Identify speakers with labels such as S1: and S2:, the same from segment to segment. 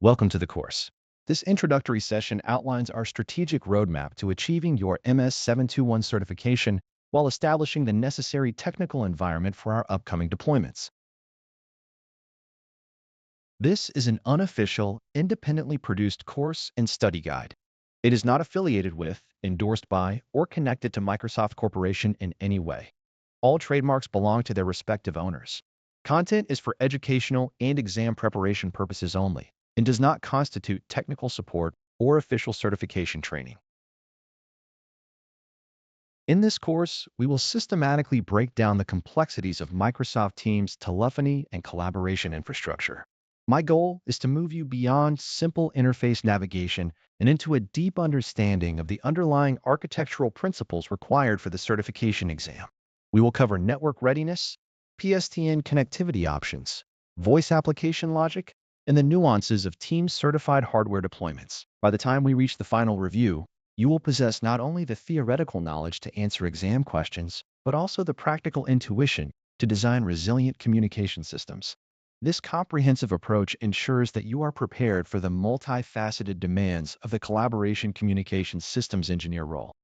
S1: Welcome to the course. This introductory session outlines our strategic roadmap to achieving your MS-721 certification while establishing the necessary technical environment for our upcoming deployments. This is an unofficial, independently produced course and study guide. It is not affiliated with, endorsed by, or connected to Microsoft Corporation in any way. All trademarks belong to their respective owners. Content is for educational and exam preparation purposes only and does not constitute technical support or official certification training. In this course, we will systematically break down the complexities of Microsoft Teams' telephony and collaboration infrastructure. My goal is to move you beyond simple interface navigation and into a deep understanding of the underlying architectural principles required for the certification exam. We will cover network readiness, PSTN connectivity options, voice application logic, and the nuances of Teams-certified hardware deployments. By the time we reach the final review, you will possess not only the theoretical knowledge to answer exam questions, but also the practical intuition to design resilient communication systems. This comprehensive approach ensures that you are prepared for the multifaceted demands of the collaboration communications systems engineer role.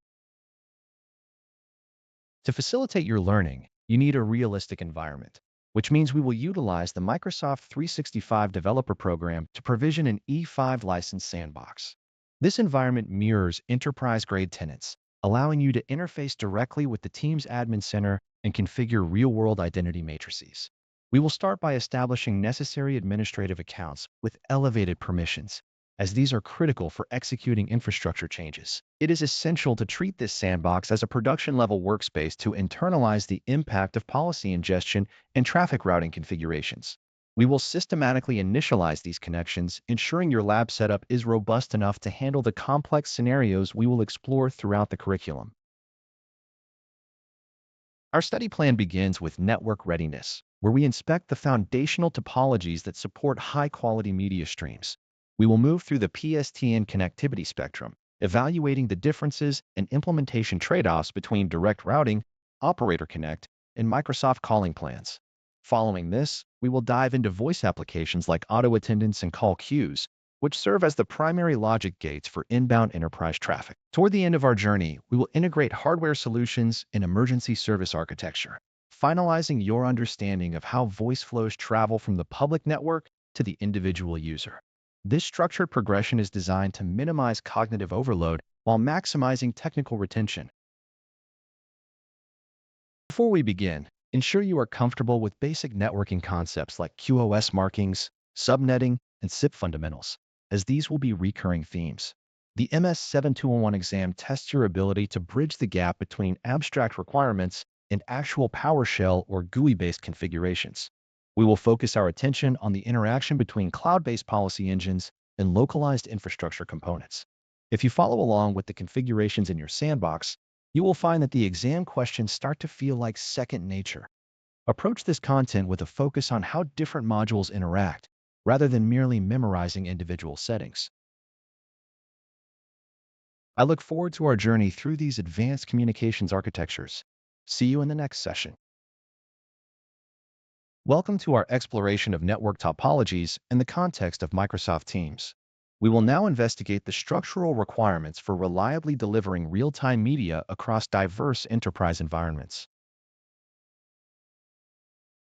S1: To facilitate your learning, you need a realistic environment, which means we will utilize the Microsoft 365 Developer Program to provision an E5 license sandbox. This environment mirrors enterprise-grade tenants, allowing you to interface directly with the Teams Admin Center and configure real-world identity matrices. We will start by establishing necessary administrative accounts with elevated permissions, as these are critical for executing infrastructure changes. It is essential to treat this sandbox as a production-level workspace to internalize the impact of policy ingestion and traffic routing configurations. We will systematically initialize these connections, ensuring your lab setup is robust enough to handle the complex scenarios we will explore throughout the curriculum. Our study plan begins with network readiness, where we inspect the foundational topologies that support high-quality media streams. We will move through the PSTN connectivity spectrum, evaluating the differences and implementation trade-offs between direct routing, Operator Connect, and Microsoft calling plans. Following this, we will dive into voice applications like auto attendants and call queues, which serve as the primary logic gates for inbound enterprise traffic. Toward the end of our journey, we will integrate hardware solutions and emergency service architecture, finalizing your understanding of how voice flows travel from the public network to the individual user. This structured progression is designed to minimize cognitive overload while maximizing technical retention. Before we begin, ensure you are comfortable with basic networking concepts like QoS markings, subnetting, and SIP fundamentals, as these will be recurring themes. The MS-721 exam tests your ability to bridge the gap between abstract requirements and actual PowerShell or GUI-based configurations. We will focus our attention on the interaction between cloud-based policy engines and localized infrastructure components. If you follow along with the configurations in your sandbox, you will find that the exam questions start to feel like second nature. Approach this content with a focus on how different modules interact, rather than merely memorizing individual settings. I look forward to our journey through these advanced communications architectures. See you in the next session. Welcome to our exploration of network topologies in the context of Microsoft Teams. We will now investigate the structural requirements for reliably delivering real-time media across diverse enterprise environments.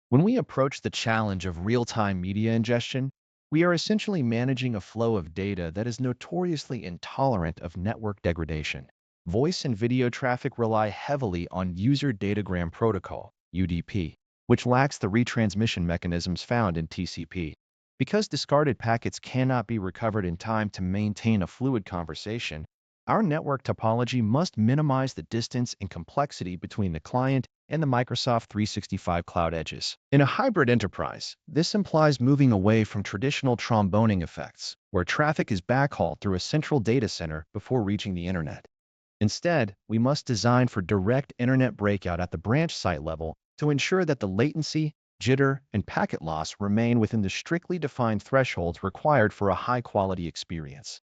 S1: When we approach the challenge of real-time media ingestion, we are essentially managing a flow of data that is notoriously intolerant of network degradation. Voice and video traffic rely heavily on User Datagram Protocol, UDP, which lacks the retransmission mechanisms found in TCP. Because discarded packets cannot be recovered in time to maintain a fluid conversation, our network topology must minimize the distance and complexity between the client and the Microsoft 365 cloud edges. In a hybrid enterprise, this implies moving away from traditional tromboning effects, where traffic is backhauled through a central data center before reaching the internet. Instead, we must design for direct internet breakout at the branch site level to ensure that the latency, jitter, and packet loss remain within the strictly defined thresholds required for a high-quality experience.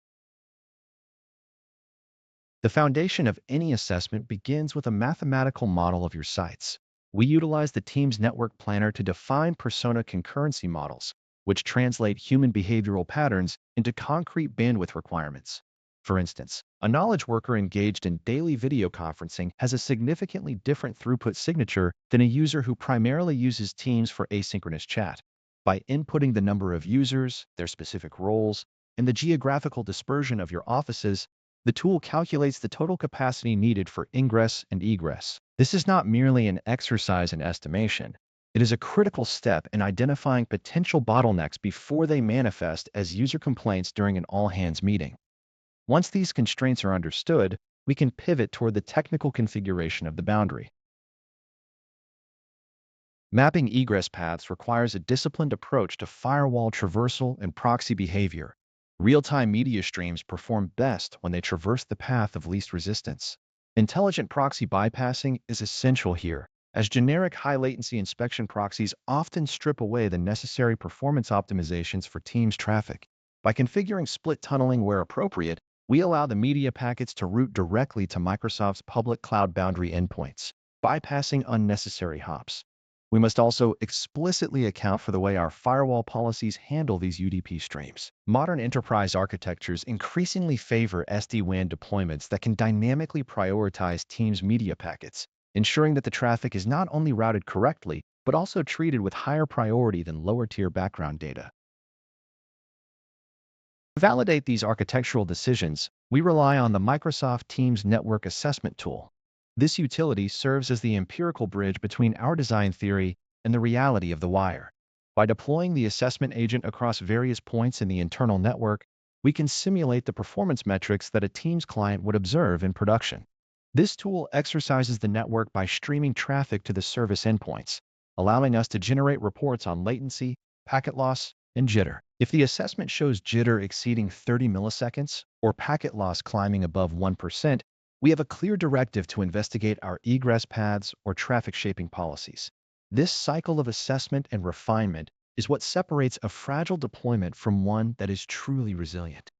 S1: The foundation of any assessment begins with a mathematical model of your sites. We utilize the Teams Network Planner to define persona concurrency models, which translate human behavioral patterns into concrete bandwidth requirements. For instance, a knowledge worker engaged in daily video conferencing has a significantly different throughput signature than a user who primarily uses Teams for asynchronous chat. By inputting the number of users, their specific roles, and the geographical dispersion of your offices, the tool calculates the total capacity needed for ingress and egress. This is not merely an exercise in estimation. It is a critical step in identifying potential bottlenecks before they manifest as user complaints during an all-hands meeting. Once these constraints are understood, we can pivot toward the technical configuration of the boundary. Mapping egress paths requires a disciplined approach to firewall traversal and proxy behavior. Real-time media streams perform best when they traverse the path of least resistance. Intelligent proxy bypassing is essential here, as generic high-latency inspection proxies often strip away the necessary performance optimizations for Teams traffic. By configuring split tunneling where appropriate, we allow the media packets to route directly to Microsoft's public cloud boundary endpoints, bypassing unnecessary hops. We must also explicitly account for the way our firewall policies handle these UDP streams. Modern enterprise architectures increasingly favor SD-WAN deployments that can dynamically prioritize Teams media packets, ensuring that the traffic is not only routed correctly, but also treated with higher priority than lower-tier background data. To validate these architectural decisions, we rely on the Microsoft Teams Network Assessment tool. This utility serves as the empirical bridge between our design theory and the reality of the wire. By deploying the assessment agent across various points in the internal network, we can simulate the performance metrics that a Teams client would observe in production. This tool exercises the network by streaming traffic to the service endpoints, allowing us to generate reports on latency, packet loss, and jitter. If the assessment shows jitter exceeding 30 milliseconds or packet loss climbing above 1%, we have a clear directive to investigate our egress paths or traffic shaping policies. This cycle of assessment and refinement is what separates a fragile deployment from one that is truly resilient.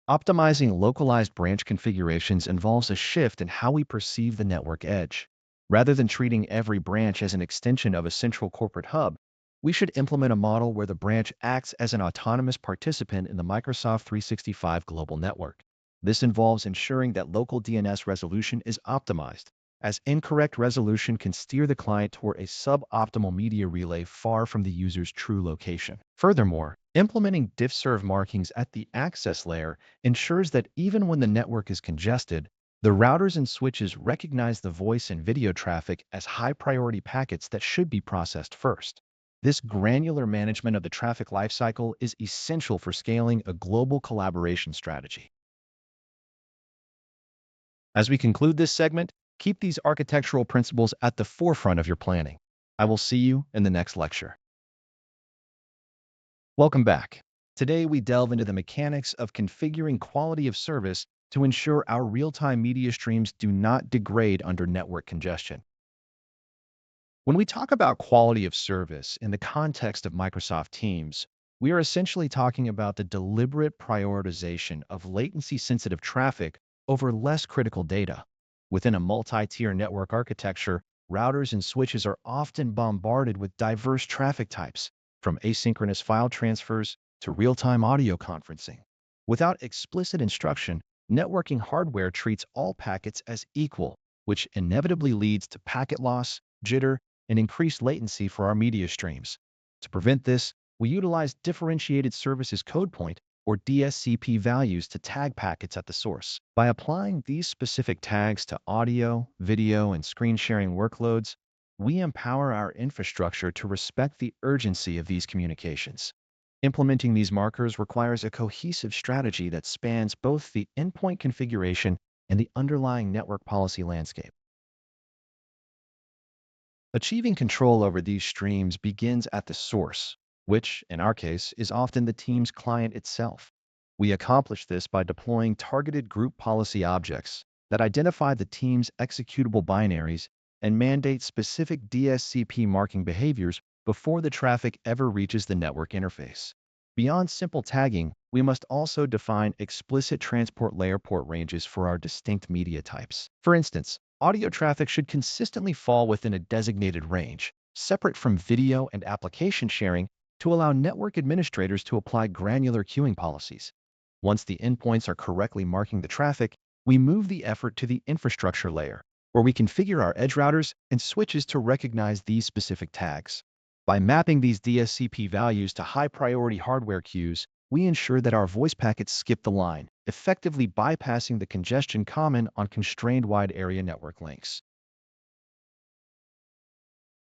S1: Optimizing localized branch configurations involves a shift in how we perceive the network edge. Rather than treating every branch as an extension of a central corporate hub, we should implement a model where the branch acts as an autonomous participant in the Microsoft 365 global network. This involves ensuring that local DNS resolution is optimized, as incorrect resolution can steer the client toward a suboptimal media relay far from the user's true location. Furthermore, implementing diff-serve markings at the access layer ensures that even when the network is congested, the routers and switches recognize the voice and video traffic as high-priority packets that should be processed first. This granular management of the traffic lifecycle is essential for scaling a global collaboration strategy. As we conclude this segment, keep these architectural principles at the forefront of your planning. I will see you in the next lecture. Welcome back. Today, we delve into the mechanics of configuring quality of service to ensure our real-time media streams do not degrade under network congestion. When we talk about quality of service in the context of Microsoft Teams, we are essentially talking about the deliberate prioritization of latency-sensitive traffic over less critical data. Within a multi-tier network architecture, routers and switches are often bombarded with diverse traffic types, from asynchronous file transfers to real-time audio conferencing. Without explicit instruction, networking hardware treats all packets as equal, which inevitably leads to packet loss, jitter, and increased latency for our media streams. To prevent this, we utilize differentiated services code point, or DSCP values to tag packets at the source. By applying these specific tags to audio, video, and screen sharing workloads, we empower our infrastructure to respect the urgency of these communications. Implementing these markers requires a cohesive strategy that spans both the endpoint configuration and the underlying network policy landscape. Achieving control over these streams begins at the source, which, in our case, is often the Teams client itself. We accomplish this by deploying targeted group policy objects that identify the Teams executable binaries and mandate specific DSCP marking behaviors before the traffic ever reaches the network interface. Beyond simple tagging, we must also define explicit transport layer port ranges for our distinct media types. For instance, audio traffic should consistently fall within a designated range, separate from video and application sharing to allow network administrators to apply granular queuing policies. Once the endpoints are correctly marking the traffic, we move the effort to the infrastructure layer, where we configure our edge routers and switches to recognize these specific tags. By mapping these DSCP values to high-priority hardware queues, we ensure that our voice packets skip the line, effectively bypassing the congestion common on constrained wide area network links.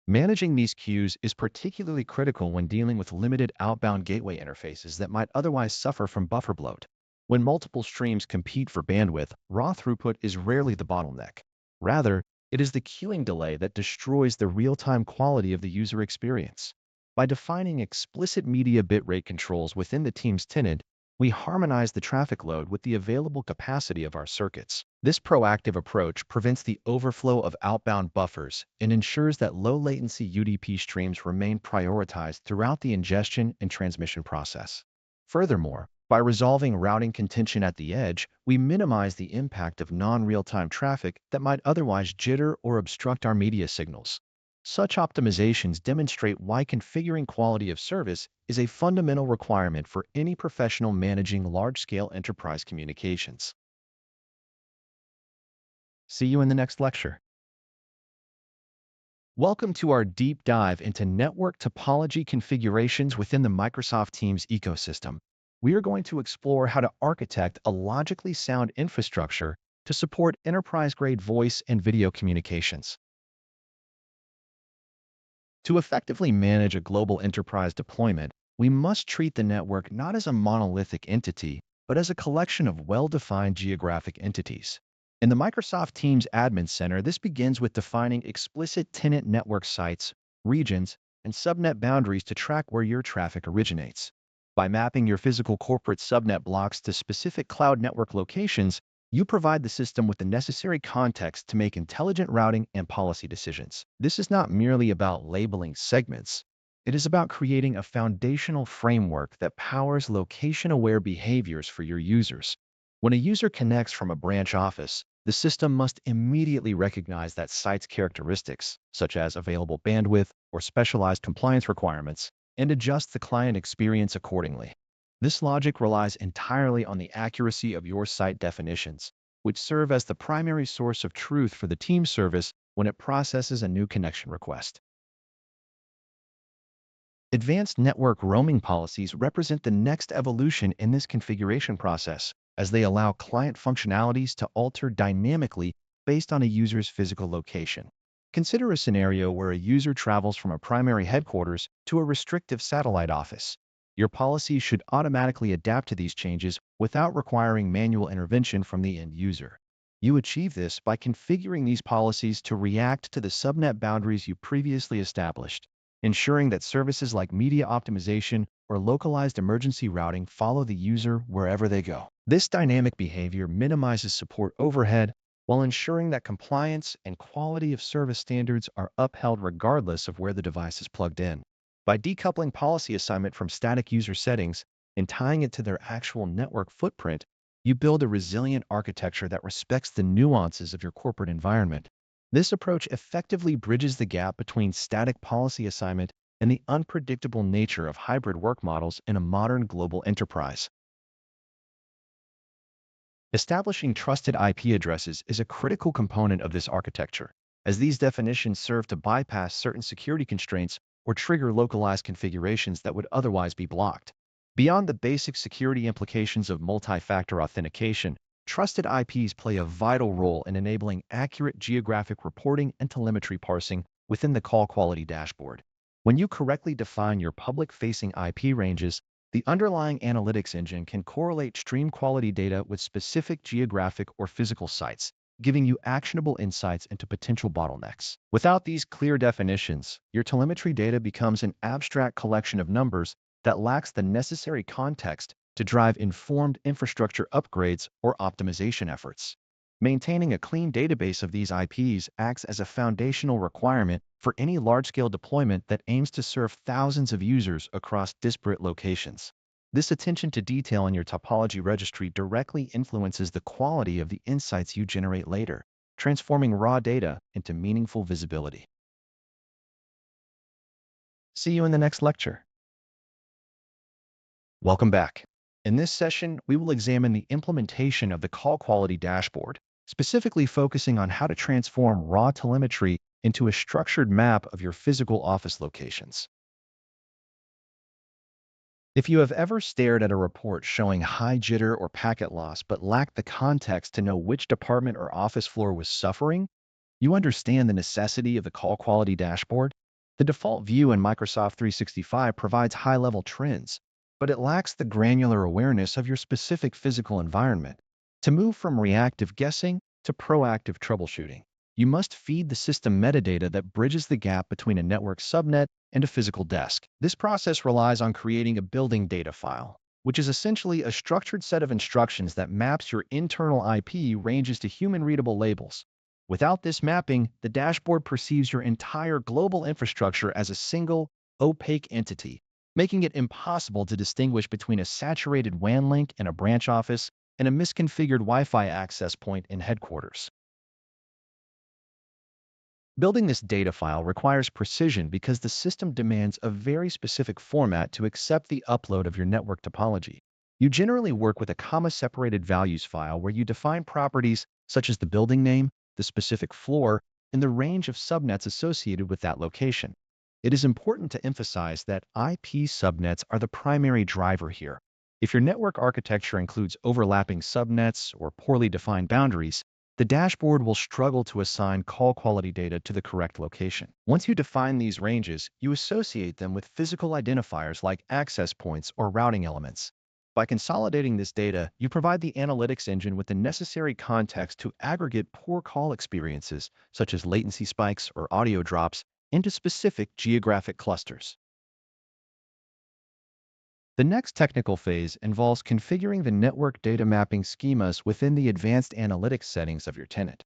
S1: Managing these queues is particularly critical when dealing with limited outbound gateway interfaces that might otherwise suffer from buffer bloat. When multiple streams compete for bandwidth, raw throughput is rarely the bottleneck. Rather, it is the queuing delay that destroys the real-time quality of the user experience. By defining explicit media bitrate controls within the team's tenant, we harmonize the traffic load with the available capacity of our circuits. This proactive approach prevents the overflow of outbound buffers and ensures that low-latency UDP streams remain prioritized throughout the ingestion and transmission process. Furthermore, by resolving routing contention at the edge, we minimize the impact of non-real-time traffic that might otherwise jitter or obstruct our media signals. Such optimizations demonstrate why configuring quality of service is a fundamental requirement for any professional managing large-scale enterprise communications. See you in the next lecture. Welcome to our deep dive into network topology configurations within the Microsoft Teams ecosystem. We are going to explore how to architect a logically sound infrastructure to support enterprise-grade voice and video communications. To effectively manage a global enterprise deployment, we must treat the network not as a monolithic entity, but as a collection of well-defined geographic entities. In the Microsoft Teams Admin Center, this begins with defining explicit tenant network sites, regions, and subnet boundaries to track where your traffic originates. By mapping your physical corporate subnet blocks to specific cloud network locations, you provide the system with the necessary context to make intelligent routing and policy decisions. This is not merely about labeling segments. It is about creating a foundational framework that powers location-aware behaviors for your users. When a user connects from a branch office, the system must immediately recognize that site's characteristics, such as available bandwidth or specialized compliance requirements, and adjust the client experience accordingly. This logic relies entirely on the accuracy of your site definitions, which serve as the primary source of truth for the team service when it processes a new connection request. Advanced network roaming policies represent the next evolution in this configuration process, as they allow client functionalities to alter dynamically based on a user's physical location. Consider a scenario where a user travels from a primary headquarters to a restrictive satellite office. Your policy should automatically adapt to these changes without requiring manual intervention from the end user. You achieve this by configuring these policies to react to the subnet boundaries you previously established, ensuring that services like media optimization or localized emergency routing follow the user wherever they go. This dynamic behavior minimizes support overhead while ensuring that compliance and quality of service standards are upheld regardless of where the device is plugged in. By decoupling policy assignment from static user settings and tying it to their actual network footprint, you build a resilient architecture that respects the nuances of your corporate environment. This approach effectively bridges the gap between static policy assignment and the unpredictable nature of hybrid work models in a modern global enterprise. Establishing trusted IP addresses is a critical component of this architecture, as these definitions serve to bypass certain security constraints or trigger localized configurations that would otherwise be blocked. Beyond the basic security implications of multi-factor authentication, trusted IPs play a vital role in enabling accurate geographic reporting and telemetry parsing within the call quality dashboard. When you correctly define your public-facing IP ranges, the underlying analytics engine can correlate stream quality data with specific geographic or physical sites, giving you actionable insights into potential bottlenecks. Without these clear definitions, your telemetry data becomes an abstract collection of numbers that lacks the necessary context to drive informed infrastructure upgrades or optimization efforts. Maintaining a clean database of these IPs acts as a foundational requirement for any large-scale deployment that aims to serve thousands of users across disparate locations. This attention to detail in your topology registry directly influences the quality of the insights you generate later, transforming raw data into meaningful visibility. See you in the next lecture. Welcome back. In this session, we will examine the implementation of the call quality dashboard, specifically focusing on how to transform raw telemetry into a structured map of your physical office locations. If you have ever stared at a report showing high jitter or packet loss but lacked the context to know which department or office floor was suffering, you understand the necessity of the call quality dashboard. The default view in Microsoft 365 provides high-level trends, but it lacks the granular awareness of your specific physical environment. To move from reactive guessing to proactive troubleshooting, you must feed the system metadata that bridges the gap between a network subnet and a physical desk. This process relies on creating a building data file, which is essentially a structured set of instructions that maps your internal IP ranges to human-readable labels. Without this mapping, the dashboard perceives your entire global infrastructure as a single, opaque entity, making it impossible to distinguish between a saturated WAN link in a branch office and a misconfigured Wi-Fi access point in headquarters. Building this data file requires precision because the system demands a very specific format to accept the upload of your network topology. You generally work with a comma-separated values file where you define properties such as the building name, the specific floor, and the range of subnets associated with that location. It is important to emphasize that IP subnets are the primary driver here. If your network architecture includes overlapping subnets or poorly defined boundaries, the dashboard will struggle to assign call quality data to the correct location. Once you define these ranges, you associate them with physical identifiers like access points or routing elements. By consolidating this data, you provide the analytics engine with the necessary context to aggregate poor call experiences, such as latency spikes or audio drops, into specific geographic clusters. The next technical phase involves configuring the network data mapping schemas within the advanced analytics settings of your tenant.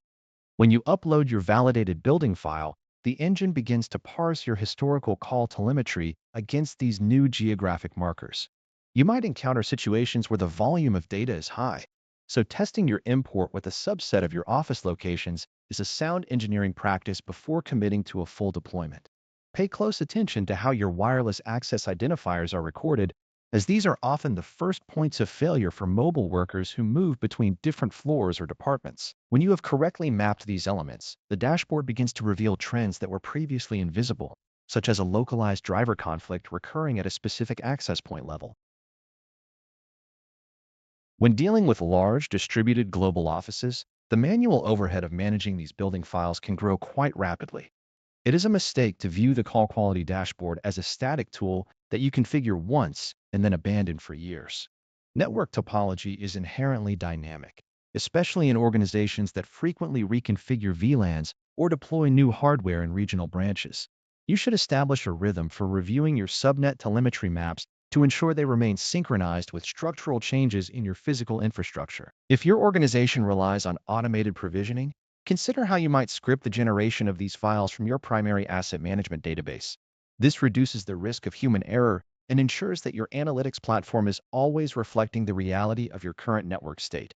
S1: When you upload your validated building file, the engine begins to parse your historical call telemetry against these new geographic markers. You might encounter situations where the volume of data is high, so testing your import with a subset of your office locations is a sound engineering practice before committing to a full deployment. Pay close attention to how your wireless access identifiers are recorded, as these are often the first points of failure for mobile workers who move between different floors or departments. When you have correctly mapped these elements, the dashboard begins to reveal trends that were previously invisible, such as a localized driver conflict recurring at a specific access point level. When dealing with large, distributed global offices, the manual overhead of managing these building files can grow quite rapidly. It is a mistake to view the call quality dashboard as a static tool that you configure once and then abandon for years. Network topology is inherently dynamic, especially in organizations that frequently reconfigure VLANs or deploy new hardware in regional branches. You should establish a rhythm for reviewing your subnet telemetry maps to ensure they remain synchronized with structural changes in your physical infrastructure. If your organization relies on automated provisioning, consider how you might script the generation of these files from your primary asset management database. This reduces the risk of human error and ensures that your analytics platform is always reflecting the reality of your current network state.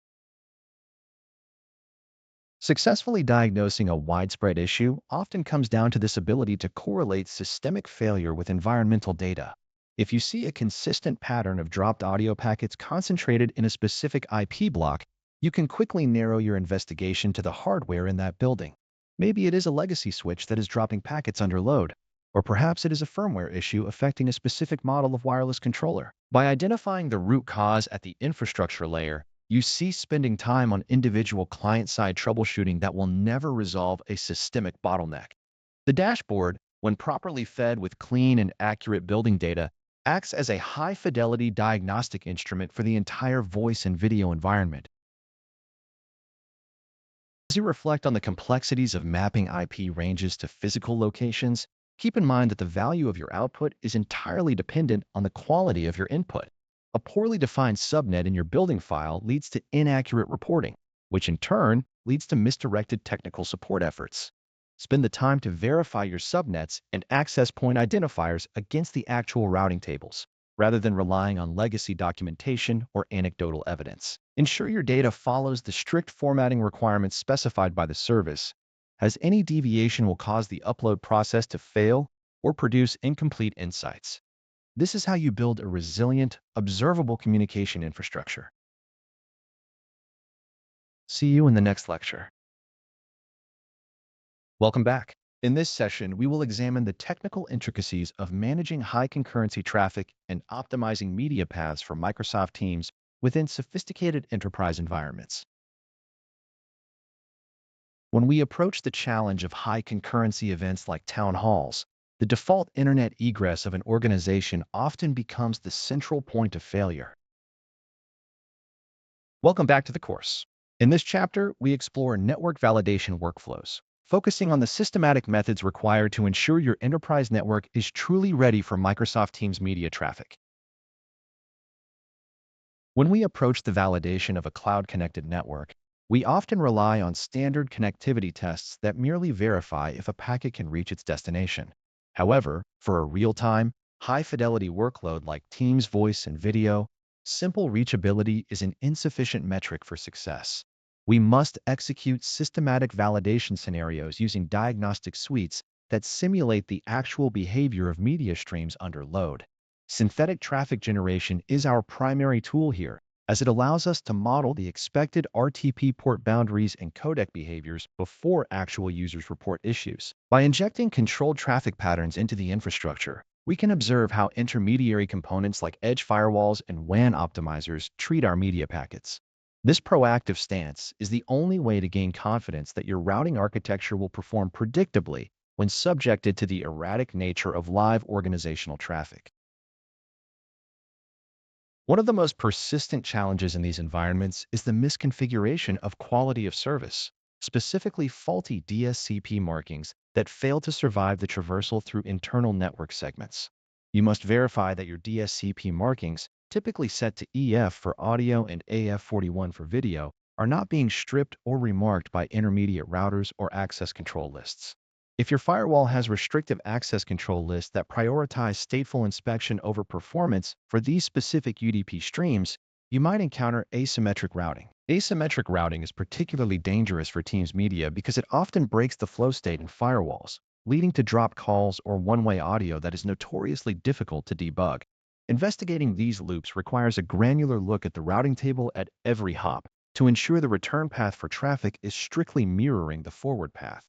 S1: Successfully diagnosing a widespread issue often comes down to this ability to correlate systemic failure with environmental data. If you see a consistent pattern of dropped audio packets concentrated in a specific IP block, you can quickly narrow your investigation to the hardware in that building. Maybe it is a legacy switch that is dropping packets under load, or perhaps it is a firmware issue affecting a specific model of wireless controller. By identifying the root cause at the infrastructure layer, you cease spending time on individual client-side troubleshooting that will never resolve a systemic bottleneck. The dashboard, when properly fed with clean and accurate building data, acts as a high-fidelity diagnostic instrument for the entire voice and video environment. As you reflect on the complexities of mapping IP ranges to physical locations, keep in mind that the value of your output is entirely dependent on the quality of your input. A poorly defined subnet in your building file leads to inaccurate reporting, which in turn leads to misdirected technical support efforts. Spend the time to verify your subnets and access point identifiers against the actual routing tables, rather than relying on legacy documentation or anecdotal evidence. Ensure your data follows the strict formatting requirements specified by the service, as any deviation will cause the upload process to fail or produce incomplete insights. This is how you build a resilient, observable communication infrastructure. See you in the next lecture. Welcome back. In this session, we will examine the technical intricacies of managing high concurrency traffic and optimizing media paths for Microsoft Teams within sophisticated enterprise environments. When we approach the challenge of high concurrency events like town halls, the default internet egress of an organization often becomes the central point of failure. Welcome back to the course. In this chapter, we explore network validation workflows, focusing on the systematic methods required to ensure your enterprise network is truly ready for Microsoft Teams media traffic. When we approach the validation of a cloud-connected network, we often rely on standard connectivity tests that merely verify if a packet can reach its destination. However, for a real-time, high-fidelity workload like Teams voice and video, simple reachability is an insufficient metric for success. We must execute systematic validation scenarios using diagnostic suites that simulate the actual behavior of media streams under load. Synthetic traffic generation is our primary tool here, as it allows us to model the expected RTP port boundaries and codec behaviors before actual users report issues. By injecting controlled traffic patterns into the infrastructure, we can observe how intermediary components like edge firewalls and WAN optimizers treat our media packets. This proactive stance is the only way to gain confidence that your routing architecture will perform predictably when subjected to the erratic nature of live organizational traffic. One of the most persistent challenges in these environments is the misconfiguration of quality of service, specifically faulty DSCP markings that fail to survive the traversal through internal network segments. You must verify that your DSCP markings, typically set to EF for audio and AF41 for video, are not being stripped or remarked by intermediate routers or access control lists. If your firewall has restrictive access control lists that prioritize stateful inspection over performance for these specific UDP streams, you might encounter asymmetric routing. Asymmetric routing is particularly dangerous for Teams media because it often breaks the flow state in firewalls, leading to dropped calls or one-way audio that is notoriously difficult to debug. Investigating these loops requires a granular look at the routing table at every hop to ensure the return path for traffic is strictly mirroring the forward path.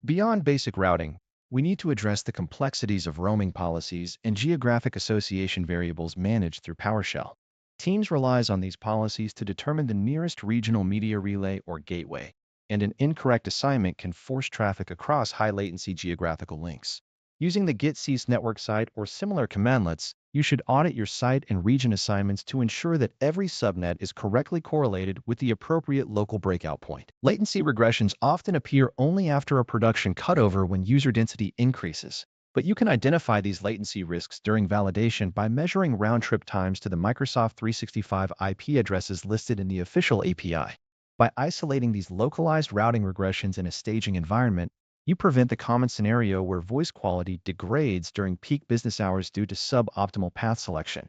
S1: Beyond basic routing, we need to address the complexities of roaming policies and geographic association variables managed through PowerShell. Teams relies on these policies to determine the nearest regional media relay or gateway, and an incorrect assignment can force traffic across high-latency geographical links. Using the getcease network site or similar commandlets, you should audit your site and region assignments to ensure that every subnet is correctly correlated with the appropriate local breakout point. Latency regressions often appear only after a production cutover when user density increases, but you can identify these latency risks during validation by measuring round-trip times to the Microsoft 365 IP addresses listed in the official API. By isolating these localized routing regressions in a staging environment, you prevent the common scenario where voice quality degrades during peak business hours due to suboptimal path selection.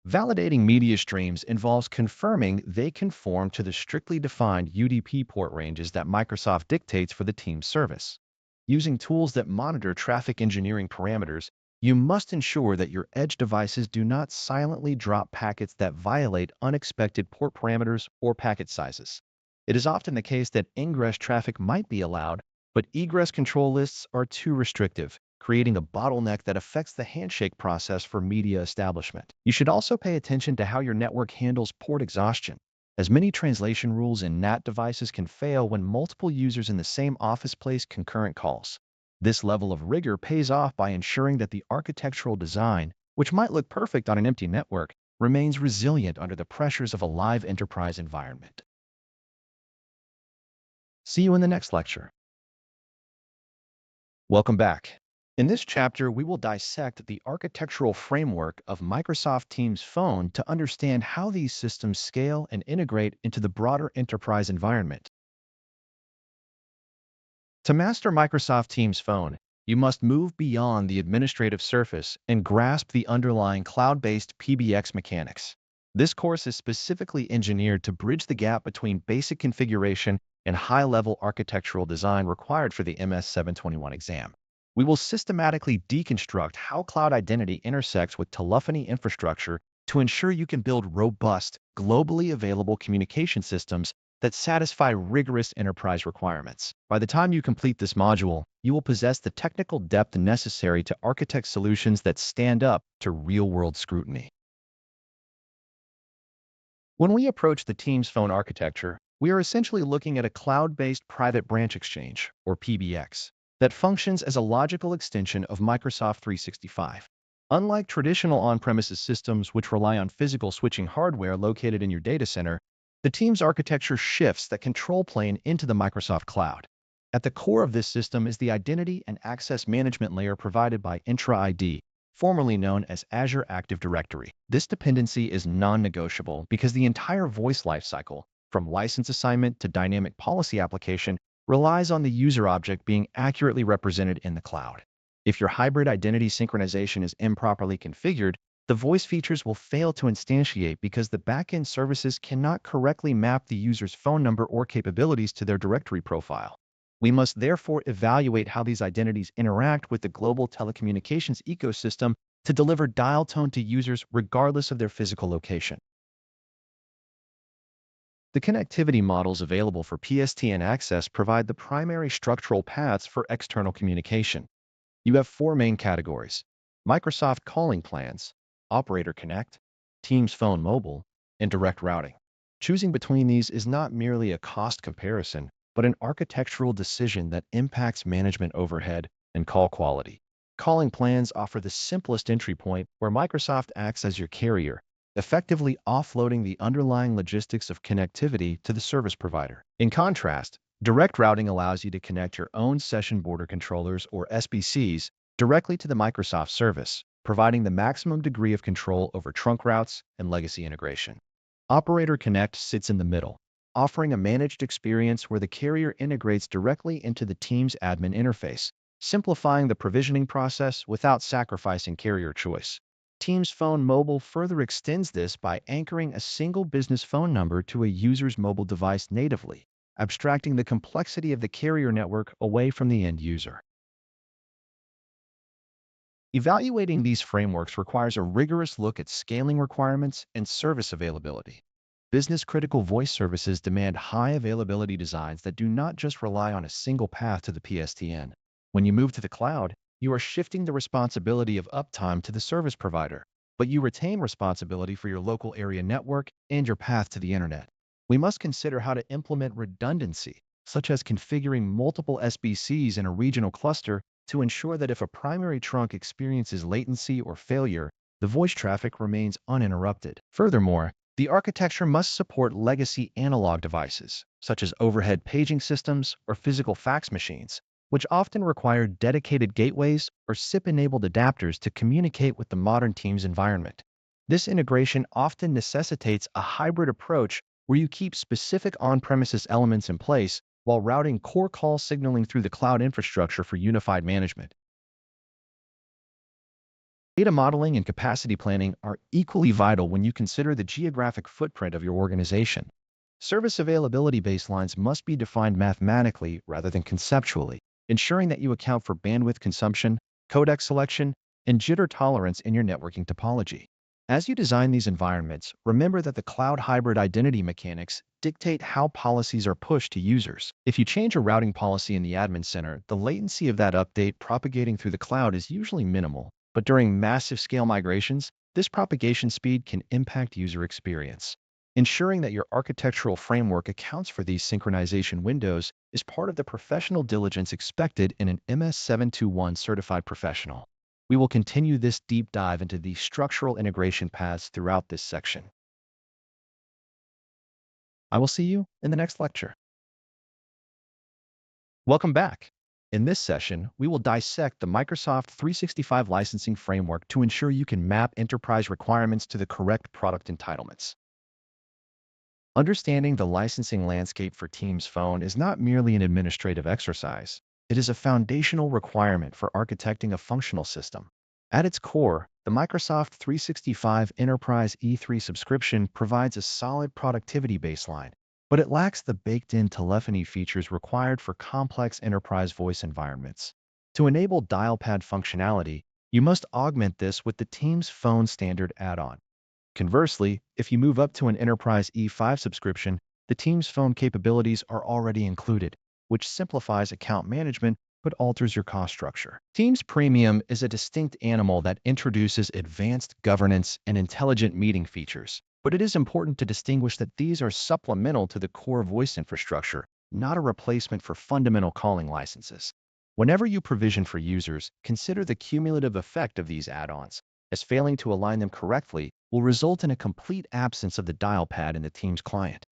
S1: Validating media streams involves confirming they conform to the strictly defined UDP port ranges that Microsoft dictates for the Teams service. Using tools that monitor traffic engineering parameters, you must ensure that your edge devices do not silently drop packets that violate unexpected port parameters or packet sizes. It is often the case that ingress traffic might be allowed, but egress control lists are too restrictive, creating a bottleneck that affects the handshake process for media establishment. You should also pay attention to how your network handles port exhaustion, as many translation rules in NAT devices can fail when multiple users in the same office place concurrent calls. This level of rigor pays off by ensuring that the architectural design, which might look perfect on an empty network, remains resilient under the pressures of a live enterprise environment. See you in the next lecture. Welcome back. In this chapter, we will dissect the architectural framework of Microsoft Teams Phone to understand how these systems scale and integrate into the broader enterprise environment. To master Microsoft Teams Phone, you must move beyond the administrative surface and grasp the underlying cloud-based PBX mechanics. This course is specifically engineered to bridge the gap between basic configuration and high-level architectural design required for the MS-721 exam. We will systematically deconstruct how cloud identity intersects with telephony infrastructure to ensure you can build robust, globally available communication systems that satisfy rigorous enterprise requirements. By the time you complete this module, you will possess the technical depth necessary to architect solutions that stand up to real-world scrutiny. When we approach the Teams phone architecture, we are essentially looking at a cloud-based private branch exchange, or PBX, that functions as a logical extension of Microsoft 365. Unlike traditional on-premises systems which rely on physical switching hardware located in your data center, the Teams architecture shifts that control plane into the Microsoft cloud. At the core of this system is the identity and access management layer provided by Intra ID, formerly known as Azure Active Directory. This dependency is non-negotiable because the entire voice lifecycle, from license assignment to dynamic policy application, relies on the user object being accurately represented in the cloud. If your hybrid identity synchronization is improperly configured, the voice features will fail to instantiate because the backend services cannot correctly map the user's phone number or capabilities to their directory profile. We must therefore evaluate how these identities interact with the global telecommunications ecosystem to deliver dial tone to users regardless of their physical location. The connectivity models available for PSTN access provide the primary structural paths for external communication. You have four main categories: Microsoft calling plans, Operator Connect, Teams Phone Mobile, and Direct Routing. Choosing between these is not merely a cost comparison, but an architectural decision that impacts management overhead and call quality. Calling plans offer the simplest entry point where Microsoft acts as your carrier, effectively offloading the underlying logistics of connectivity to the service provider. In contrast, direct routing allows you to connect your own session border controllers, or SBCs, directly to the Microsoft service, providing the maximum degree of control over trunk routes and legacy integration. Operator Connect sits in the middle, offering a managed experience where the carrier integrates directly into the Teams admin interface, simplifying the provisioning process without sacrificing carrier choice. Teams Phone Mobile further extends this by anchoring a single business phone number to a user's mobile device natively, abstracting the complexity of the carrier network away from the end user. Evaluating these frameworks requires a rigorous look at scaling requirements and service availability. Business-critical voice services demand high-availability designs that do not just rely on a single path to the PSTN. When you move to the cloud, you are shifting the responsibility of uptime to the service provider, but you retain responsibility for your local area network and your path to the internet. We must consider how to implement redundancy, such as configuring multiple SBCs in a regional cluster to ensure that if a primary trunk experiences latency or failure, the voice traffic remains uninterrupted. Furthermore, the architecture must support legacy analog devices, such as overhead paging systems or physical fax machines, which often require dedicated gateways or SIP-enabled adapters to communicate with the modern Teams environment. This integration often necessitates a hybrid approach where you keep specific on-premises elements in place while routing core call signaling through the cloud infrastructure for unified management. Data modeling and capacity planning are equally vital when you consider the geographic footprint of your organization. Service availability baselines must be defined mathematically rather than conceptually, ensuring that you account for bandwidth consumption, codec selection, and jitter tolerance in your networking topology. As you design these environments, remember that the cloud hybrid identity mechanics dictate how policies are pushed to users. If you change a routing policy in the admin center, the latency of that update propagating through the cloud is usually minimal, but during massive scale migrations, this propagation speed can impact user experience. Ensuring that your architectural framework accounts for these synchronization windows is part of the professional diligence expected in an MS-721 certified professional. We will continue this deep dive into these structural integration paths throughout this section. I will see you in the next lecture. Welcome back. In this session, we will dissect the Microsoft 365 licensing framework to ensure you can map enterprise requirements to the correct product entitlements. Understanding the licensing landscape for Teams Phone is not merely an administrative exercise. It is a foundational requirement for architecting a functional system. At its core, the Microsoft 365 Enterprise E3 subscription provides a solid productivity baseline, but it lacks the baked-in telephony features required for complex enterprise voice environments. To enable dial pad functionality, you must augment this with the Teams Phone Standard add-on. Conversely, if you move up to an Enterprise E5 subscription, the Teams Phone capabilities are already included, which simplifies account management but alters your cost structure. Teams Premium is a distinct animal that introduces advanced governance and intelligent meeting features, but it is important to distinguish that these are supplemental to the core voice infrastructure, not a replacement for fundamental calling licenses. Whenever you provision for users, consider the cumulative effect of these add-ons, as failing to align them correctly will result in a complete absence of the dial pad in the Teams client.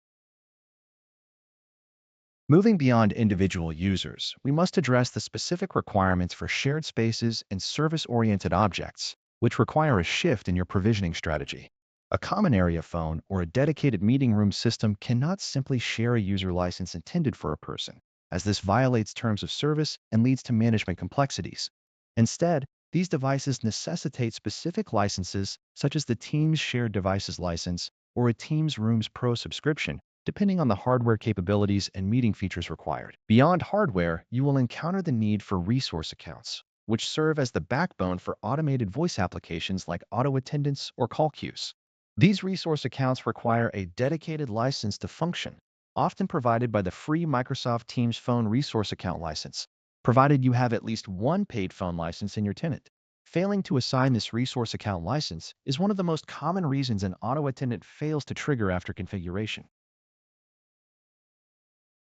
S1: Moving beyond individual users, we must address the specific requirements for shared spaces and service-oriented objects, which require a shift in your provisioning strategy. A common area phone or a dedicated meeting room system cannot simply share a user license intended for a person, as this violates terms of service and leads to management complexities. Instead, these devices necessitate specific licenses, such as the Teams Shared Devices license or a Teams Rooms Pro subscription, depending on the hardware capabilities and meeting features required. Beyond hardware, you will encounter the need for resource accounts, which serve as the backbone for automated voice applications like auto attendants or call queues. These resource accounts require a dedicated license to function, often provided by the free Microsoft Teams Phone Resource Account license, provided you have at least one paid phone license in your tenant. Failing to assign this resource account license is one of the most common reasons an auto attendant fails to trigger after configuration.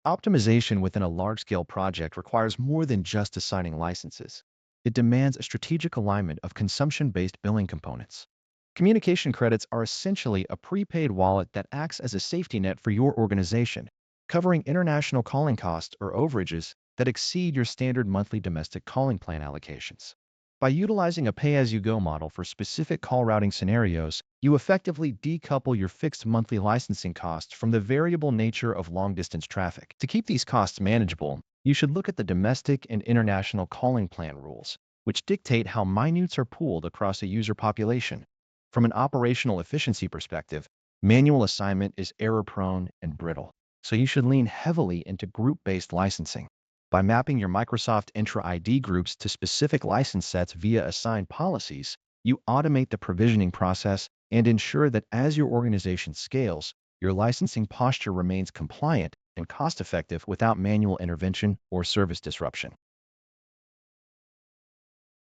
S1: Optimization within a large-scale project requires more than just assigning licenses. It demands a strategic alignment of consumption-based billing components. Communication credits are essentially a prepaid wallet that acts as a safety net for your organization, covering international calling costs or overages that exceed your standard monthly domestic calling plan allocations. By utilizing a pay-as-you-go model for specific call routing scenarios, you effectively decouple your fixed monthly licensing costs from the variable nature of long-distance traffic. To keep these costs manageable, you should look at the domestic and international calling plan rules, which dictate how minutes are pooled across a user population. From an operational efficiency perspective, manual assignment is error-prone and brittle, so you should lean heavily into group-based licensing. By mapping your Microsoft Entra ID groups to specific license sets via assigned policies, you automate the provisioning process and ensure that as your organization scales, your licensing posture remains compliant and cost-effective without manual intervention or service disruption.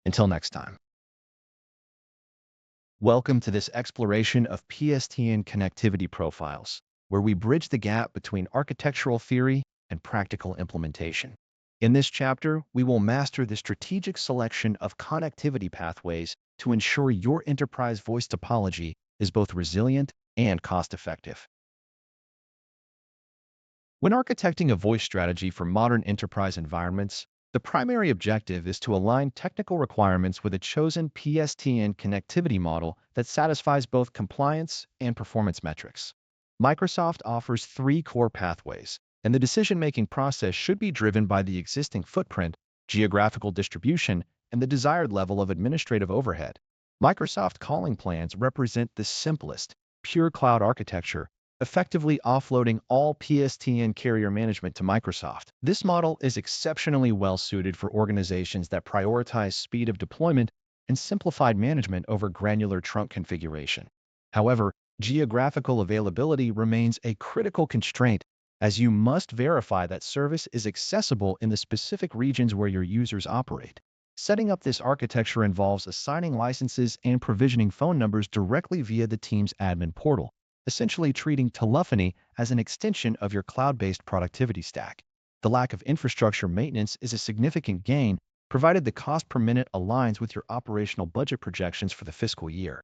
S1: Until next time. Welcome to this exploration of PSTN connectivity profiles, where we bridge the gap between architectural theory and practical implementation. In this chapter, we will master the strategic selection of connectivity pathways to ensure your enterprise voice topology is both resilient and cost-effective. When architecting a voice strategy for modern enterprise environments, the primary objective is to align technical requirements with a chosen PSTN connectivity model that satisfies both compliance and performance metrics. Microsoft offers three core pathways, and the decision-making process should be driven by the existing footprint, geographical distribution, and the desired level of administrative overhead. Microsoft calling plans represent the simplest, pure cloud architecture, effectively offloading all PSTN carrier management to Microsoft. This model is exceptionally well-suited for organizations that prioritize speed of deployment and simplified management over granular trunk configuration. However, geographical availability remains a critical constraint, as you must verify that service is accessible in the specific regions where your users operate. Setting up this architecture involves assigning licenses and provisioning phone numbers directly via the Teams admin portal, essentially treating telephony as an extension of your cloud-based productivity stack. The lack of infrastructure maintenance is a significant gain, provided the cost per minute aligns with your operational budget projections for the fiscal year.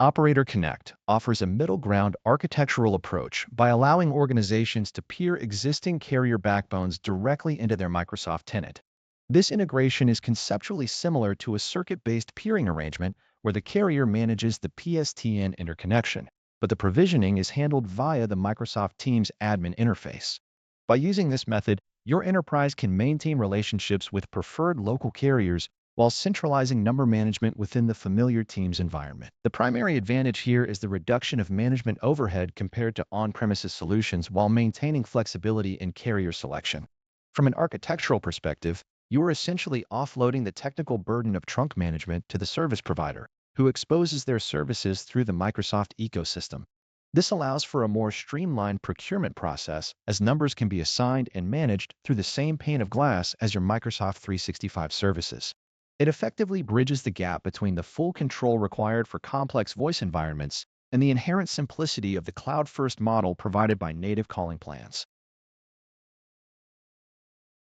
S1: Operator Connect offers a middle ground architectural approach by allowing organizations to peer existing carrier backbones directly into their Microsoft tenant. This integration is conceptually similar to a circuit-based peering arrangement where the carrier manages the PSTN interconnection, but the provisioning is handled via the Microsoft Teams admin interface. By using this method, your enterprise can maintain relationships with preferred local carriers while centralizing number management within the familiar Teams environment. The primary advantage here is the reduction of management overhead compared to on-premises solutions while maintaining flexibility in carrier selection. From an architectural perspective, you are essentially offloading the technical burden of trunk management to the service provider, who exposes their services through the Microsoft ecosystem. This allows for a more streamlined procurement process as numbers can be assigned and managed through the same pane of glass as your Microsoft 365 services. It effectively bridges the gap between the full control required for complex voice environments and the inherent simplicity of the cloud-first model provided by native calling plans.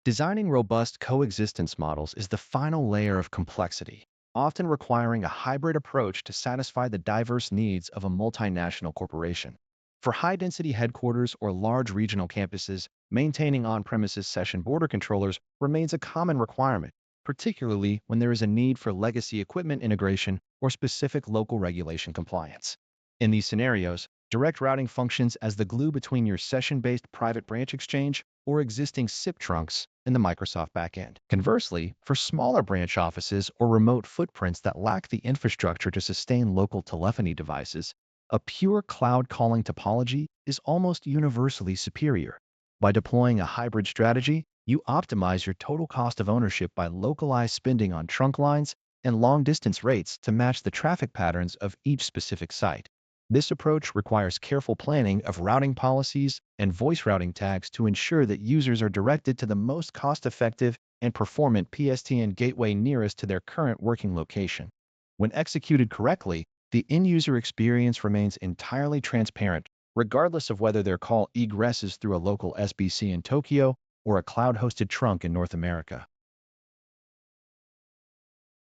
S1: Designing robust coexistence models is the final layer of complexity, often requiring a hybrid approach to satisfy the diverse needs of a multinational corporation. For high-density headquarters or large regional campuses, maintaining on-premises session border controllers remains a common requirement, particularly when there is a need for legacy equipment integration or specific local regulation compliance. In these scenarios, direct routing functions as the glue between your session-based private branch exchange or existing SIP trunks in the Microsoft backend. Conversely, for smaller branch offices or remote footprints that lack the infrastructure to sustain local telephony devices, a pure cloud calling topology is almost universally superior. By deploying a hybrid strategy, you optimize your total cost of ownership by localized spending on trunk lines and long-distance rates to match the traffic patterns of each specific site. This approach requires careful planning of routing policies and voice routing tags to ensure that users are directed to the most cost-effective and performant PSTN gateway nearest to their current working location. When executed correctly, the end-user experience remains entirely transparent, regardless of whether their call egresses through a local SBC in Tokyo or a cloud-hosted trunk in North America.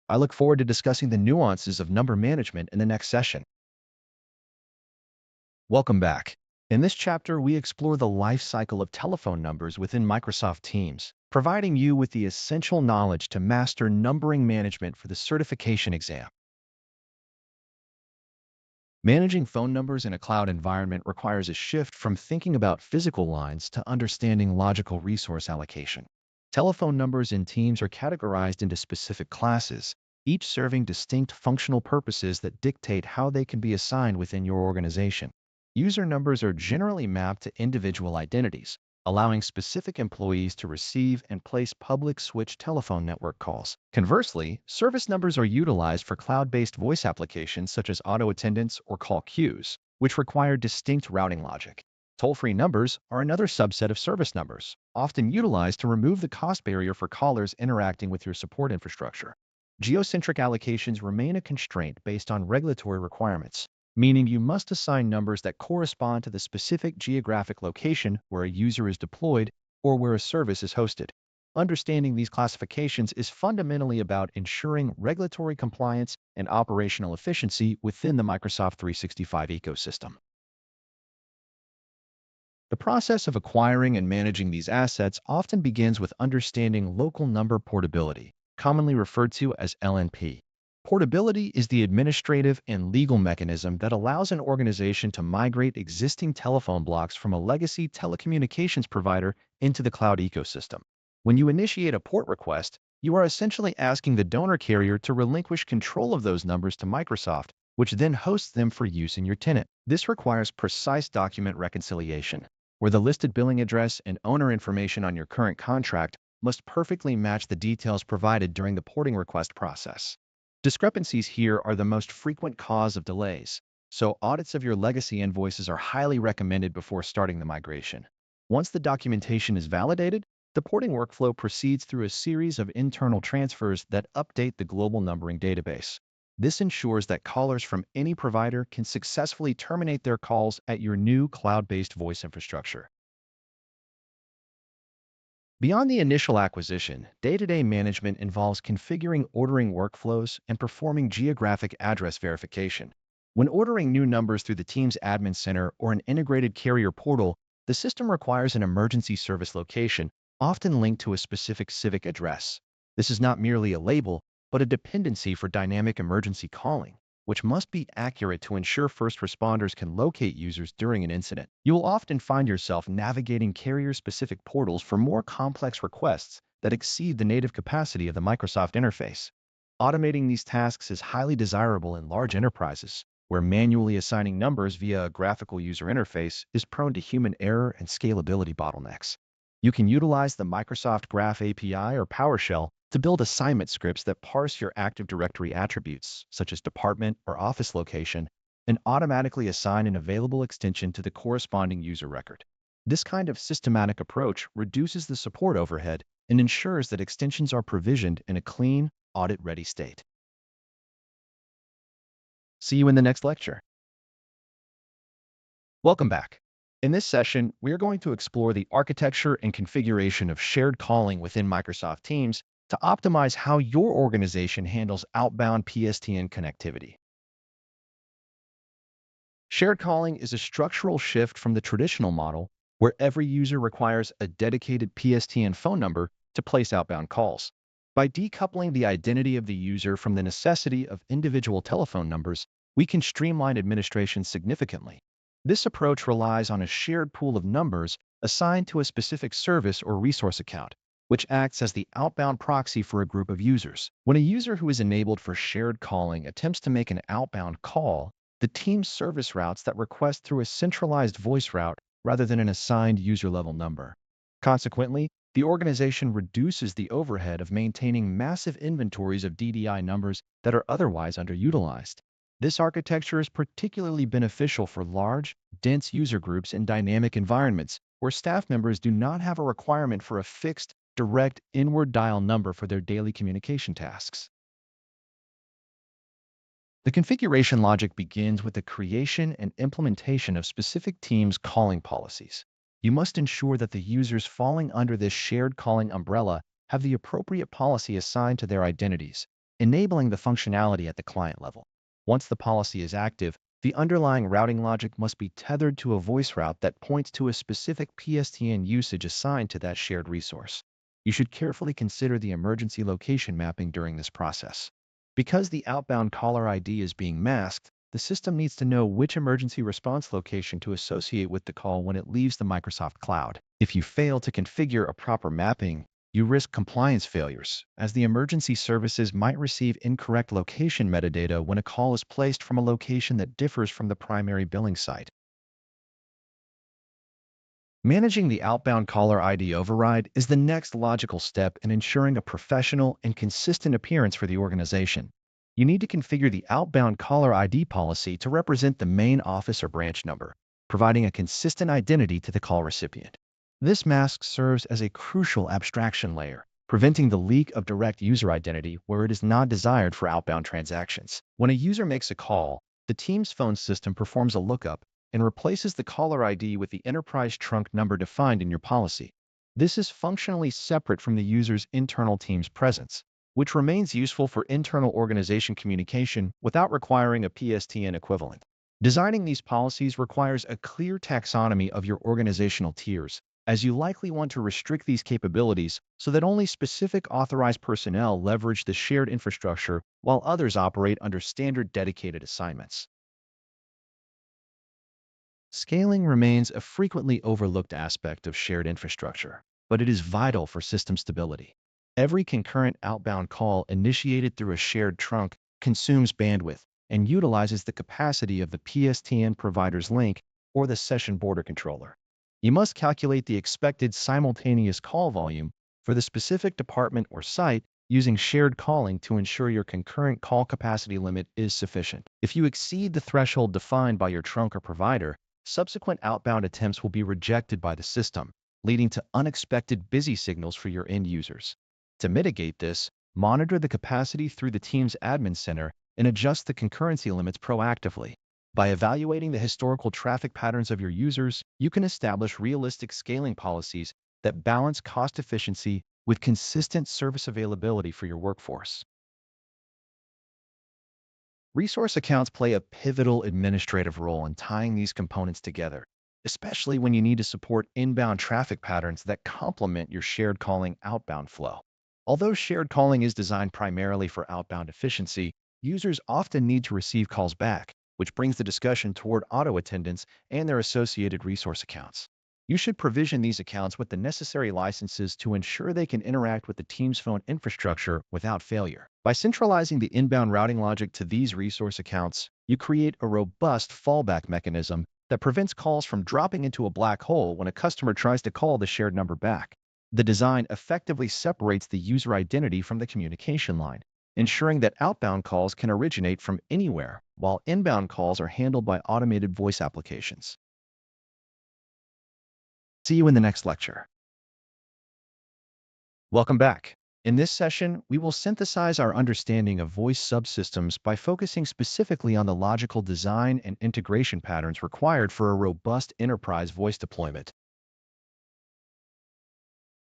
S1: I look forward to discussing the nuances of number management in the next session. Welcome back. In this chapter, we explore the life cycle of telephone numbers within Microsoft Teams, providing you with the essential knowledge to master numbering management for the certification exam. Managing phone numbers in a cloud environment requires a shift from thinking about physical lines to understanding logical resource allocation. Telephone numbers in Teams are categorized into specific classes, each serving distinct functional purposes that dictate how they can be assigned within your organization. User numbers are generally mapped to individual identities, allowing specific employees to receive and place public switch telephone network calls. Conversely, service numbers are utilized for cloud-based voice applications such as auto attendants or call queues, which require distinct routing logic. Toll-free numbers are another subset of service numbers, often utilized to remove the cost barrier for callers interacting with your support infrastructure. Geocentric allocations remain a constraint based on regulatory requirements, meaning you must assign numbers that correspond to the specific geographic location where a user is deployed or where a service is hosted. Understanding these classifications is fundamentally about ensuring regulatory compliance and operational efficiency within the Microsoft 365 ecosystem. The process of acquiring and managing these assets often begins with understanding local number portability, commonly referred to as LNP. Portability is the administrative and legal mechanism that allows an organization to migrate existing telephone blocks from a legacy telecommunications provider into the cloud ecosystem. When you initiate a port request, you are essentially asking the donor carrier to relinquish control of those numbers to Microsoft, which then hosts them for use in your tenant. This requires precise document reconciliation, where the listed billing address and owner information on your current contract must perfectly match the details provided during the porting request process. Discrepancies here are the most frequent cause of delays, so audits of your legacy invoices are highly recommended before starting the migration. Once the documentation is validated, the porting workflow proceeds through a series of internal transfers that update the global numbering database. This ensures that callers from any provider can successfully terminate their calls at your new cloud-based voice infrastructure. Beyond the initial acquisition, day-to-day management involves configuring ordering workflows and performing geographic address verification. When ordering new numbers through the Teams admin center or an integrated carrier portal, the system requires an emergency service location, often linked to a specific civic address. This is not merely a label, but a dependency for dynamic emergency calling, which must be accurate to ensure first responders can locate users during an incident. You will often find yourself navigating carrier-specific portals for more complex requests that exceed the native capacity of the Microsoft interface. Automating these tasks is highly desirable in large enterprises, where manually assigning numbers via a graphical user interface is prone to human error and scalability bottlenecks. You can utilize the Microsoft Graph API or PowerShell to build assignment scripts that parse your Active Directory attributes, such as department or office location, and automatically assign an available extension to the corresponding user record. This kind of systematic approach reduces the support overhead and ensures that extensions are provisioned in a clean, audit-ready state. See you in the next lecture. Welcome back. In this session, we are going to explore the architecture and configuration of shared calling within Microsoft Teams to optimize how your organization handles outbound PSTN connectivity. Shared calling is a structural shift from the traditional model where every user requires a dedicated PSTN phone number to place outbound calls. By decoupling the identity of the user from the necessity of individual telephone numbers, we can streamline administration significantly. This approach relies on a shared pool of numbers assigned to a specific service or resource account, which acts as the outbound proxy for a group of users. When a user who is enabled for shared calling attempts to make an outbound call, the team service routes that request through a centralized voice route rather than an assigned user-level number. Consequently, the organization reduces the overhead of maintaining massive inventories of DDI numbers that are otherwise underutilized. This architecture is particularly beneficial for large, dense user groups in dynamic environments where staff members do not have a requirement for a fixed, direct inward dial number for their daily communication tasks. The configuration logic begins with the creation and implementation of specific Teams calling policies. You must ensure that the users falling under this shared calling umbrella have the appropriate policy assigned to their identities, enabling the functionality at the client level. Once the policy is active, the underlying routing logic must be tethered to a voice route that points to a specific PSTN usage assigned to that shared resource. You should carefully consider the emergency location mapping during this process. Because the outbound caller ID is being masked, the system needs to know which emergency response location to associate with the call when it leaves the Microsoft cloud. If you fail to configure a proper mapping, you risk compliance failures, as the emergency services might receive incorrect location metadata when a call is placed from a location that differs from the primary billing site. Managing the outbound caller ID override is the next logical step in ensuring a professional and consistent appearance for the organization. You need to configure the outbound caller ID policy to represent the main office or branch number, providing a consistent identity to the call recipient. This mask serves as a crucial abstraction layer, preventing the leak of direct user identity where it is not desired for outbound transactions. When a user makes a call, the Teams phone system performs a lookup and replaces the caller ID with the enterprise trunk number defined in your policy. This is functionally separate from the user's internal Teams presence, which remains useful for internal organization communication without requiring a PSTN equivalent. Designing these policies requires a clear taxonomy of your organizational tiers, as you likely want to restrict these capabilities so that only specific authorized personnel leverage the shared infrastructure while others operate under standard dedicated assignments. Scaling remains a frequently overlooked aspect of shared infrastructure, but it is vital for system stability. Every concurrent outbound call initiated through a shared trunk consumes bandwidth and utilizes the capacity of the PSTN provider's link or the session border controller. You must calculate the expected simultaneous call volume for the specific department or site using shared calling to ensure your concurrent call capacity limit is sufficient. If you exceed the threshold defined by your trunk or provider, subsequent outbound attempts will be rejected by the system, leading to unexpected busy signals for your end users. To mitigate this, monitor the capacity through the Teams admin center and adjust the concurrency limits proactively. By evaluating the historical traffic patterns of your users, you can establish realistic scaling policies that balance cost efficiency with consistent service availability for your workforce. Resource accounts play a pivotal administrative role in tying these components together, especially when you need to support inbound traffic patterns that complement your shared calling outbound flow. Although shared calling is designed primarily for outbound efficiency, users often need to receive calls back, which brings the discussion toward auto attendants and their associated resource accounts. You should provision these accounts with the necessary licenses to ensure they can interact with the team's phone infrastructure without failure. By centralizing the inbound routing logic to these resource accounts, you create a robust fallback mechanism that prevents calls from dropping into a black hole when a customer tries to call the shared number back. The design effectively separates the user identity from the communication line, ensuring that outbound calls can originate from anywhere, while inbound calls are handled by automated voice applications. See you in the next lecture. Welcome back. In this session, we will synthesize our understanding of voice subsystems by focusing specifically on the logical design and integration patterns required for a robust enterprise voice deployment.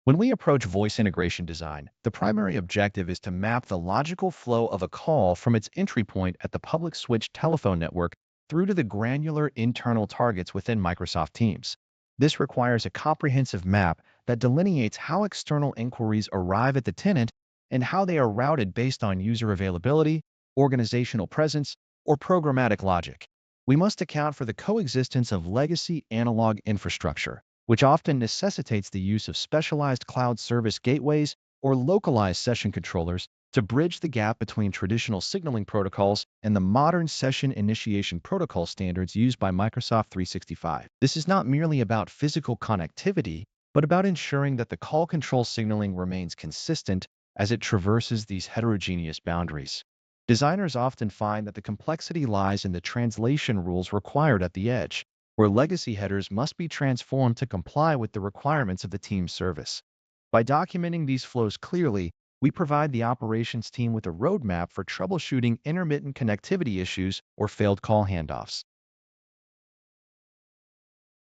S1: When we approach voice integration design, the primary objective is to map the logical flow of a call from its entry point at the public switch telephone network through to the granular internal targets within Microsoft Teams. This requires a comprehensive map that delineates how external inquiries arrive at the tenant and how they are routed based on user availability, organizational presence, or programmatic logic. We must account for the coexistence of legacy analog infrastructure, which often necessitates the use of specialized cloud service gateways or localized session controllers to bridge the gap between traditional signaling protocols and the modern session initiation protocol standards used by Microsoft 365. This is not merely about physical connectivity, but about ensuring that the call control signaling remains consistent as it traverses these heterogeneous boundaries. Designers often find that the complexity lies in the translation rules required at the edge, where legacy headers must be transformed to comply with the requirements of the team's service. By documenting these flows clearly, we provide the operations team with a roadmap for troubleshooting intermittent connectivity issues or failed call handoffs.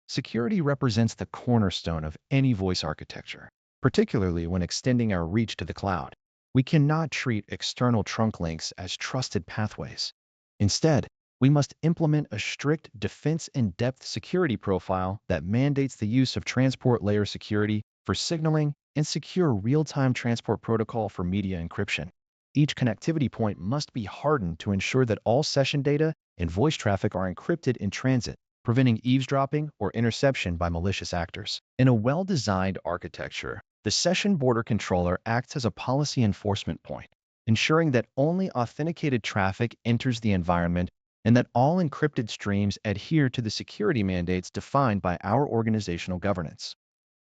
S1: Security represents the cornerstone of any voice architecture, particularly when extending our reach to the cloud. We cannot treat external trunk links as trusted pathways. Instead, we must implement a strict defense-in-depth security profile that mandates the use of transport layer security for signaling and secure real-time transport protocol for media encryption. Each connectivity point must be hardened to ensure that all session data and voice traffic are encrypted in transit, preventing eavesdropping or interception by malicious actors. In a well-designed architecture, the session border controller acts as a policy enforcement point, ensuring that only authenticated traffic enters the environment and that all encrypted streams adhere to the security mandates defined by our organizational governance.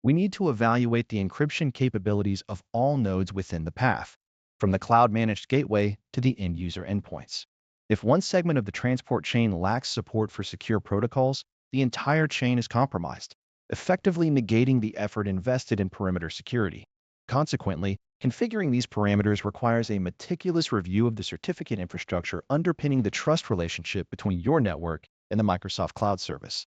S1: We need to evaluate the encryption capabilities of all nodes within the path, from the cloud-managed gateway to the end-user endpoints. If one segment of the transport chain lacks support for secure protocols, the entire chain is compromised, effectively negating the effort invested in perimeter security. Consequently, configuring these parameters requires a meticulous review of the certificate infrastructure underpinning the trust relationship between your network and the Microsoft Cloud Service.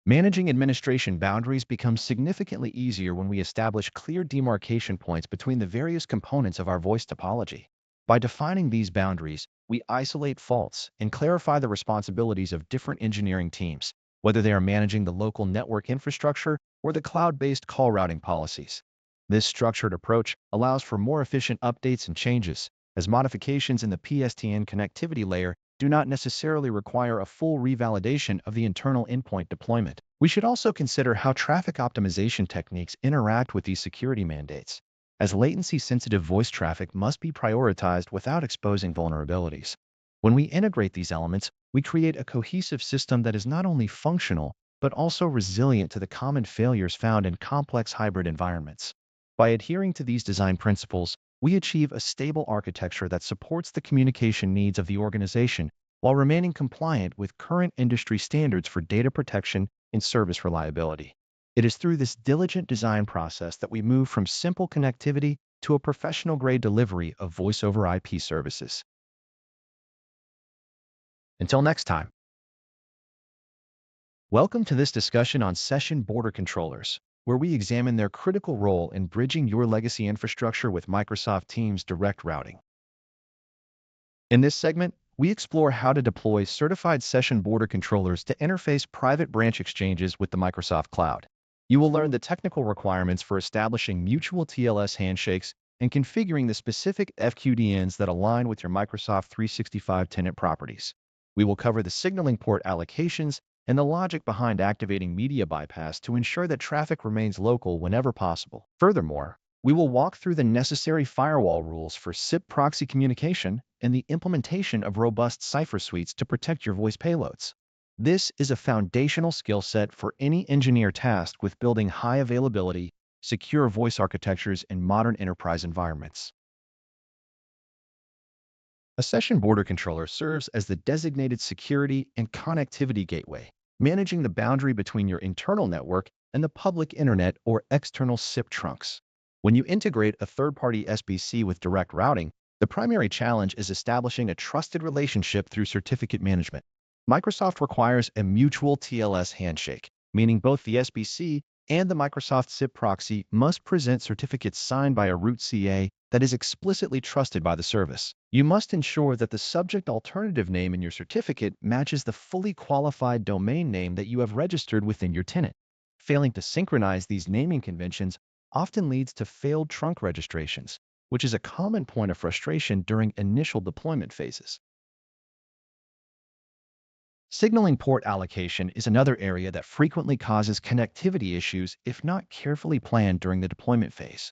S1: Managing administration boundaries becomes significantly easier when we establish clear demarcation points between the various components of our voice topology. By defining these boundaries, we isolate faults and clarify the responsibilities of different engineering teams, whether they are managing the local network infrastructure or the cloud-based call routing policies. This structured approach allows for more efficient updates and changes, as modifications in the PSTN connectivity layer do not necessarily require a full revalidation of the internal endpoint deployment. We should also consider how traffic optimization techniques interact with these security mandates, as latency-sensitive voice traffic must be prioritized without exposing vulnerabilities. When we integrate these elements, we create a cohesive system that is not only functional, but also resilient to the common failures found in complex hybrid environments. By adhering to these design principles, we achieve a stable architecture that supports the communication needs of the organization while remaining compliant with current industry standards for data protection and service reliability. It is through this diligent design process that we move from simple connectivity to a professional-grade delivery of voice-over IP services. Until next time. Welcome to this discussion on session border controllers, where we examine their critical role in bridging your legacy infrastructure with Microsoft Teams direct routing. In this segment, we explore how to deploy certified session border controllers to interface private branch exchanges with the Microsoft Cloud. You will learn the technical requirements for establishing mutual TLS handshakes and configuring the specific FQDNs that align with your Microsoft 365 tenant properties. We will cover the signaling port allocations and the logic behind activating media bypass to ensure that traffic remains local whenever possible. Furthermore, we will walk through the necessary firewall rules for SIP proxy communication and the implementation of robust cipher suites to protect your voice payloads. This is a foundational skill set for any engineer tasked with building high availability, secure voice architectures in modern enterprise environments. A session border controller serves as the designated security and connectivity gateway, managing the boundary between your internal network and the public internet or external SIP trunks. When you integrate a third-party SBC with direct routing, the primary challenge is establishing a trusted relationship through certificate management. Microsoft requires a mutual TLS handshake, meaning both the SBC and the Microsoft SIP proxy must present certificates signed by a root CA that is explicitly trusted by the service. You must ensure that the subject alternative name in your certificate matches the fully qualified domain name that you have registered within your tenant. Failing to synchronize these naming conventions often leads to failed trunk registrations, which is a common point of frustration during initial deployment phases. Signaling port allocation is another area that frequently causes connectivity issues if not carefully planned during the deployment phase.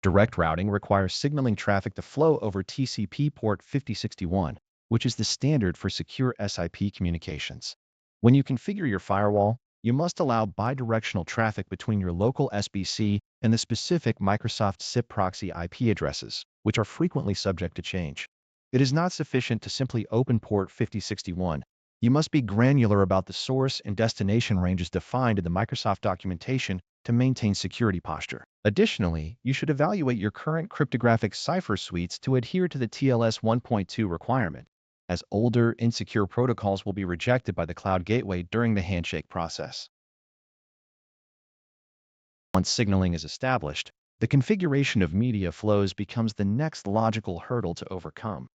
S1: Direct routing requires signaling traffic to flow over TCP port 5061, which is the standard for secure SIP communications. When you configure your firewall, you must allow bidirectional traffic between your local SBC and the specific Microsoft SIP proxy IP addresses, which are frequently subject to change. It is not sufficient to simply open port 5061. You must be granular about the source and destination ranges defined in the Microsoft documentation to maintain security posture. Additionally, you should evaluate your current cryptographic cipher suites to adhere to the TLS 1.2 requirement, as older, insecure protocols will be rejected by the cloud gateway during the handshake process. Once signaling is established, the configuration of media flows becomes the next logical hurdle to overcome.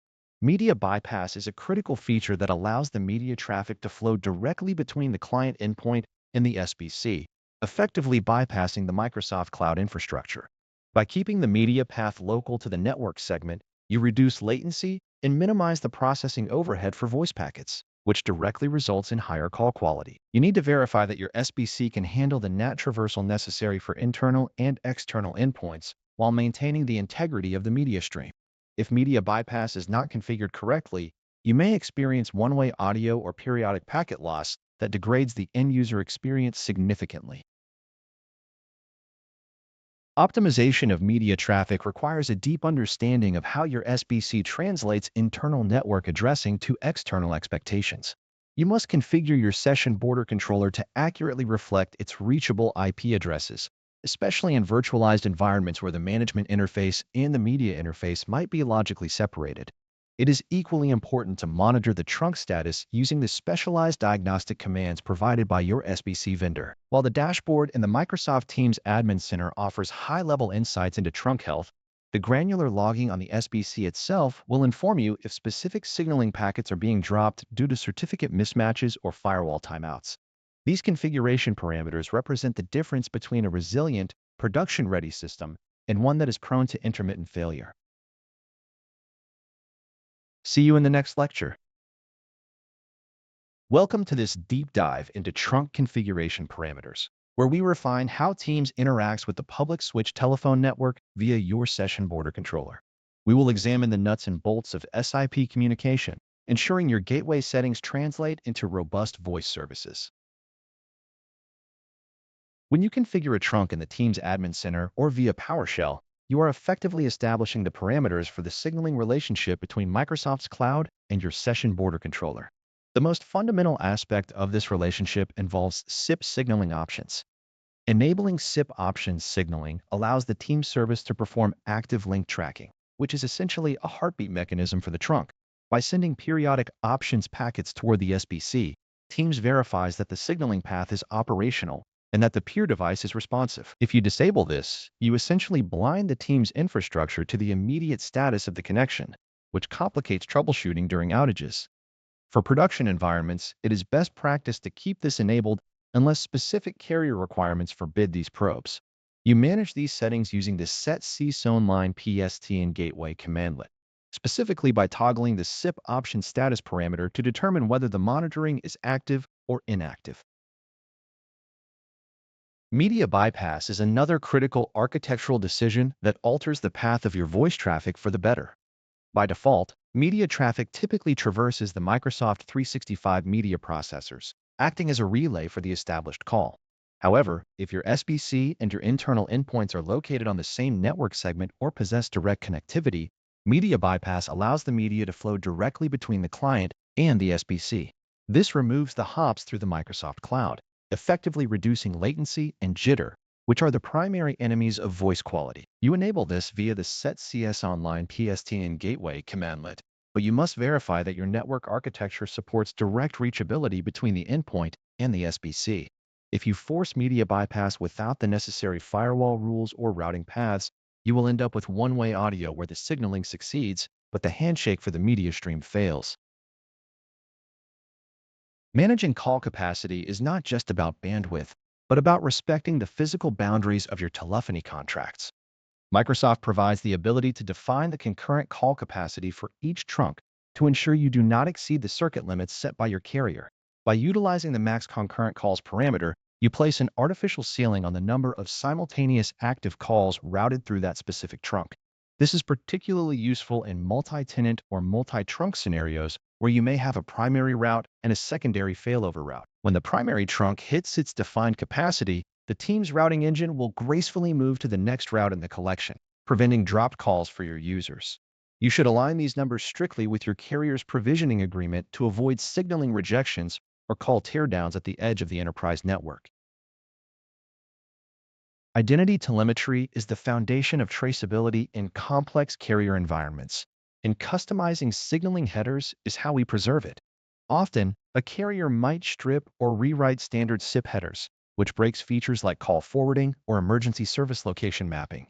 S1: Media bypass is a critical feature that allows the media traffic to flow directly between the client endpoint and the SBC, effectively bypassing the Microsoft Cloud infrastructure. By keeping the media path local to the network segment, you reduce latency and minimize the processing overhead for voice packets, which directly results in higher call quality. You need to verify that your SBC can handle the NAT traversal necessary for internal and external endpoints while maintaining the integrity of the media stream. If media bypass is not configured correctly, you may experience one-way audio or periodic packet loss that degrades the end-user experience significantly. Optimization of media traffic requires a deep understanding of how your SBC translates internal network addressing to external expectations. You must configure your session border controller to accurately reflect its reachable IP addresses, especially in virtualized environments where the management interface and the media interface might be logically separated. It is equally important to monitor the trunk status using the specialized diagnostic commands provided by your SBC vendor. While the dashboard in the Microsoft Teams Admin Center offers high-level insights into trunk health, the granular logging on the SBC itself will inform you if specific signaling packets are being dropped due to certificate mismatches or firewall timeouts. These configuration parameters represent the difference between a resilient, production-ready system and one that is prone to intermittent failure. See you in the next lecture. Welcome to this deep dive into trunk configuration parameters, where we refine how Teams interacts with the public switch telephone network via your session border controller. We will examine the nuts and bolts of SIP communication, ensuring your gateway settings translate into robust voice services. When you configure a trunk in the Teams Admin Center or via PowerShell, you are effectively establishing the parameters for the signaling relationship between Microsoft's cloud and your session border controller. The most fundamental aspect of this relationship involves SIP signaling options. Enabling SIP options signaling allows the Teams service to perform active link tracking, which is essentially a heartbeat mechanism for the trunk. By sending periodic options packets toward the SBC, Teams verifies that the signaling path is operational and that the peer device is responsive. If you disable this, you essentially blind the Teams infrastructure to the immediate status of the connection, which complicates troubleshooting during outages. For production environments, it is best practice to keep this enabled unless specific carrier requirements forbid these probes. You manage these settings using the set CSONline PSTN gateway commandlet, specifically by toggling the SIP option status parameter to determine whether the monitoring is active or inactive. Media bypass is another critical architectural decision that alters the path of your voice traffic for the better. By default, media traffic typically traverses the Microsoft 365 media processors, acting as a relay for the established call. However, if your SBC and your internal endpoints are located on the same network segment or possess direct connectivity, media bypass allows the media to flow directly between the client and the SBC. This removes the hops through the Microsoft cloud, effectively reducing latency and jitter, which are the primary enemies of voice quality. You enable this via the Set CS Online PSTN Gateway commandlet, but you must verify that your network architecture supports direct reachability between the endpoint and the SBC. If you force media bypass without the necessary firewall rules or routing paths, you will end up with one-way audio where the signaling succeeds, but the handshake for the media stream fails. Managing call capacity is not just about bandwidth, but about respecting the physical boundaries of your telephony contracts. Microsoft provides the ability to define the concurrent call capacity for each trunk to ensure you do not exceed the circuit limits set by your carrier. By utilizing the max concurrent calls parameter, you place an artificial ceiling on the number of simultaneous active calls routed through that specific trunk. This is particularly useful in multi-tenant or multi-trunk scenarios where you may have a primary route and a secondary failover route. When the primary trunk hits its defined capacity, the team's routing engine will gracefully move to the next route in the collection, preventing dropped calls for your users. You should align these numbers strictly with your carrier's provisioning agreement to avoid signaling rejections or call teardowns at the edge of the enterprise network. Identity telemetry is the foundation of traceability in complex carrier environments, and customizing signaling headers is how we preserve it. Often, a carrier might strip or rewrite standard SIP headers, which breaks features like call forwarding or emergency service location mapping.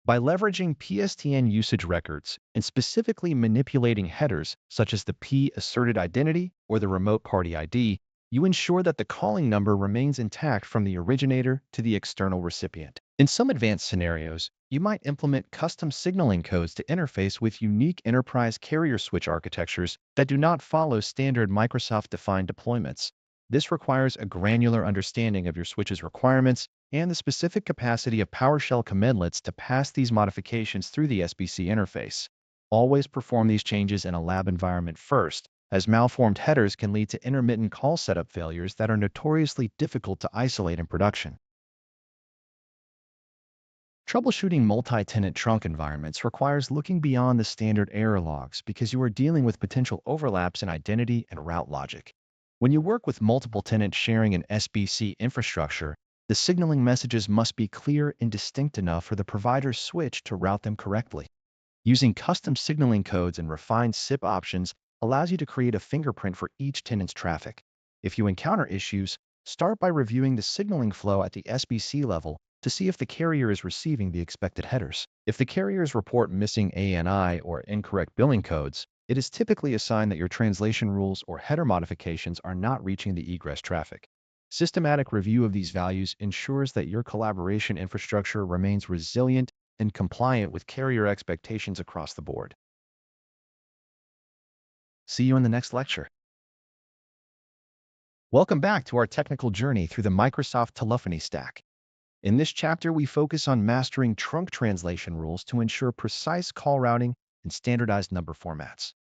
S1: By leveraging PSTN usage records and specifically manipulating headers such as the P asserted identity or the remote party ID, you ensure that the calling number remains intact from the originator to the external recipient. In some advanced scenarios, you might implement custom signaling codes to interface with unique enterprise carrier switch architectures that do not follow standard Microsoft-defined deployments. This requires a granular understanding of your switch's requirements and the specific capacity of PowerShell commandlets to pass these modifications through the SBC interface. Always perform these changes in a lab environment first, as malformed headers can lead to intermittent call setup failures that are notoriously difficult to isolate in production. Troubleshooting multi-tenant trunk environments requires looking beyond the standard error logs because you are dealing with potential overlaps in identity and route logic. When you work with multiple tenants sharing an SBC infrastructure, the signaling messages must be clear and distinct enough for the provider's switch to route them correctly. Using custom signaling codes and refined SIP options allows you to create a fingerprint for each tenant's traffic. If you encounter issues, start by reviewing the signaling flow at the SBC level to see if the carrier is receiving the expected headers. If the carriers report missing ANI or incorrect billing codes, it is typically a sign that your translation rules or header modifications are not reaching the egress traffic. Systematic review of these values ensures that your collaboration infrastructure remains resilient and compliant with carrier expectations across the board. See you in the next lecture. Welcome back to our technical journey through the Microsoft telephony stack. In this chapter, we focus on mastering trunk translation rules to ensure precise call routing and standardized number formats.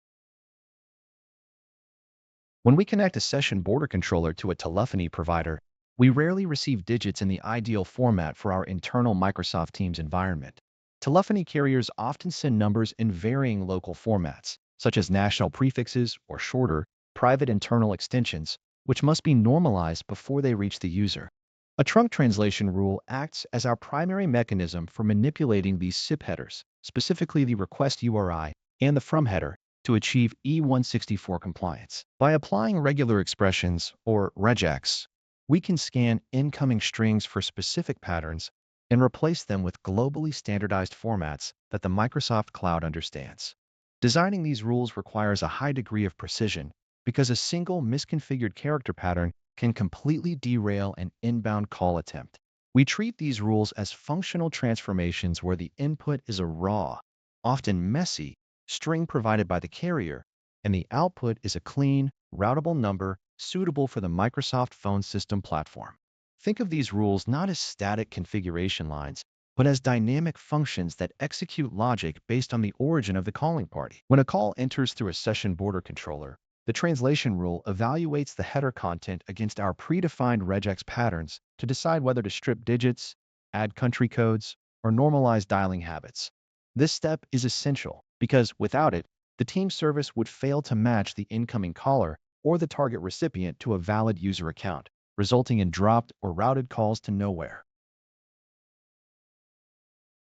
S1: When we connect a session border controller to a telephony provider, we rarely receive digits in the ideal format for our internal Microsoft Teams environment. Telephony carriers often send numbers in varying local formats, such as national prefixes or shorter, private internal extensions, which must be normalized before they reach the user. A trunk translation rule acts as our primary mechanism for manipulating these SIP headers, specifically the request URI and the from header, to achieve E164 compliance. By applying regular expressions, or regex, we can scan incoming strings for specific patterns and replace them with globally standardized formats that the Microsoft Cloud understands. Designing these rules requires a high degree of precision because a single misconfigured character pattern can completely derail an inbound call attempt. We treat these rules as functional transformations where the input is a raw, often messy, string provided by the carrier, and the output is a clean, routable number suitable for the Microsoft phone system platform. Think of these rules not as static configuration lines, but as dynamic functions that execute logic based on the origin of the calling party. When a call enters through a session border controller, the translation rule evaluates the header content against our predefined regex patterns to decide whether to strip digits, add country codes, or normalize dialing habits. This step is essential because without it, the team service would fail to match the incoming caller or the target recipient to a valid user account, resulting in dropped or routed calls to nowhere.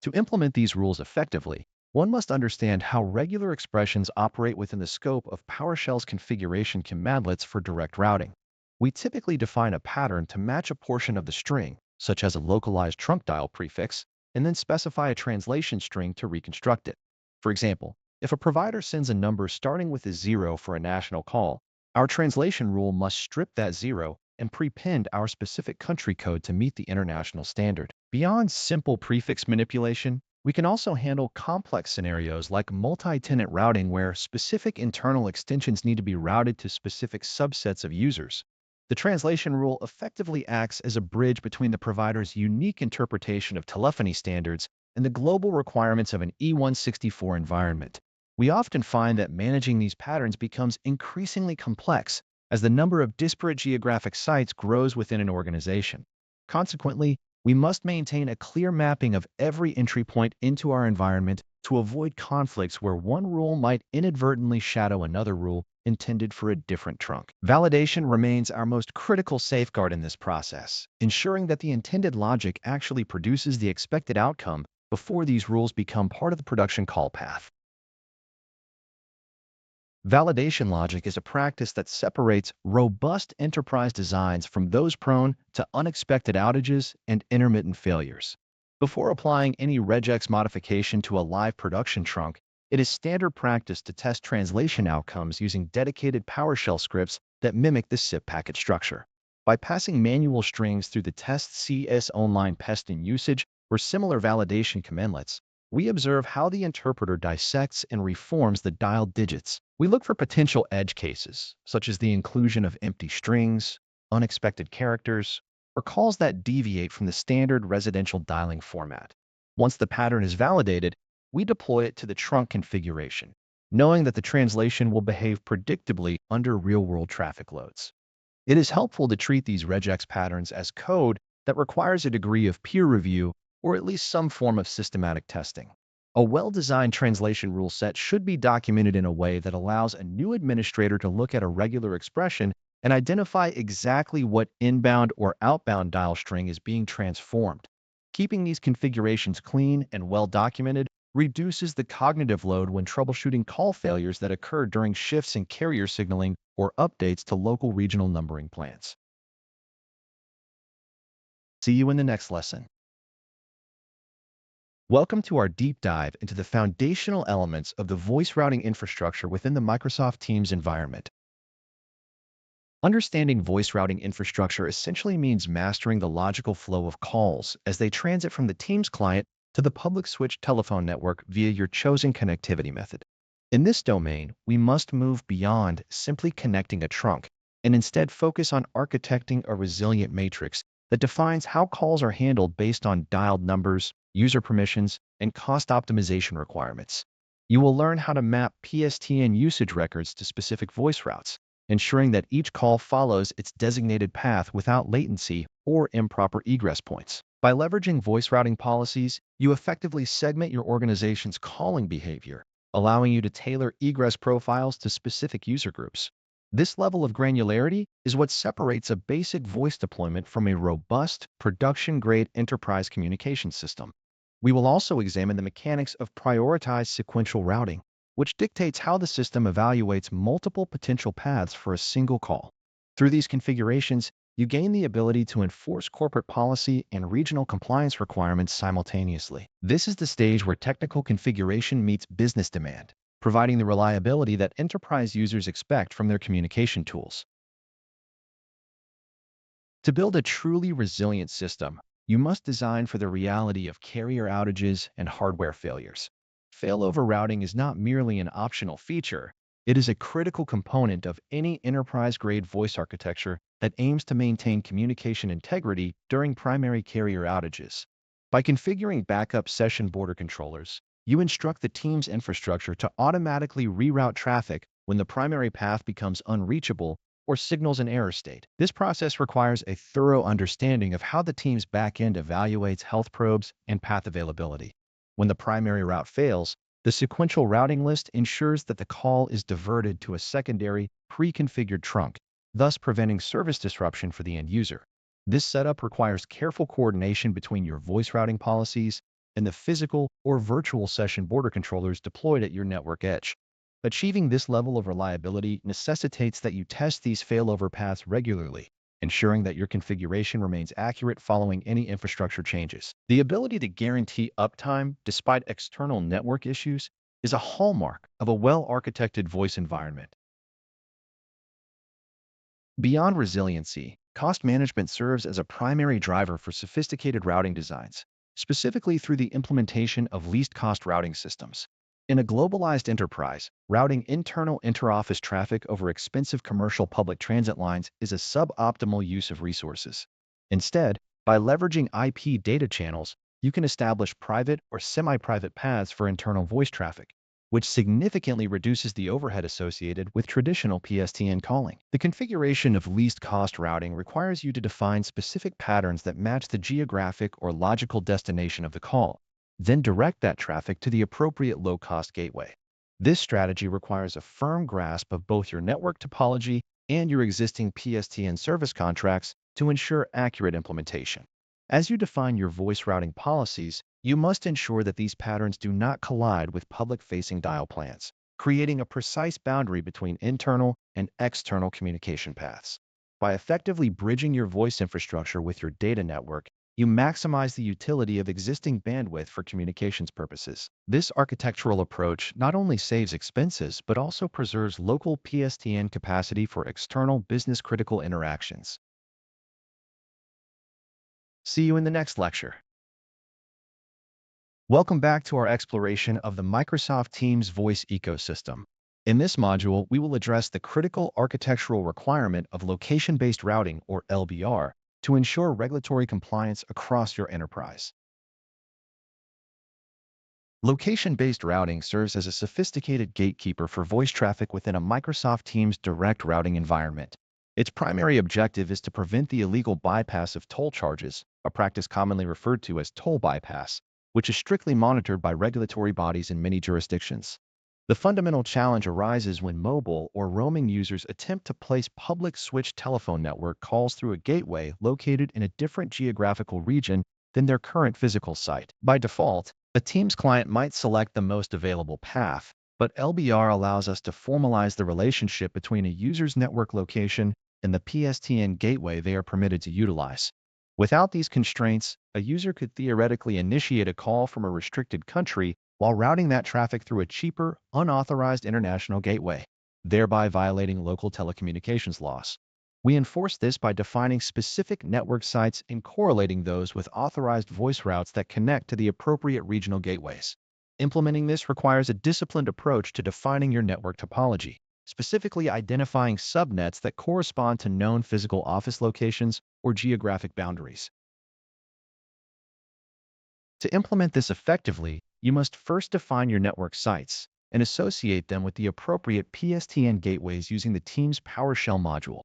S1: To implement these rules effectively, one must understand how regular expressions operate within the scope of PowerShell's configuration commandlets for direct routing. We typically define a pattern to match a portion of the string, such as a localized trunk dial prefix, and then specify a translation string to reconstruct it. For example, if a provider sends a number starting with a 0 for a national call, our translation rule must strip that 0 and prepend our specific country code to meet the international standard. Beyond simple prefix manipulation, we can also handle complex scenarios like multi-tenant routing where specific internal extensions need to be routed to specific subsets of users. The translation rule effectively acts as a bridge between the provider's unique interpretation of telephony standards and the global requirements of an E164 environment. We often find that managing these patterns becomes increasingly complex as the number of disparate geographic sites grows within an organization. Consequently, we must maintain a clear mapping of every entry point into our environment to avoid conflicts where one rule might inadvertently shadow another rule intended for a different trunk. Validation remains our most critical safeguard in this process, ensuring that the intended logic actually produces the expected outcome before these rules become part of the production call path. Validation logic is a practice that separates robust enterprise designs from those prone to unexpected outages and intermittent failures. Before applying any regex modification to a live production trunk, it is standard practice to test translation outcomes using dedicated PowerShell scripts that mimic the SIP packet structure. By passing manual strings through the test CS online PSTN usage or similar validation commandlets, we observe how the interpreter dissects and reforms the dialed digits. We look for potential edge cases, such as the inclusion of empty strings, unexpected characters, or calls that deviate from the standard residential dialing format. Once the pattern is validated, we deploy it to the trunk configuration, knowing that the translation will behave predictably under real-world traffic loads. It is helpful to treat these regex patterns as code that requires a degree of peer review or at least some form of systematic testing. A well-designed translation rule set should be documented in a way that allows a new administrator to look at a regular expression and identify exactly what inbound or outbound dial string is being transformed. Keeping these configurations clean and well-documented reduces the cognitive load when troubleshooting call failures that occur during shifts in carrier signaling or updates to local regional numbering plans. See you in the next lesson. Welcome to our deep dive into the foundational elements of the voice routing infrastructure within the Microsoft Teams environment. Understanding voice routing infrastructure essentially means mastering the logical flow of calls as they transit from the Teams client to the public switch telephone network via your chosen connectivity method. In this domain, we must move beyond simply connecting a trunk and instead focus on architecting a resilient matrix that defines how calls are handled based on dialed numbers, user permissions, and cost optimization requirements. You will learn how to map PSTN usage records to specific voice routes, ensuring that each call follows its designated path without latency or improper egress points. By leveraging voice routing policies, you effectively segment your organization's calling behavior, allowing you to tailor egress profiles to specific user groups. This level of granularity is what separates a basic voice deployment from a robust, production-grade enterprise communication system. We will also examine the mechanics of prioritized sequential routing, which dictates how the system evaluates multiple potential paths for a single call. Through these configurations, you gain the ability to enforce corporate policy and regional compliance requirements simultaneously. This is the stage where technical configuration meets business demand, providing the reliability that enterprise users expect from their communication tools. To build a truly resilient system, you must design for the reality of carrier outages and hardware failures. Failover routing is not merely an optional feature, It is a critical component of any enterprise-grade voice architecture that aims to maintain communication integrity during primary carrier outages. By configuring backup session border controllers, you instruct the team's infrastructure to automatically reroute traffic when the primary path becomes unreachable or signals an error state. This process requires a thorough understanding of how the team's backend evaluates health probes and path availability. When the primary route fails, the sequential routing list ensures that the call is diverted to a secondary, pre-configured trunk, thus preventing service disruption for the end user. This setup requires careful coordination between your voice routing policies and the physical or virtual session border controllers deployed at your network edge. Achieving this level of reliability necessitates that you test these failover paths regularly, ensuring that your configuration remains accurate following any infrastructure changes. The ability to guarantee uptime despite external network issues is a hallmark of a well-architected voice environment. Beyond resiliency, cost management serves as a primary driver for sophisticated routing designs, specifically through the implementation of least-cost routing systems. In a globalized enterprise, routing internal interoffice traffic over expensive commercial public transit lines is a suboptimal use of resources. Instead, by leveraging IP data channels, you can establish private or semi-private paths for internal voice traffic, which significantly reduces the overhead associated with traditional PSTN calling. The configuration of least cost routing requires you to define specific patterns that match the geographic or logical destination of the call, then direct that traffic to the appropriate low-cost gateway. This strategy requires a firm grasp of both your network topology and your existing PSTN service contracts to ensure accurate implementation. As you define your voice routing policies, you must ensure that these patterns do not collide with public-facing dial plans, creating a precise boundary between internal and external communication paths. By effectively bridging your voice infrastructure with your data network, you maximize the utility of existing bandwidth for communications purposes. This architectural approach not only saves expenses, but also preserves local PSTN capacity for external business-critical interactions. See you in the next lecture. Welcome back to our exploration of the Microsoft Teams voice ecosystem. In this module, we will address the critical architectural requirement of location-based routing, or LBR, to ensure regulatory compliance across your enterprise. Location-based routing serves as a sophisticated gatekeeper for voice traffic within a Microsoft Teams direct routing environment. Its primary objective is to prevent the illegal bypass of toll charges, a practice commonly referred to as toll bypass, which is strictly monitored by regulatory bodies in many jurisdictions. The fundamental challenge arises when mobile or roaming users attempt to place public switched telephone network calls through a gateway located in a different geographical region than their current physical site. By default, a Teams client might select the most available path, but LBR allows us to formalize the relationship between a user's network location and the PSTN gateway they are permitted to utilize. Without these constraints, a user could theoretically initiate a call from a restricted country while routing that traffic through a cheaper, unauthorized international gateway, thereby violating local telecommunications laws. We enforce this by defining specific network sites and correlating those with authorized voice routes that connect to the appropriate regional gateways. Implementing this requires a disciplined approach to defining your network topology, specifically identifying subnets that correspond to known physical office locations or geographic boundaries. To implement this effectively, you must first define your network sites and associate them with the appropriate PSTN gateways using the Teams PowerShell module.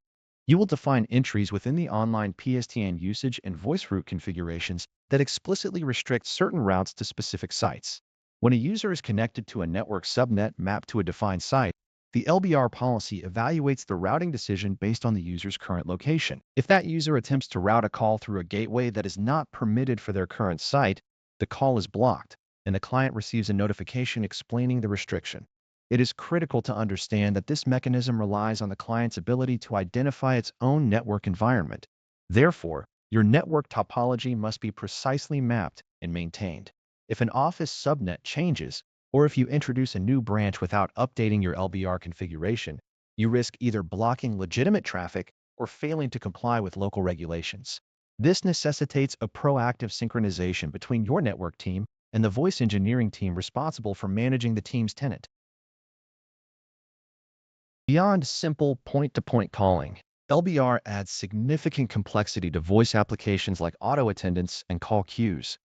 S1: You will define entries within the online PSTN usage and voice route configurations that explicitly restrict certain routes to specific sites. When a user is connected to a network subnet mapped to a defined site, the LBR policy evaluates the routing decision based on the user's current location. If that user attempts to route a call through a gateway that is not permitted for their current site, the call is blocked, and the client receives a notification explaining the restriction. It is critical to understand that this mechanism relies on the client's ability to identify its own network environment. Therefore, your network topology must be precisely mapped and maintained. If an office subnet changes, or if you introduce a new branch without updating your LBR configuration, you risk either blocking legitimate traffic or failing to comply with local regulations. This necessitates a proactive synchronization between your network team and the voice engineering team responsible for managing the Teams tenant. Beyond simple point-to-point calling, LBR adds significant complexity to voice applications like auto attendants and call queues.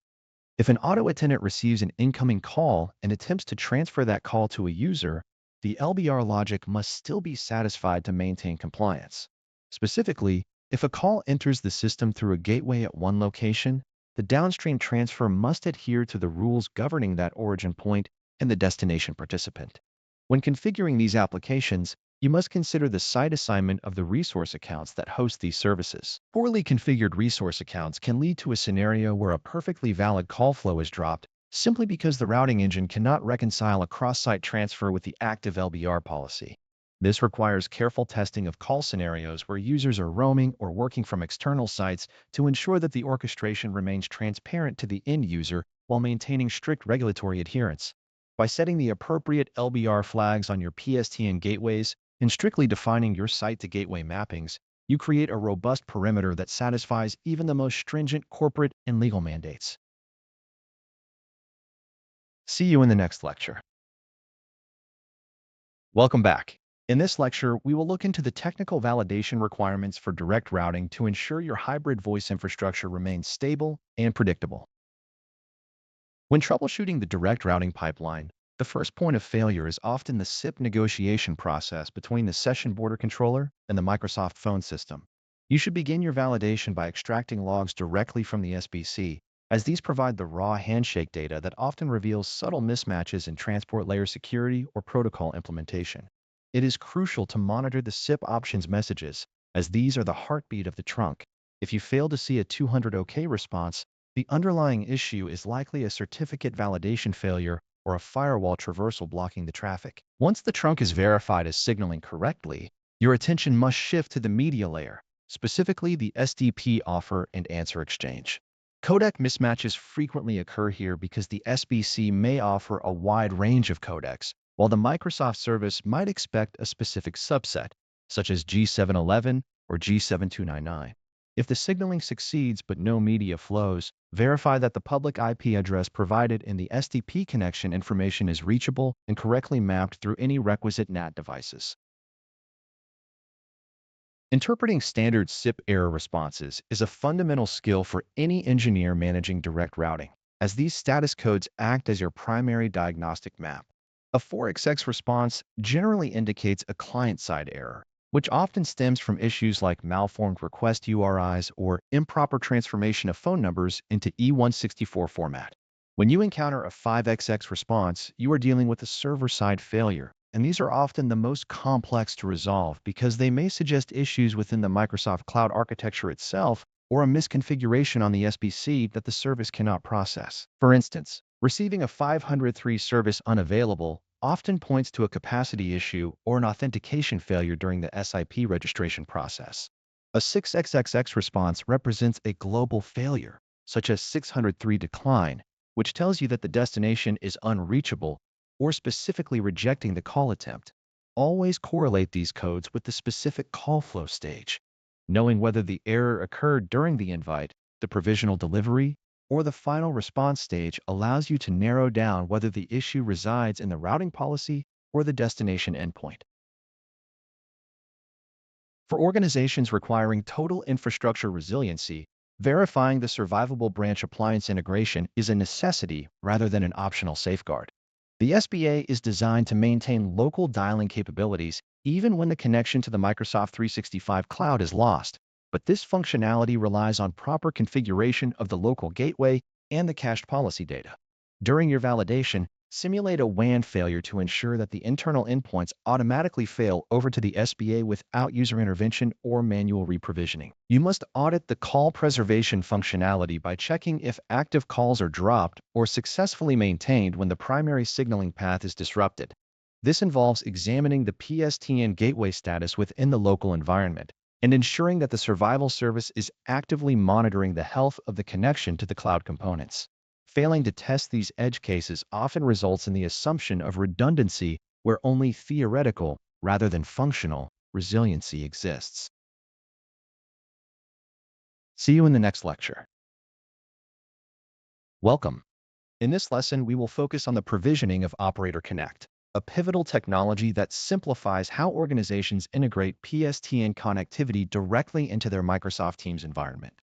S1: If an auto attendant receives an incoming call and attempts to transfer that call to a user, the LBR logic must still be satisfied to maintain compliance. Specifically, if a call enters the system through a gateway at one location, the downstream transfer must adhere to the rules governing that origin point and the destination participant. When configuring these applications, you must consider the site assignment of the resource accounts that host these services. Poorly configured resource accounts can lead to a scenario where a perfectly valid call flow is dropped simply because the routing engine cannot reconcile a cross-site transfer with the active LBR policy. This requires careful testing of call scenarios where users are roaming or working from external sites to ensure that the orchestration remains transparent to the end user while maintaining strict regulatory adherence. By setting the appropriate LBR flags on your PSTN gateways and strictly defining your site-to-gateway mappings, you create a robust perimeter that satisfies even the most stringent corporate and legal mandates. See you in the next lecture. Welcome back. In this lecture, we will look into the technical validation requirements for direct routing to ensure your hybrid voice infrastructure remains stable and predictable. When troubleshooting the direct routing pipeline, the first point of failure is often the SIP negotiation process between the session border controller and the Microsoft phone system. You should begin your validation by extracting logs directly from the SBC, as these provide the raw handshake data that often reveals subtle mismatches in transport layer security or protocol implementation. It is crucial to monitor the SIP options messages, as these are the heartbeat of the trunk. If you fail to see a 200 OK response, the underlying issue is likely a certificate validation failure or a firewall traversal blocking the traffic. Once the trunk is verified as signaling correctly, your attention must shift to the media layer, specifically the SDP offer and answer exchange. Codec mismatches frequently occur here because the SBC may offer a wide range of codecs, while the Microsoft service might expect a specific subset, such as G711 or G7299. If the signaling succeeds but no media flows, verify that the public IP address provided in the SDP connection information is reachable and correctly mapped through any requisite NAT devices. Interpreting standard SIP error responses is a fundamental skill for any engineer managing direct routing, as these status codes act as your primary diagnostic map. A 4XX response generally indicates a client-side error, which often stems from issues like malformed request URIs or improper transformation of phone numbers into E164 format. When you encounter a 5XX response, you are dealing with a server-side failure, and these are often the most complex to resolve because they may suggest issues within the Microsoft Cloud architecture itself or a misconfiguration on the SBC that the service cannot process. For instance, receiving a 503 service unavailable often points to a capacity issue or an authentication failure during the SIP registration process. A 6XXX response represents a global failure, such as 603 decline, which tells you that the destination is unreachable or specifically rejecting the call attempt. Always correlate these codes with the specific call flow stage. Knowing whether the error occurred during the invite, the provisional delivery, or the final response stage allows you to narrow down whether the issue resides in the routing policy or the destination endpoint. For organizations requiring total infrastructure resiliency, verifying the survivable branch appliance integration is a necessity rather than an optional safeguard. The SBA is designed to maintain local dialing capabilities even when the connection to the Microsoft 365 cloud is lost, but this functionality relies on proper configuration of the local gateway and the cached policy data. During your validation, simulate a WAN failure to ensure that the internal endpoints automatically fail over to the SBA without user intervention or manual reprovisioning. You must audit the call preservation functionality by checking if active calls are dropped or successfully maintained when the primary signaling path is disrupted. This involves examining the PSTN gateway status within the local environment and ensuring that the survival service is actively monitoring the health of the connection to the cloud components. Failing to test these edge cases often results in the assumption of redundancy where only theoretical, rather than functional, resiliency exists. See you in the next lecture. Welcome. In this lesson, we will focus on the provisioning of Operator Connect. a pivotal technology that simplifies how organizations integrate PSTN connectivity directly into their Microsoft Teams environment.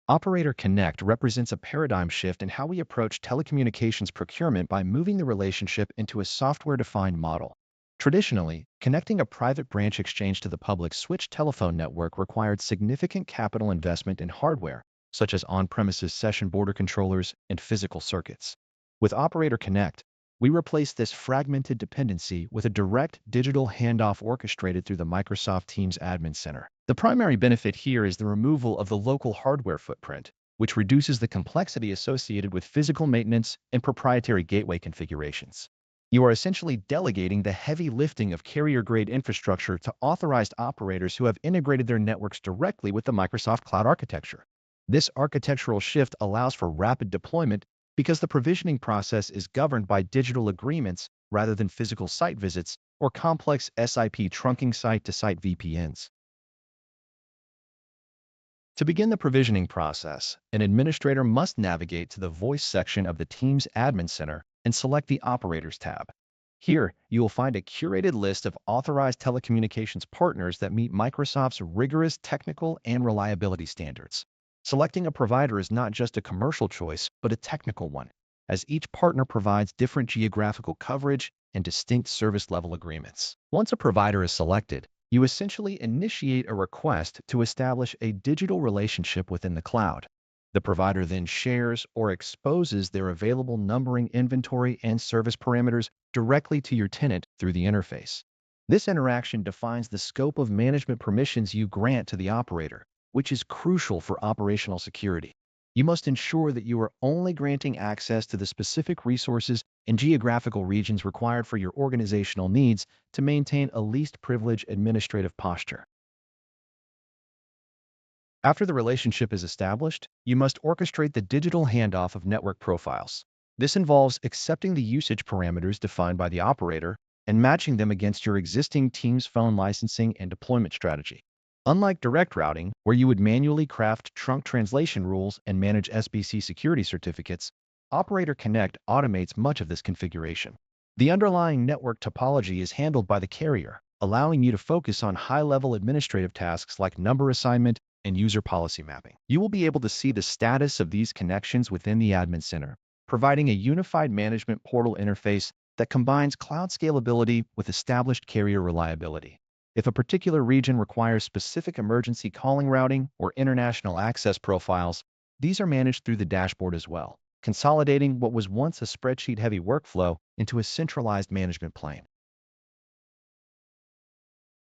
S1: Operator Connect represents a paradigm shift in how we approach telecommunications procurement by moving the relationship into a software-defined model. Traditionally, connecting a private branch exchange to the public switched telephone network required significant capital investment in hardware, such as on-premises session border controllers and physical circuits. With Operator Connect, we replace this fragmented dependency with a direct digital handoff orchestrated through the Microsoft Teams Admin Center. The primary benefit here is the removal of the local hardware footprint, which reduces the complexity associated with physical maintenance and proprietary gateway configurations. You are essentially delegating the heavy lifting of carrier-grade infrastructure to authorized operators who have integrated their networks directly with the Microsoft Cloud architecture. This architectural shift allows for rapid deployment because the provisioning process is governed by digital agreements rather than physical site visits or complex SIP trunking site-to-site VPNs. To begin the provisioning process, an administrator must navigate to the Voice section of the Teams Admin Center and select the Operators tab. Here, you will find a curated list of authorized telecommunications partners that meet Microsoft's rigorous technical and reliability standards. Selecting a provider is not just a commercial choice, but a technical one, as each partner provides different geographical coverage and distinct service level agreements. Once a provider is selected, you essentially initiate a request to establish a digital relationship within the cloud. The provider then shares or exposes their available numbering inventory and service parameters directly to your tenant through the interface. This interaction defines the scope of management permissions you grant to the operator, which is crucial for operational security. You must ensure that you are only granting access to the specific resources and geographical regions required for your organizational needs to maintain a least privilege administrative posture. After the relationship is established, you must orchestrate the digital handoff of network profiles. This involves accepting the usage parameters defined by the operator and matching them against your existing Teams phone licensing and deployment strategy. Unlike direct routing, where you would manually craft trunk translation rules and manage SBC security certificates, Operator Connect automates much of this configuration. The underlying network topology is handled by the carrier, allowing you to focus on high-level administrative tasks like number assignment and user policy mapping. You will be able to see the status of these connections within the Admin Center, providing a unified management portal interface that combines cloud scalability with established carrier reliability. If a particular region requires specific emergency calling routing or international access profiles, these are managed through the dashboard as well, consolidating what was once a spreadsheet-heavy workflow into a centralized management plane.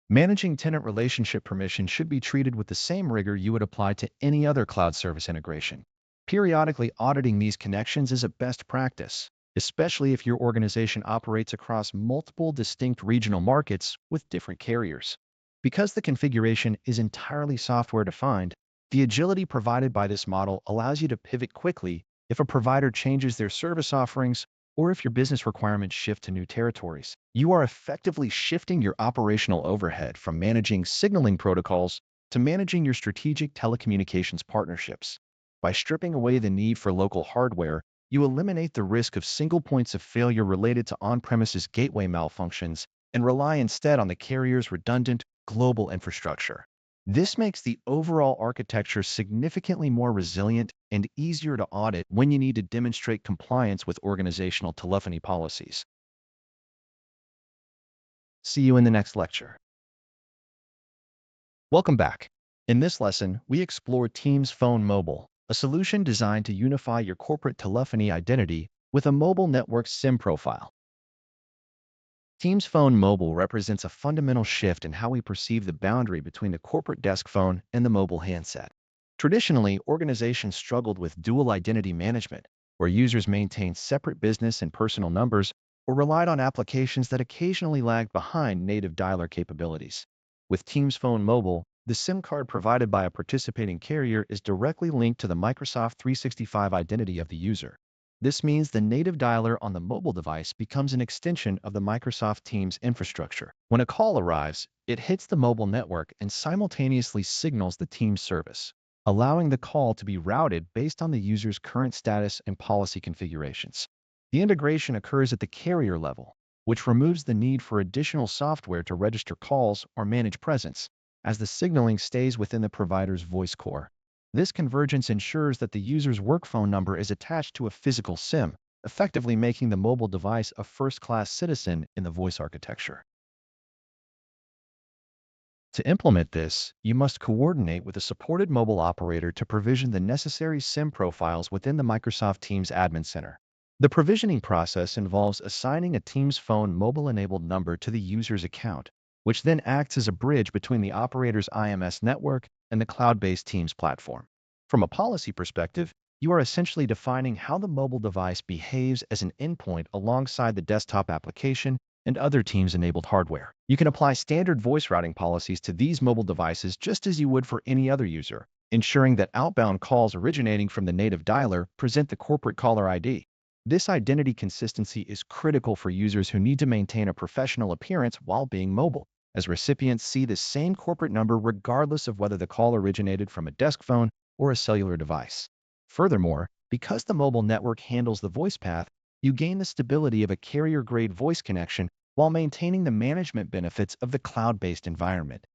S1: Managing tenant relationship permission should be treated with the same rigor you would apply to any other cloud service integration. Periodically auditing these connections is a best practice, especially if your organization operates across multiple distinct regional markets with different carriers. Because the configuration is entirely software-defined, the agility provided by this model allows you to pivot quickly if a provider changes their service offerings or if your business requirements shift to new territories. You are effectively shifting your operational overhead from managing signaling protocols to managing your strategic telecommunications partnerships. By stripping away the need for local hardware, you eliminate the risk of single points of failure related to on-premises gateway malfunctions and rely instead on the carrier's redundant global infrastructure. This makes the overall architecture significantly more resilient and easier to audit when you need to demonstrate compliance with organizational telephony policies. See you in the next lecture. Welcome back. In this lesson, we explore Teams Phone Mobile, a solution designed to unify your corporate telephony identity with a mobile network SIM profile. Teams Phone Mobile represents a fundamental shift in how we perceive the boundary between the corporate desk phone and the mobile handset. Traditionally, organizations struggled with dual identity management, where users maintained separate business and personal numbers or relied on applications that occasionally lagged behind native dialer capabilities. With Teams Phone Mobile, the SIM card provided by a participating carrier is directly linked to the Microsoft 365 identity of the user. This means the native dialer on the mobile device becomes an extension of the Microsoft Teams infrastructure. When a call arrives, it hits the mobile network and simultaneously signals the Teams service, allowing the call to be routed based on the user's current status and policy configurations. The integration occurs at the carrier level, which removes the need for additional software to register calls or manage presence, as the signaling stays within the provider's voice core. This convergence ensures that the user's work phone number is attached to a physical SIM, effectively making the mobile device a first-class citizen in the voice architecture. To implement this, you must coordinate with a supported mobile operator to provision the necessary SIM profiles within the Microsoft Teams Admin Center. The provisioning process involves assigning a Teams Phone mobile-enabled number to the user's account, which then acts as a bridge between the operator's IMS network and the cloud-based Teams platform. From a policy perspective, you are essentially defining how the mobile device behaves as an endpoint alongside the desktop application and other Teams-enabled hardware. You can apply standard voice routing policies to these mobile devices just as you would for any other user, ensuring that outbound calls originating from the native dialer present the corporate caller ID. This identity consistency is critical for users who need to maintain a professional appearance while being mobile, as recipients see the same corporate number regardless of whether the call originated from a desk phone or a cellular device. Furthermore, because the mobile network handles the voice path, you gain the stability of a carrier-grade voice connection while maintaining the management benefits of the cloud-based environment.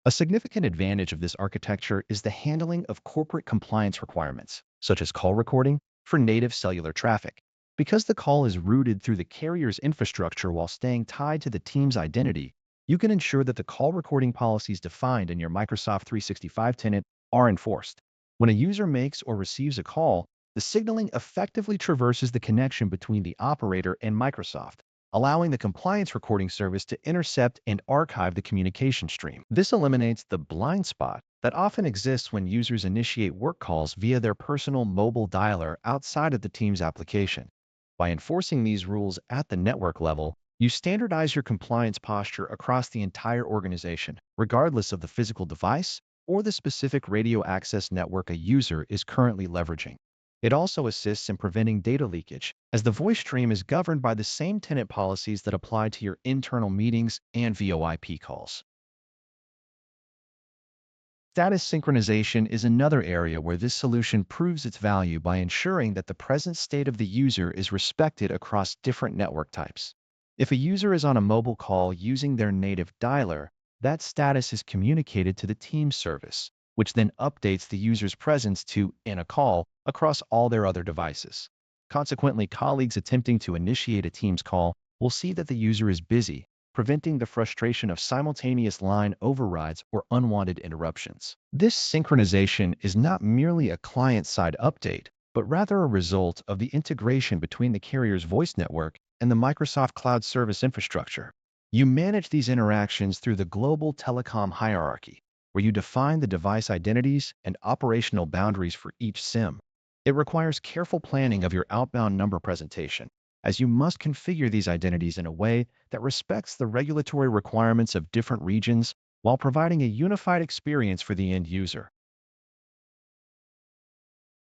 S1: A significant advantage of this architecture is the handling of corporate compliance requirements, such as call recording, for native cellular traffic. Because the call is routed through the carrier's infrastructure while staying tied to the team's identity, you can ensure that the call recording policies defined in your Microsoft 365 tenant are enforced. When a user makes or receives a call, the signaling effectively traverses the connection between the operator and Microsoft, allowing the compliance recording service to intercept and archive the communication stream. This eliminates the blind spot that often exists when users initiate work calls via their personal mobile dialer outside of the Teams application. By enforcing these rules at the network level, you standardize your compliance posture across the entire organization, regardless of the physical device or the specific radio access network a user is currently leveraging. It also assists in preventing data leakage, as the voice stream is governed by the same tenant policies that apply to your internal meetings and VoIP calls. Status synchronization is another area where this solution proves its value by ensuring that the present state of the user is respected across different network types. If a user is on a mobile call using their native dialer, that status is communicated to the Teams service, which then updates the user's presence to "in a call" across all their other devices. Consequently, colleagues attempting to initiate a Teams call will see that the user is busy, preventing the frustration of simultaneous line overrides or unwanted interruptions. This synchronization is not merely a client-side update, but rather a result of the integration between the carrier's voice network and the Microsoft Cloud Service infrastructure. You manage these interactions through the global telecom hierarchy, where you define the device identities and operational boundaries for each SIM. It requires careful planning of your outbound number presentation, as you must configure these identities in a way that respects the regulatory requirements of different regions while providing a unified experience for the end user.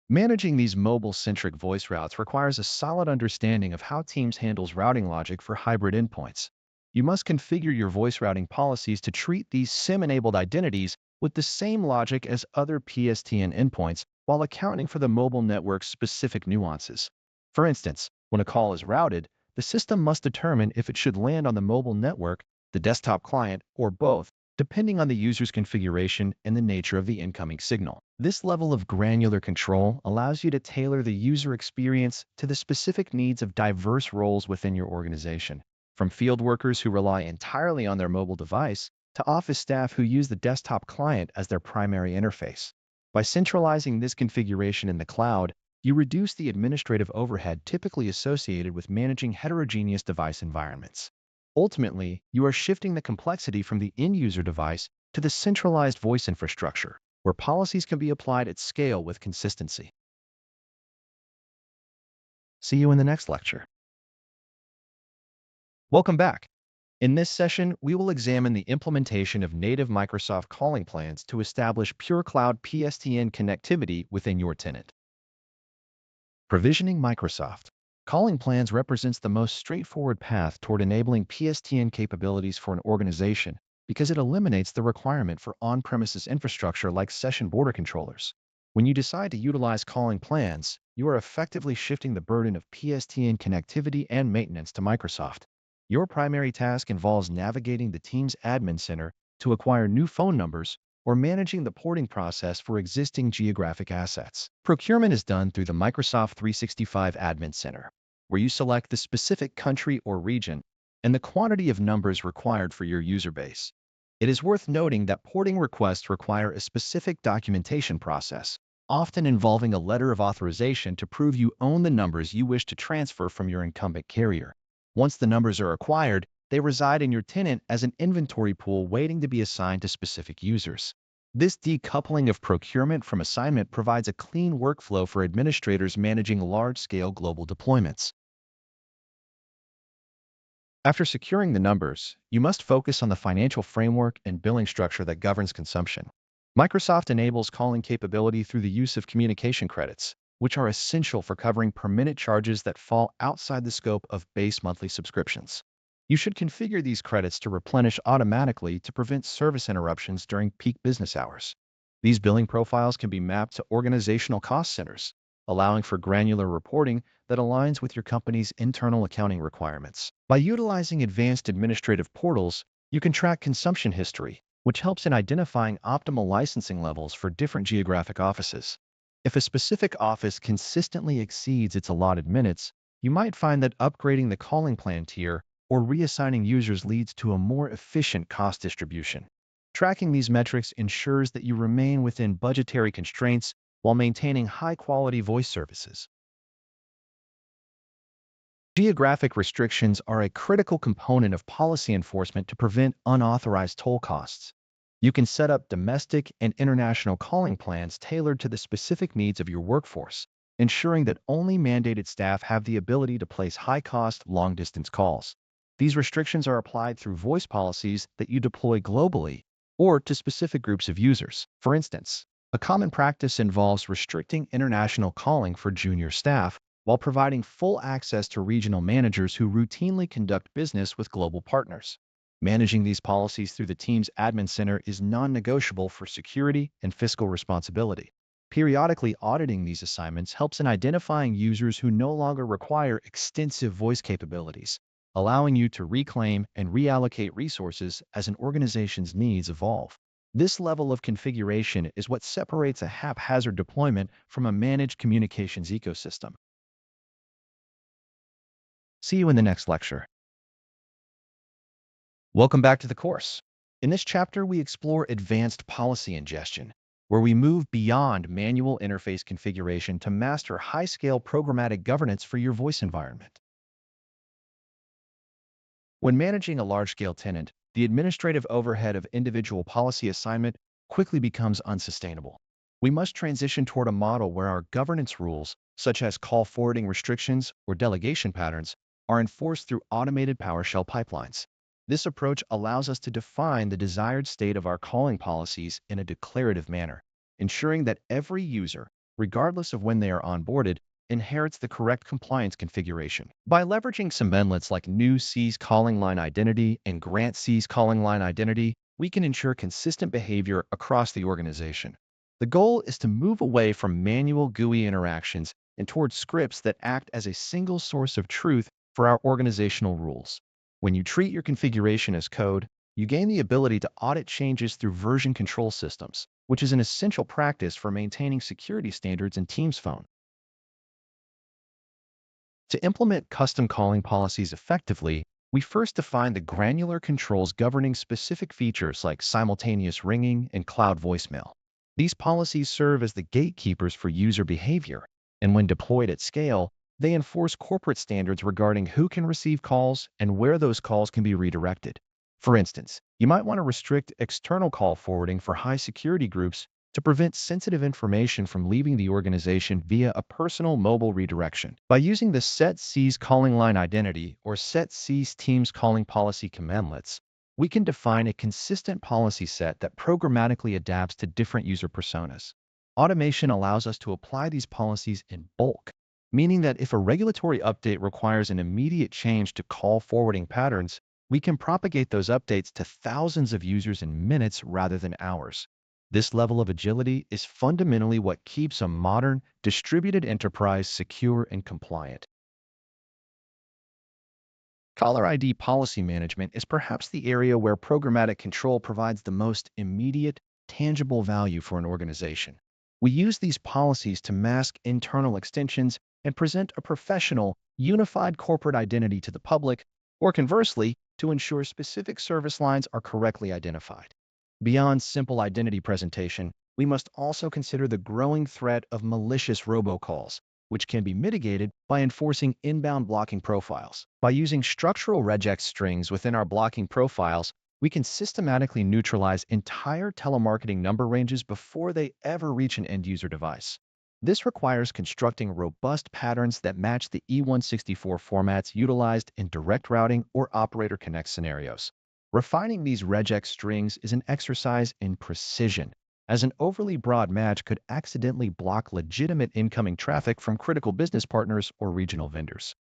S1: Managing these mobile-centric voice routes requires a solid understanding of how Teams handles routing logic for hybrid endpoints. You must configure your voice routing policies to treat these SIM-enabled identities with the same logic as other PSTN endpoints while accounting for the mobile network's specific nuances. For instance, when a call is routed, the system must determine if it should land on the mobile network, the desktop client, or both, depending on the user's configuration and the nature of the incoming signal. This level of granular control allows you to tailor the user experience to the specific needs of diverse roles within your organization, from field workers who rely entirely on their mobile device to office staff who use the desktop client as their primary interface. By centralizing this configuration in the cloud, you reduce the administrative overhead typically associated with managing heterogeneous device environments. Ultimately, you are shifting the complexity from the end-user device to the centralized voice infrastructure, where policies can be applied at scale with consistency. See you in the next lecture. Welcome back. In this session, we will examine the implementation of native Microsoft calling plans to establish pure cloud PSTN connectivity within your tenant. Provisioning Microsoft calling plans represents the most straightforward path toward enabling PSTN capabilities for an organization because it eliminates the requirement for on-premises infrastructure like session border controllers. When you decide to utilize calling plans, you are effectively shifting the burden of PSTN connectivity and maintenance to Microsoft. Your primary task involves navigating the team's admin center to acquire new phone numbers or managing the porting process for existing geographic assets. Procurement is done through the Microsoft 365 Admin Center, where you select the specific country or region and the quantity of numbers required for your user base. It is worth noting that porting requests require a specific documentation process, often involving a letter of authorization to prove you own the numbers you wish to transfer from your incumbent carrier. Once the numbers are acquired, they reside in your tenant as an inventory pool waiting to be assigned to specific users. This decoupling of procurement from assignment provides a clean workflow for administrators managing large-scale global deployments. After securing the numbers, you must focus on the financial framework and billing structure that governs consumption. Microsoft enables calling capability through the use of communication credits, which are essential for covering per-minute charges that fall outside the scope of base monthly subscriptions. You should configure these credits to replenish automatically to prevent service interruptions during peak business hours. These billing profiles can be mapped to organizational cost centers, allowing for granular reporting that aligns with your company's internal accounting requirements. By utilizing advanced administrative portals, you can track consumption history, which helps in identifying optimal licensing levels for different geographic offices. If a specific office consistently exceeds its allotted minutes, you might find that upgrading the calling plan tier or reassigning users leads to a more efficient cost distribution. Tracking these metrics ensures that you remain within budgetary constraints while maintaining high-quality voice services. Geographic restrictions are a critical component of policy enforcement to prevent unauthorized toll costs. You can set up domestic and international calling plans tailored to the specific needs of your workforce, ensuring that only mandated staff have the ability to place high-cost, long-distance calls. These restrictions are applied through voice policies that you deploy globally or to specific groups of users. For instance, a common practice involves restricting international calling for junior staff while providing full access to regional managers who routinely conduct business with global partners. Managing these policies through the team's admin center is non-negotiable for security and fiscal responsibility. Periodically auditing these assignments helps in identifying users who no longer require extensive voice capabilities, allowing you to reclaim and reallocate resources as an organization's needs evolve. This level of configuration is what separates a haphazard deployment from a managed communications ecosystem. See you in the next lecture. Welcome back to the course. In this chapter, we explore advanced policy ingestion, where we move beyond manual interface configuration to master high-scale programmatic governance for your voice environment. When managing a large-scale tenant, the administrative overhead of individual policy assignment quickly becomes unsustainable. We must transition toward a model where our governance rules, such as call forwarding restrictions or delegation patterns, are enforced through automated PowerShell pipelines. This approach allows us to define the desired state of our calling policies in a declarative manner, ensuring that every user, regardless of when they are onboarded, inherits the correct compliance configuration. By leveraging submendlets like new C's calling line identity and grant C's calling line identity, we can ensure consistent behavior across the organization. The goal is to move away from manual GUI interactions and towards scripts that act as a single source of truth for our organizational rules. When you treat your configuration as code, you gain the ability to audit changes through version control systems, which is an essential practice for maintaining security standards in Teams Phone. To implement custom calling policies effectively, we first define the granular controls governing specific features like simultaneous ringing and cloud voicemail. These policies serve as the gatekeepers for user behavior, and when deployed at scale, they enforce corporate standards regarding who can receive calls and where those calls can be redirected. For instance, you might want to restrict external call forwarding for high security groups to prevent sensitive information from leaving the organization via a personal mobile redirection. By using the set C's calling line identity or set C's Teams calling policy commandlets, we can define a consistent policy set that programmatically adapts to different user personas. Automation allows us to apply these policies in bulk, meaning that if a regulatory update requires an immediate change to call forwarding patterns, we can propagate those updates to thousands of users in minutes rather than hours. This level of agility is fundamentally what keeps a modern, distributed enterprise secure and compliant. Caller ID policy management is perhaps the area where programmatic control provides the most immediate, tangible value for an organization. We use these policies to mask internal extensions and present a professional, unified corporate identity to the public, or conversely, to ensure specific service lines are correctly identified. Beyond simple identity presentation, we must also consider the growing threat of malicious robocalls, which can be mitigated by enforcing inbound blocking profiles. By using structural regex strings within our blocking profiles, we can systematically neutralize entire telemarketing number ranges before they ever reach an end-user device. This requires constructing robust patterns that match the E164 formats utilized in direct routing or operator connect scenarios. Refining these regex strings is an exercise in precision, as an overly broad match could accidentally block legitimate incoming traffic from critical business partners or regional vendors.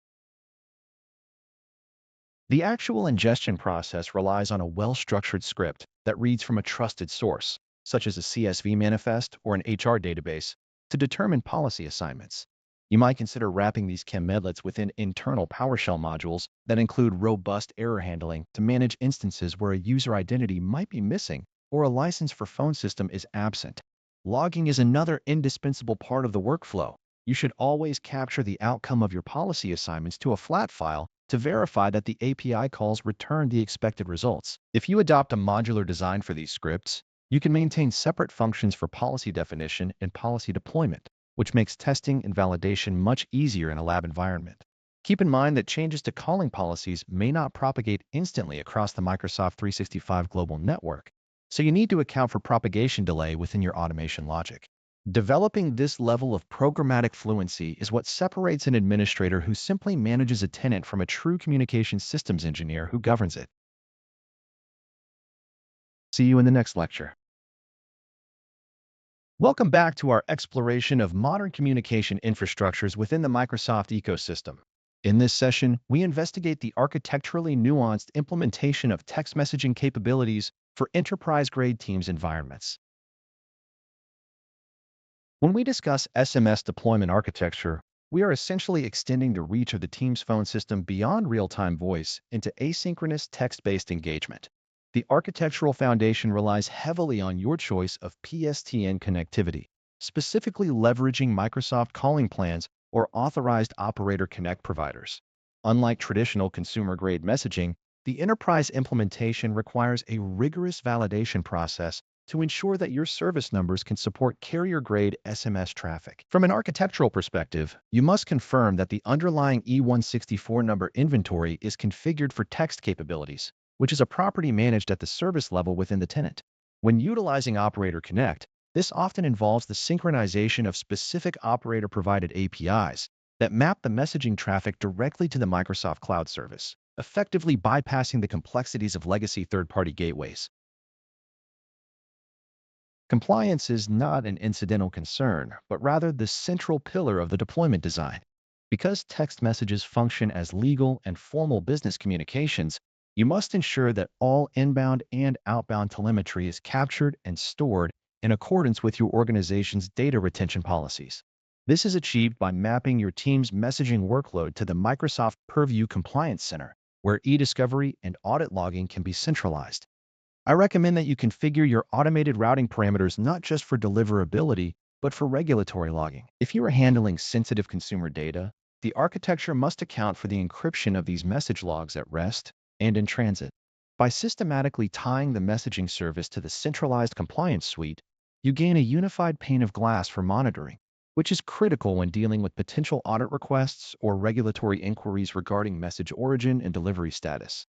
S1: The actual ingestion process relies on a well-structured script that reads from a trusted source, such as a CSV manifest or an HR database, to determine policy assignments. You might consider wrapping these chemedlets within internal PowerShell modules that include robust error handling to manage instances where a user identity might be missing or a license for phone system is absent. Logging is another indispensable part of the workflow. You should always capture the outcome of your policy assignments to a flat file to verify that the API calls return the expected results. If you adopt a modular design for these scripts, you can maintain separate functions for policy definition and policy deployment, which makes testing and validation much easier in a lab environment. Keep in mind that changes to calling policies may not propagate instantly across the Microsoft 365 global network, so you need to account for propagation delay within your automation logic. Developing this level of programmatic fluency is what separates an administrator who simply manages a tenant from a true communication systems engineer who governs it. See you in the next lecture. Welcome back to our exploration of modern communication infrastructures within the Microsoft ecosystem. In this session, we investigate the architecturally nuanced implementation of text messaging capabilities for enterprise-grade Teams environments. When we discuss SMS deployment architecture, we are essentially extending the reach of the Teams phone system beyond real-time voice into asynchronous text-based engagement. The architectural foundation relies heavily on your choice of PSTN connectivity, specifically leveraging Microsoft calling plans or authorized operator connect providers. Unlike traditional consumer-grade messaging, the enterprise implementation requires a rigorous validation process to ensure that your service numbers can support carrier-grade SMS traffic. From an architectural perspective, you must confirm that the underlying E164 number inventory is configured for text capabilities, which is a property managed at the service level within the tenant. When utilizing Operator Connect, this often involves the synchronization of specific operator-provided APIs that map the messaging traffic directly to the Microsoft Cloud service, effectively bypassing the complexities of legacy third-party gateways. Compliance is not an incidental concern, but rather the central pillar of the deployment design. Because text messages function as legal and formal business communications, you must ensure that all inbound and outbound telemetry is captured and stored in accordance with your organization's data retention policies. This is achieved by mapping your team's messaging workload to the Microsoft Purview Compliance Center, where e-discovery and audit logging can be centralized. I recommend that you configure your automated routing parameters not just for deliverability, but for regulatory logging. If you are handling sensitive consumer data, the architecture must account for the encryption of these message logs at rest and in transit. By systematically tying the messaging service to the centralized compliance suite, you gain a unified pane of glass for monitoring, which is critical when dealing with potential audit requests or regulatory inquiries regarding message origin and delivery status.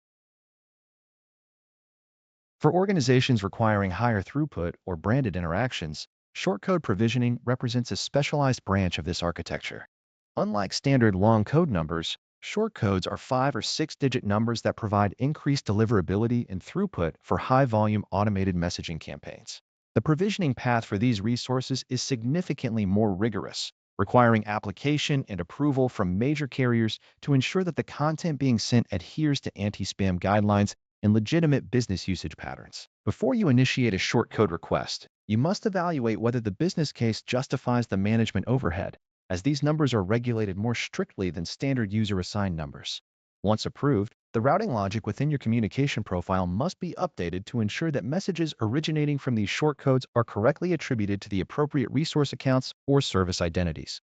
S1: For organizations requiring higher throughput or branded interactions, shortcode provisioning represents a specialized branch of this architecture. Unlike standard long code numbers, shortcodes are 5 or 6-digit numbers that provide increased deliverability and throughput for high-volume automated messaging campaigns. The provisioning path for these resources is significantly more rigorous, requiring application and approval from major carriers to ensure that the content being sent adheres to anti-spam guidelines and legitimate business usage patterns. Before you initiate a short code request, you must evaluate whether the business case justifies the management overhead, as these numbers are regulated more strictly than standard user-assigned numbers. Once approved, the routing logic within your communication profile must be updated to ensure that messages originating from these shortcodes are correctly attributed to the appropriate resource accounts or service identities.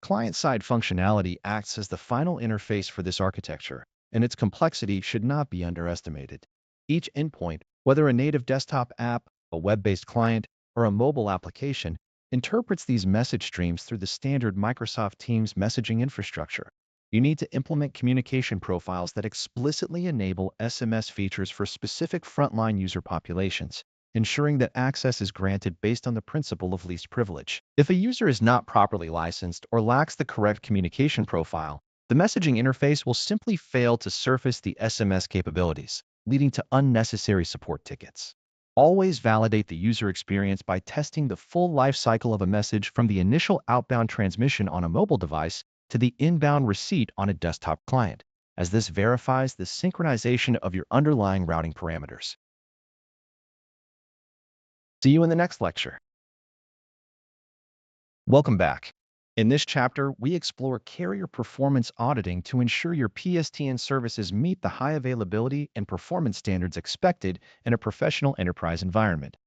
S1: Client-side functionality acts as the final interface for this architecture, and its complexity should not be underestimated. Each endpoint, whether a native desktop app, a web-based client, or a mobile application, interprets these message streams through the standard Microsoft Teams messaging infrastructure. You need to implement communication profiles that explicitly enable SMS features for specific frontline user populations, ensuring that access is granted based on the principle of least privilege. If a user is not properly licensed or lacks the correct communication profile, the messaging interface will simply fail to surface the SMS capabilities, leading to unnecessary support tickets. Always validate the user experience by testing the full life cycle of a message from the initial outbound transmission on a mobile device to the inbound receipt on a desktop client, as this verifies the synchronization of your underlying routing parameters. See you in the next lecture. Welcome back. In this chapter, we explore carrier performance auditing to ensure your PSTN services meet the high availability and performance standards expected in a professional enterprise environment.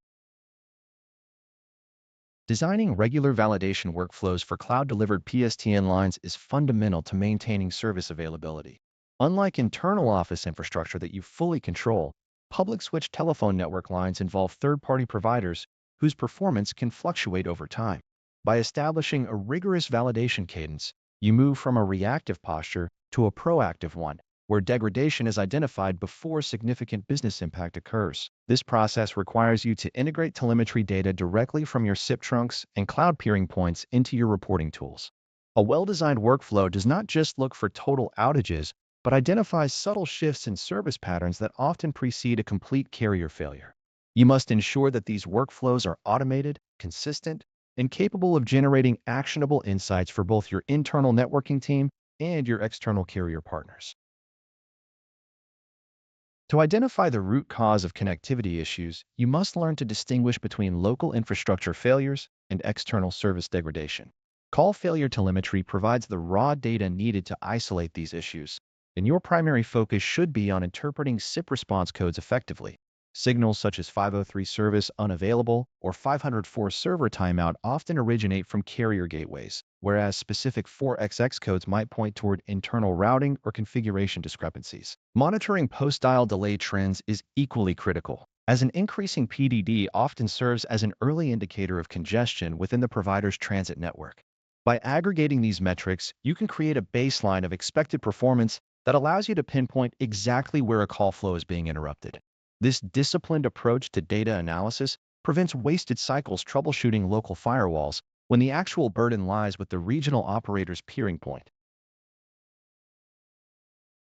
S1: Designing regular validation workflows for cloud-delivered PSTN lines is fundamental to maintaining service availability. Unlike internal office infrastructure that you fully control, public switch telephone network lines involve third-party providers whose performance can fluctuate over time. By establishing a rigorous validation cadence, you move from a reactive posture to a proactive one, where degradation is identified before significant business impact occurs. This process requires you to integrate telemetry data directly from your SIP trunks and cloud peering points into your reporting tools. A well-designed workflow does not just look for total outages, but identifies subtle shifts in service patterns that often precede a complete carrier failure. You must ensure that these workflows are automated, consistent, and capable of generating actionable insights for both your internal networking team and your external carrier partners. To identify the root cause of connectivity issues, you must learn to distinguish between local infrastructure failures and external service degradation. Call failure telemetry provides the raw data needed to isolate these issues, and your primary focus should be on interpreting SIP response codes effectively. Signals such as 503 service unavailable or 504 server timeout often originate from carrier gateways, whereas specific 4XX codes might point toward internal routing or configuration discrepancies. Monitoring post-dial delay trends is equally critical, as an increasing PDD often serves as an early indicator of congestion within the provider's transit network. By aggregating these metrics, you can create a baseline of expected performance that allows you to pinpoint exactly where a call flow is being interrupted. This disciplined approach to data analysis prevents wasted cycles troubleshooting local firewalls when the actual burden lies with the regional operator's peering point.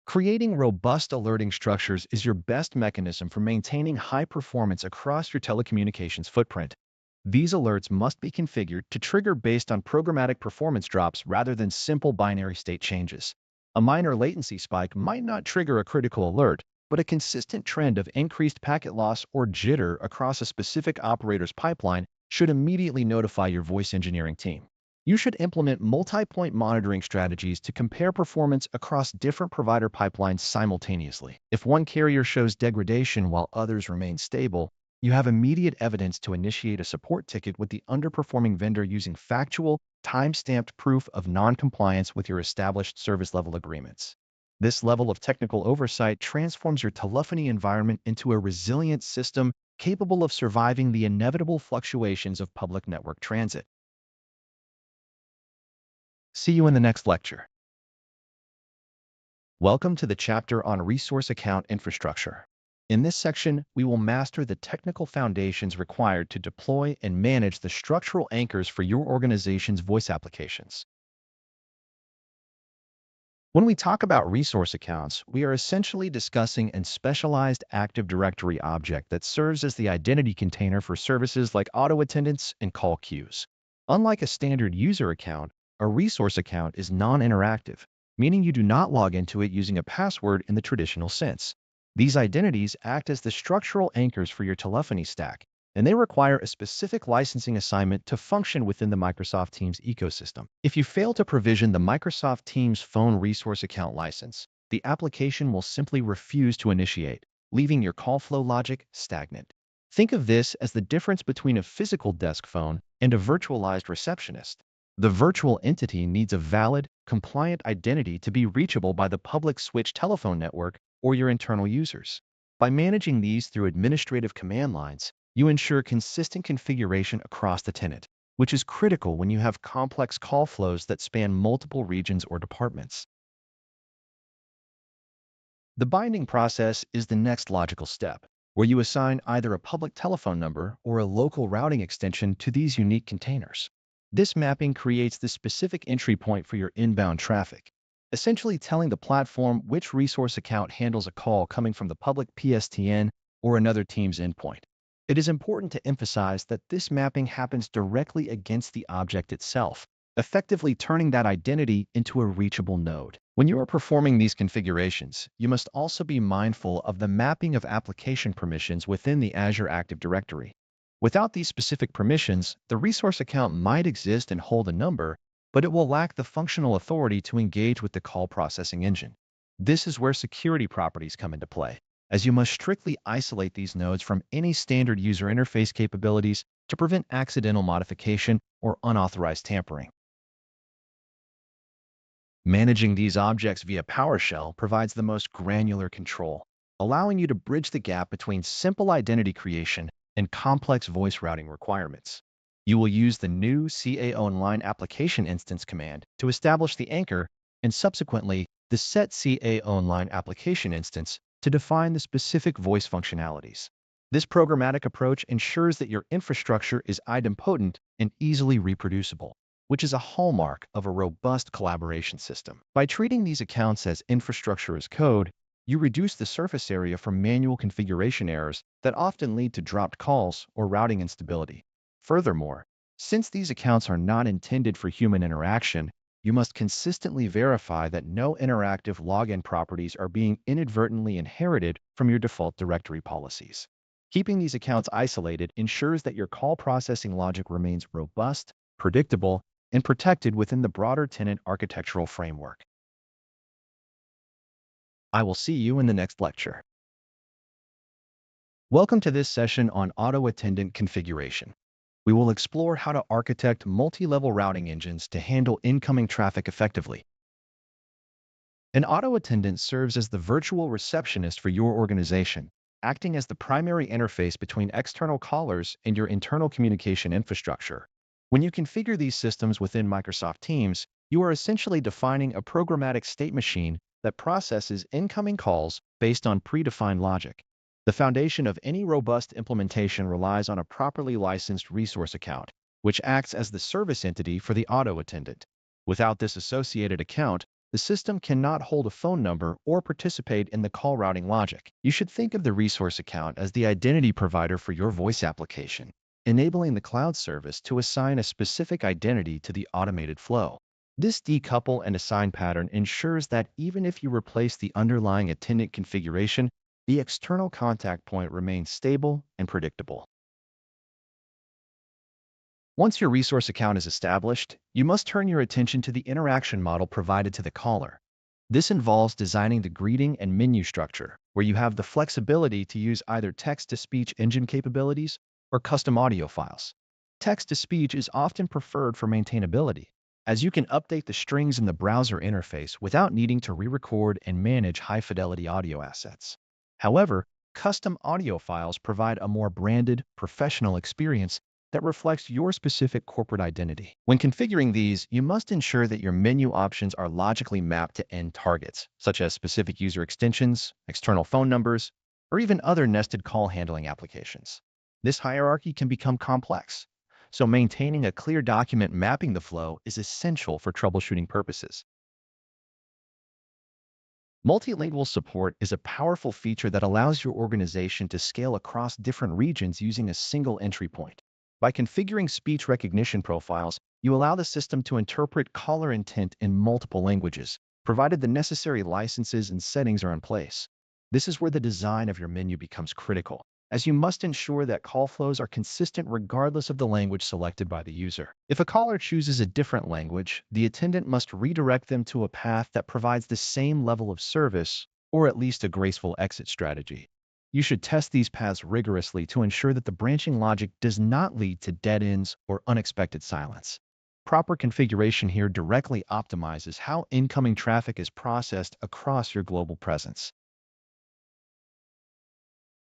S1: Creating robust alerting structures is your best mechanism for maintaining high performance across your telecommunications footprint. These alerts must be configured to trigger based on programmatic performance drops rather than simple binary state changes. A minor latency spike might not trigger a critical alert, but a consistent trend of increased packet loss or jitter across a specific operator's pipeline should immediately notify your voice engineering team. You should implement multi-point monitoring strategies to compare performance across different provider pipelines simultaneously. If one carrier shows degradation while others remain stable, you have immediate evidence to initiate a support ticket with the underperforming vendor using factual, time-stamped proof of non-compliance with your established service level agreements. This level of technical oversight transforms your telephony environment into a resilient system capable of surviving the inevitable fluctuations of public network transit. See you in the next lecture. Welcome to the chapter on resource account infrastructure. In this section, we will master the technical foundations required to deploy and manage the structural anchors for your organization's voice applications. When we talk about resource accounts, we are essentially discussing a specialized Active Directory object that serves as the identity container for services like auto attendants and call queues. Unlike a standard user account, a resource account is non-interactive, meaning you do not log into it using a password in the traditional sense. These identities act as the structural anchors for your telephony stack, and they require a specific licensing assignment to function within the Microsoft Teams ecosystem. If you fail to provision the Microsoft Teams phone resource account license, the application will simply refuse to initiate, leaving your call flow logic stagnant. Think of this as the difference between a physical desk phone and a virtualized receptionist. The virtual entity needs a valid, compliant identity to be reachable by the public switch telephone network or your internal users. By managing these through administrative command lines, you ensure consistent configuration across the tenant, which is critical when you have complex call flows that span multiple regions or departments. The binding process is the next logical step, where you assign either a public telephone number or a local routing extension to these unique containers. This mapping creates the specific entry point for your inbound traffic, essentially telling the platform which resource account handles a call coming from the public PSTN or another team's endpoint. It is important to emphasize that this mapping happens directly against the object itself, effectively turning that identity into a reachable node. When you are performing these configurations, you must also be mindful of the mapping of application permissions within the Azure Active Directory. Without these specific permissions, the resource account might exist and hold a number, but it will lack the functional authority to engage with the call processing engine. This is where security properties come into play, as you must strictly isolate these nodes from any standard user interface capabilities to prevent accidental modification or unauthorized tampering. Managing these objects via PowerShell provides the most granular control, allowing you to bridge the gap between simple identity creation and complex voice routing requirements. You will use the new CA Online application instance command to establish the anchor and subsequently the set CA Online application instance to define the specific voice functionalities. This programmatic approach ensures that your infrastructure is idempotent and easily reproducible, which is a hallmark of a robust collaboration system. By treating these accounts as infrastructure as code, you reduce the surface area from manual configuration errors that often lead to dropped calls or routing instability. Furthermore, since these accounts are not intended for human interaction, you must consistently verify that no interactive login properties are being inadvertently inherited from your default directory policies. Keeping these accounts isolated ensures that your call processing logic remains robust, predictable, and protected within the broader tenant architectural framework. I will see you in the next lecture. Welcome to this session on auto attendant configuration. We will explore how to architect multi-level routing engines to handle incoming traffic effectively. An auto attendant serves as the virtual receptionist for your organization, acting as the primary interface between external callers and your internal communication infrastructure. When you configure these systems within Microsoft Teams, you are essentially defining a programmatic state machine that processes incoming calls based on predefined logic. The foundation of any robust implementation relies on a properly licensed resource account, which acts as the service entity for the auto attendant. Without this associated account, the system cannot hold a phone number or participate in the call routing logic. You should think of the resource account as the identity provider for your voice application, enabling the cloud service to assign a specific identity to the automated flow. This decouple and assign pattern ensures that even if you replace the underlying attendant configuration, the external contact point remains stable and predictable. Once your resource account is established, you must turn your attention to the interaction model provided to the caller. This involves designing the greeting and menu structure, where you have the flexibility to use either text-to-speech engine capabilities or custom audio files. Text-to-speech is often preferred for maintainability, as you can update the strings in the browser interface without needing to re-record and manage high-fidelity audio assets. However, custom audio files provide a more branded, professional experience that reflects your specific corporate identity. When configuring these, you must ensure that your menu options are logically mapped to end targets, such as specific user extensions, external phone numbers, or even other nested call handling applications. This hierarchy can become complex, so maintaining a clear document mapping the flow is essential for troubleshooting purposes. Multilingual support is a powerful feature that allows your organization to scale across different regions using a single entry point. By configuring speech recognition profiles, you allow the system to interpret caller intent in multiple languages, provided the necessary licenses and settings are in place. This is where the design of your menu becomes critical, as you must ensure that call flows are consistent regardless of the language selected by the user. If a caller chooses a different language, the attendant must redirect them to a path that provides the same level of service, or at least a graceful exit strategy. You should test these paths rigorously to ensure that the branching logic does not lead to dead ends or unexpected silence. Proper configuration here directly optimizes how incoming traffic is processed across your global presence.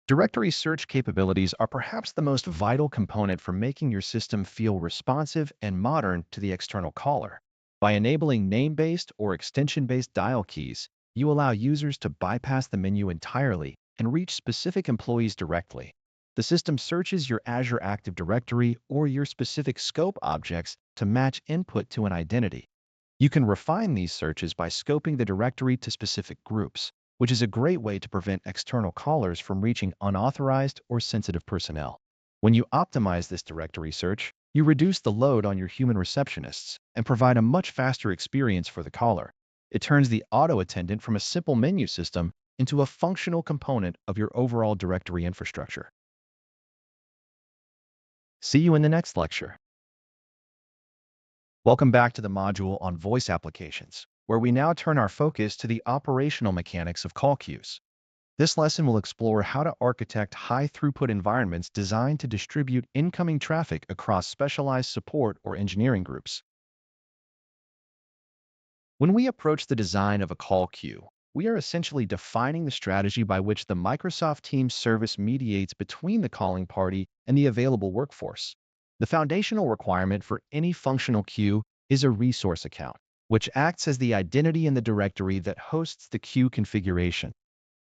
S1: Directory search capabilities are perhaps the most vital component for making your system feel responsive and modern to the external caller. By enabling name-based or extension-based dial keys, you allow users to bypass the menu entirely and reach specific employees directly. The system searches your Azure Active Directory or your specific scope objects to match input to an identity. You can refine these searches by scoping the directory to specific groups, which is a great way to prevent external callers from reaching unauthorized or sensitive personnel. When you optimize this directory search, you reduce the load on your human receptionists and provide a much faster experience for the caller. It turns the auto attendant from a simple menu system into a functional component of your overall directory infrastructure. See you in the next lecture. Welcome back to the module on voice applications, where we now turn our focus to the operational mechanics of call queues. This lesson will explore how to architect high-throughput environments designed to distribute incoming traffic across specialized support or engineering groups. When we approach the design of a call queue, we are essentially defining the strategy by which the Microsoft Teams service mediates between the calling party and the available workforce. The foundational requirement for any functional queue is a resource account, which acts as the identity in the directory that hosts the queue configuration.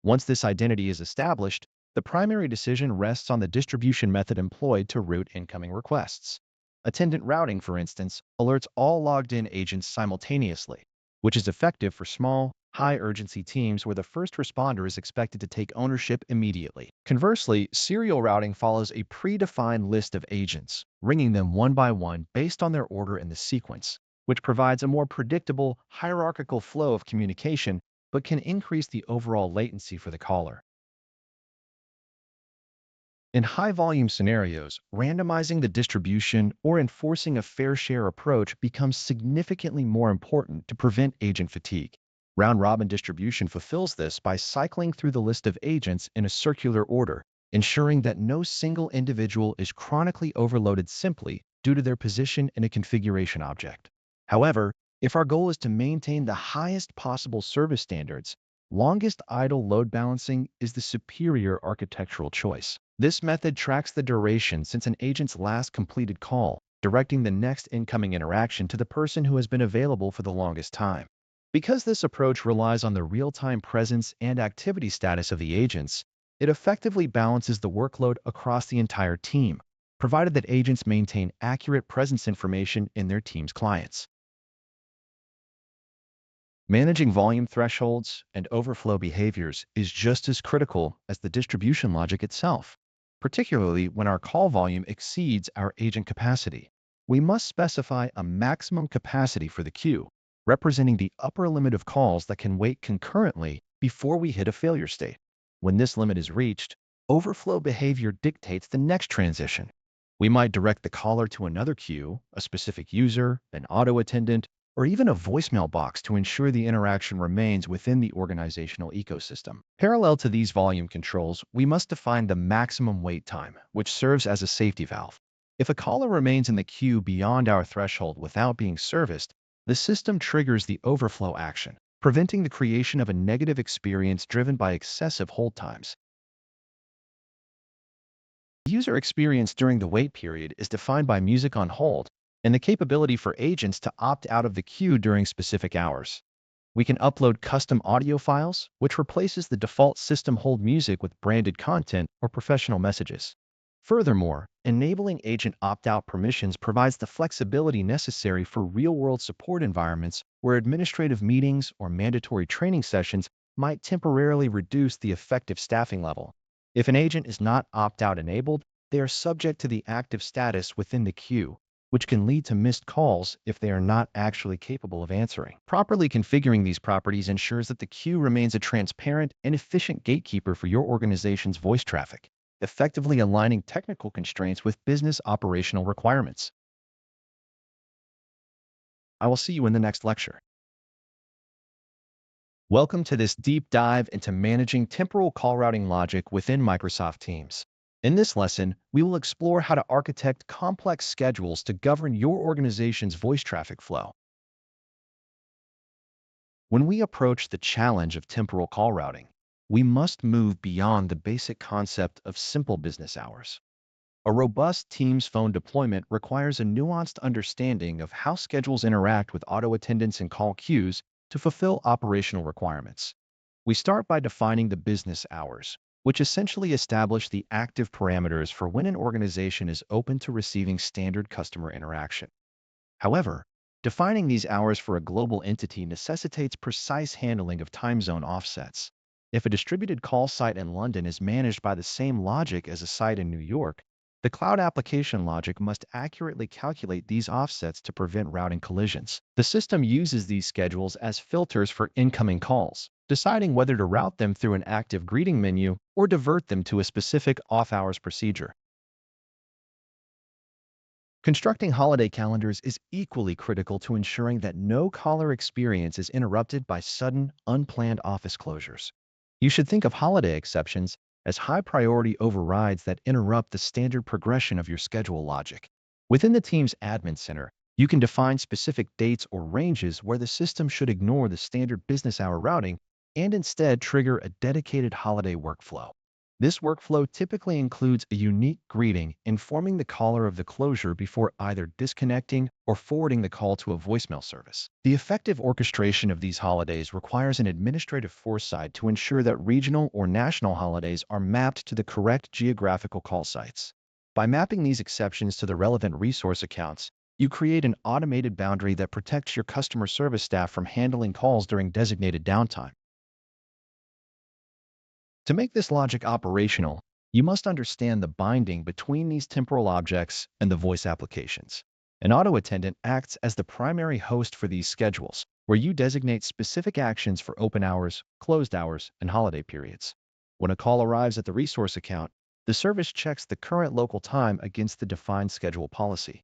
S1: Once this identity is established, the primary decision rests on the distribution method employed to route incoming requests. Attendant routing, for instance, alerts all logged-in agents simultaneously, which is effective for small, high-urgency teams where the first responder is expected to take ownership immediately. Conversely, serial routing follows a predefined list of agents, ringing them one by one based on their order in the sequence, which provides a more predictable, hierarchical flow of communication but can increase the overall latency for the caller. In high-volume scenarios, randomizing the distribution or enforcing a fair share approach becomes significantly more important to prevent agent fatigue. Round-robin distribution fulfills this by cycling through the list of agents in a circular order, ensuring that no single individual is chronically overloaded simply due to their position in a configuration object. However, if our goal is to maintain the highest possible service standards, longest idle load balancing is the superior architectural choice. This method tracks the duration since an agent's last completed call, directing the next incoming interaction to the person who has been available for the longest time. Because this approach relies on the real-time presence and activity status of the agents, it effectively balances the workload across the entire team, provided that agents maintain accurate presence information in their team's clients. Managing volume thresholds and overflow behaviors is just as critical as the distribution logic itself, particularly when our call volume exceeds our agent capacity. We must specify a maximum capacity for the queue, representing the upper limit of calls that can wait concurrently before we hit a failure state. When this limit is reached, overflow behavior dictates the next transition. We might direct the caller to another queue, a specific user, an auto attendant, or even a voicemail box to ensure the interaction remains within the organizational ecosystem. Parallel to these volume controls, we must define the maximum wait time, which serves as a safety valve. If a caller remains in the queue beyond our threshold without being serviced, the system triggers the overflow action, preventing the creation of a negative experience driven by excessive hold times. The user experience during the wait period is defined by music on hold and the capability for agents to opt out of the queue during specific hours. We can upload custom audio files, which replaces the default system hold music with branded content or professional messages. Furthermore, enabling agent opt-out permissions provides the flexibility necessary for real-world support environments where administrative meetings or mandatory training sessions might temporarily reduce the effective staffing level. If an agent is not opt-out enabled, they are subject to the active status within the queue, which can lead to missed calls if they are not actually capable of answering. Properly configuring these properties ensures that the queue remains a transparent and efficient gatekeeper for your organization's voice traffic, effectively aligning technical constraints with business operational requirements. I will see you in the next lecture. Welcome to this deep dive into managing temporal call routing logic within Microsoft Teams. In this lesson, we will explore how to architect complex schedules to govern your organization's voice traffic flow. When we approach the challenge of temporal call routing, we must move beyond the basic concept of simple business hours. A robust Teams phone deployment requires a nuanced understanding of how schedules interact with auto attendants and call queues to fulfill operational requirements. We start by defining the business hours, which essentially establish the active parameters for when an organization is open to receiving standard customer interaction. However, defining these hours for a global entity necessitates precise handling of time zone offsets. If a distributed call site in London is managed by the same logic as a site in New York, the cloud application logic must accurately calculate these offsets to prevent routing collisions. The system uses these schedules as filters for incoming calls, deciding whether to route them through an active greeting menu or divert them to a specific off-hours procedure. Constructing holiday calendars is equally critical to ensuring that no caller experience is interrupted by sudden, unplanned office closures. You should think of holiday exceptions as high-priority overrides that interrupt the standard progression of your schedule logic. Within the Team's Admin Center, you can define specific dates or ranges where the system should ignore the standard business hour routing and instead trigger a dedicated holiday workflow. This workflow typically includes a unique greeting informing the caller of the closure before either disconnecting or forwarding the call to a voicemail service. The effective orchestration of these holidays requires an administrative foresight to ensure that regional or national holidays are mapped to the correct geographical call sites. By mapping these exceptions to the relevant resource accounts, you create an automated boundary that protects your customer service staff from handling calls during designated downtime. To make this logic operational, you must understand the binding between these temporal objects and the voice applications. An auto attendant acts as the primary host for these schedules, where you designate specific actions for open hours, closed hours, and holiday periods. When a call arrives at the resource account, the service checks the current local time against the defined schedule policy.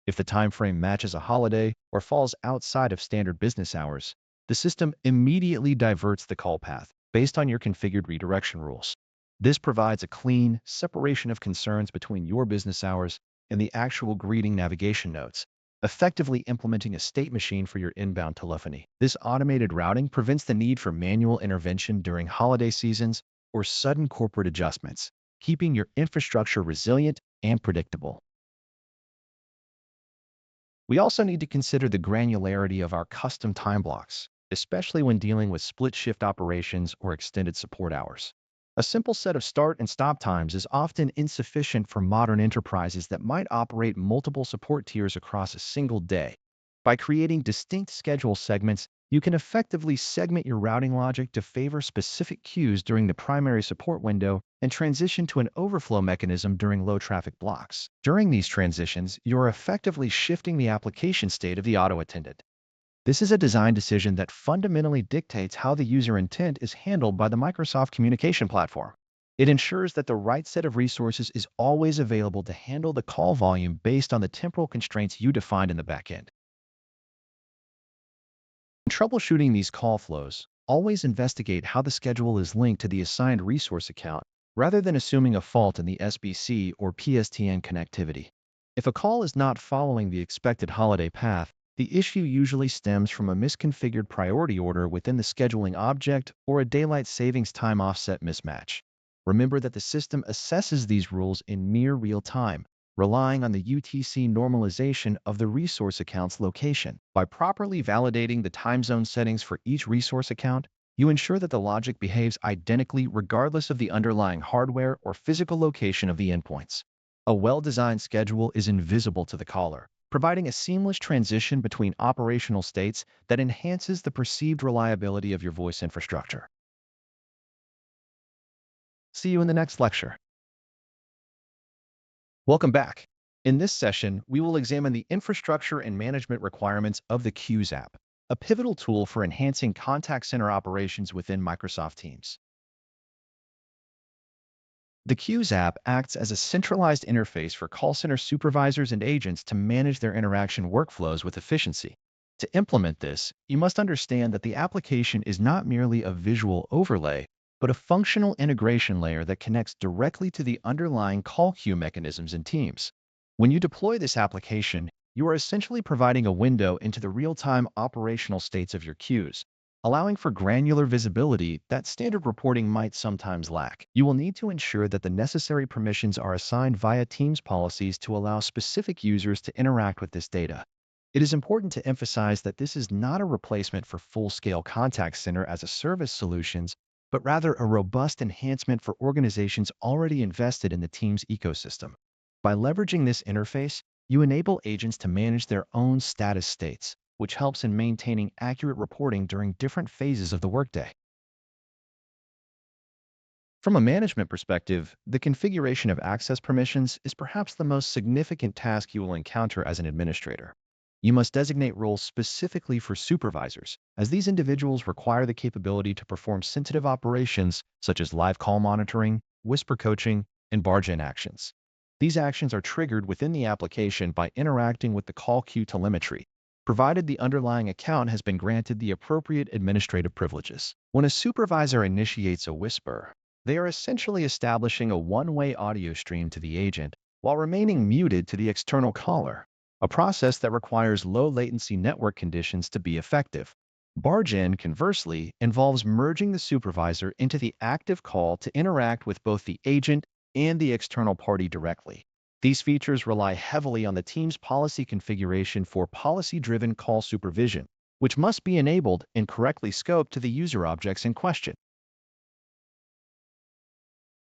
S1: If the time frame matches a holiday or falls outside of standard business hours, the system immediately diverts the call path based on your configured redirection rules. This provides a clean separation of concerns between your business hours and the actual greeting navigation nodes, effectively implementing a state machine for your inbound telephony. This automated routing prevents the need for manual intervention during holiday seasons or sudden corporate adjustments, keeping your infrastructure resilient and predictable. We also need to consider the granularity of our custom time blocks, especially when dealing with split-shift operations or extended support hours. A simple set of start and stop times is often insufficient for modern enterprises that might operate multiple support tiers across a single day. By creating distinct schedule segments, you can effectively segment your routing logic to favor specific queues during the primary support window and transition to an overflow mechanism during low-traffic blocks. During these transitions, you're effectively shifting the application state of the auto attendant. This is a design decision that fundamentally dictates how the user intent is handled by the Microsoft Communication Platform. It ensures that the right set of resources is always available to handle the call volume based on the temporal constraints you defined in the backend. In troubleshooting these call flows, always investigate how the schedule is linked to the assigned resource account rather than assuming a fault in the SBC or PSTN connectivity. If a call is not following the expected holiday path, the issue usually stems from a misconfigured priority order within the scheduling object or a daylight savings time offset mismatch. Remember that the system assesses these rules in near real time, relying on the UTC normalization of the resource account's location. By properly validating the time zone settings for each resource account, you ensure that the logic behaves identically regardless of the underlying hardware or physical location of the endpoints. A well-designed schedule is invisible to the caller, providing a seamless transition between operational states that enhances the perceived reliability of your voice infrastructure. See you in the next lecture. Welcome back. In this session, we will examine the infrastructure and management requirements of the Queues app, a pivotal tool for enhancing contact center operations within Microsoft Teams. The Queues app acts as a centralized interface for call center supervisors and agents to manage their interaction workflows with efficiency. To implement this, you must understand that the application is not merely a visual overlay, but a functional integration layer that connects directly to the underlying call queue mechanisms in Teams. When you deploy this application, you are essentially providing a window into the real-time operational states of your queues, allowing for granular visibility that standard reporting might sometimes lack. You will need to ensure that the necessary permissions are assigned via Teams policies to allow specific users to interact with this data. It is important to emphasize that this is not a replacement for full-scale contact center as a service solutions, but rather a robust enhancement for organizations already invested in the Teams ecosystem. By leveraging this interface, you enable agents to manage their own status states, which helps in maintaining accurate reporting during different phases of the workday. From a management perspective, the configuration of access permissions is perhaps the most significant task you will encounter as an administrator. You must designate roles specifically for supervisors, as these individuals require the capability to perform sensitive operations such as live call monitoring, whisper coaching, and barge-in actions. These actions are triggered within the application by interacting with the call queue telemetry, provided the underlying account has been granted the appropriate administrative privileges. When a supervisor initiates a whisper, they are essentially establishing a one-way audio stream to the agent while remaining muted to the external caller, a process that requires low-latency network conditions to be effective. Barge-in, conversely, involves merging the supervisor into the active call to interact with both the agent and the external party directly. These features rely heavily on the Team's policy configuration for policy-driven call supervision, which must be enabled and correctly scoped to the user objects in question.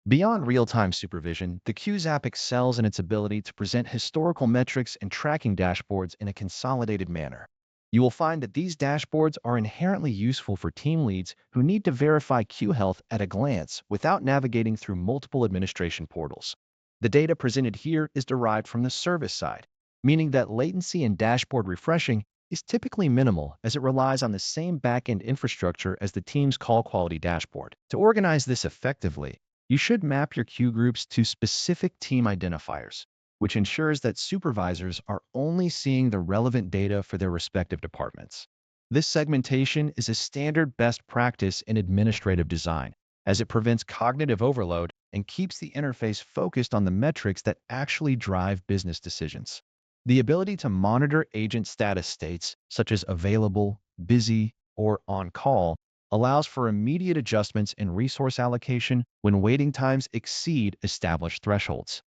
S1: Beyond real-time supervision, the Queues app excels in its ability to present historical metrics and tracking dashboards in a consolidated manner. You will find that these dashboards are inherently useful for team leads who need to verify queue health at a glance without navigating through multiple administration portals. The data presented here is derived from the service side, meaning that latency and dashboard refreshing is typically minimal as it relies on the same back-end infrastructure as the team's call quality dashboard. To organize this effectively, you should map your queue groups to specific team identifiers, which ensures that supervisors are only seeing the relevant data for their respective departments. This segmentation is a standard best practice in administrative design, as it prevents cognitive overload and keeps the interface focused on the metrics that actually drive business decisions. The ability to monitor agent status states, such as available, busy, or on call, allows for immediate adjustments in resource allocation when waiting times exceed established thresholds.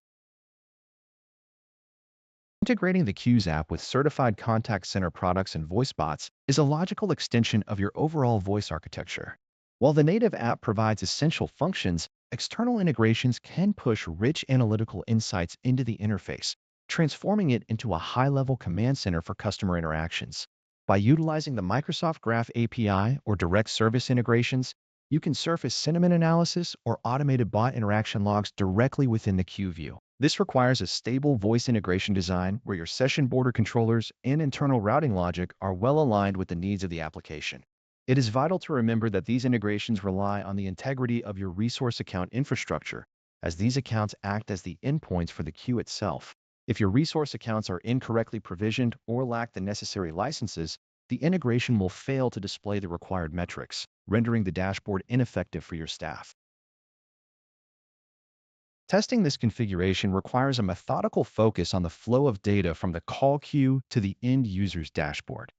S1: Integrating the Queues app with certified contact center products and voice bots is a logical extension of your overall voice architecture. While the native app provides essential functions, external integrations can push rich analytical insights into the interface, transforming it into a high-level command center for customer interactions. By utilizing the Microsoft Graph API or direct service integrations, you can surface sentiment analysis or automated bot interaction logs directly within the queue view. This requires a stable voice integration design where your session border controllers and internal routing logic are well aligned with the needs of the application. It is vital to remember that these integrations rely on the integrity of your resource account infrastructure, as these accounts act as the endpoints for the queue itself. If your resource accounts are incorrectly provisioned or lack the necessary licenses, the integration will fail to display the required metrics, rendering the dashboard ineffective for your staff. Testing this configuration requires a methodical focus on the flow of data from the call queue to the end user's dashboard.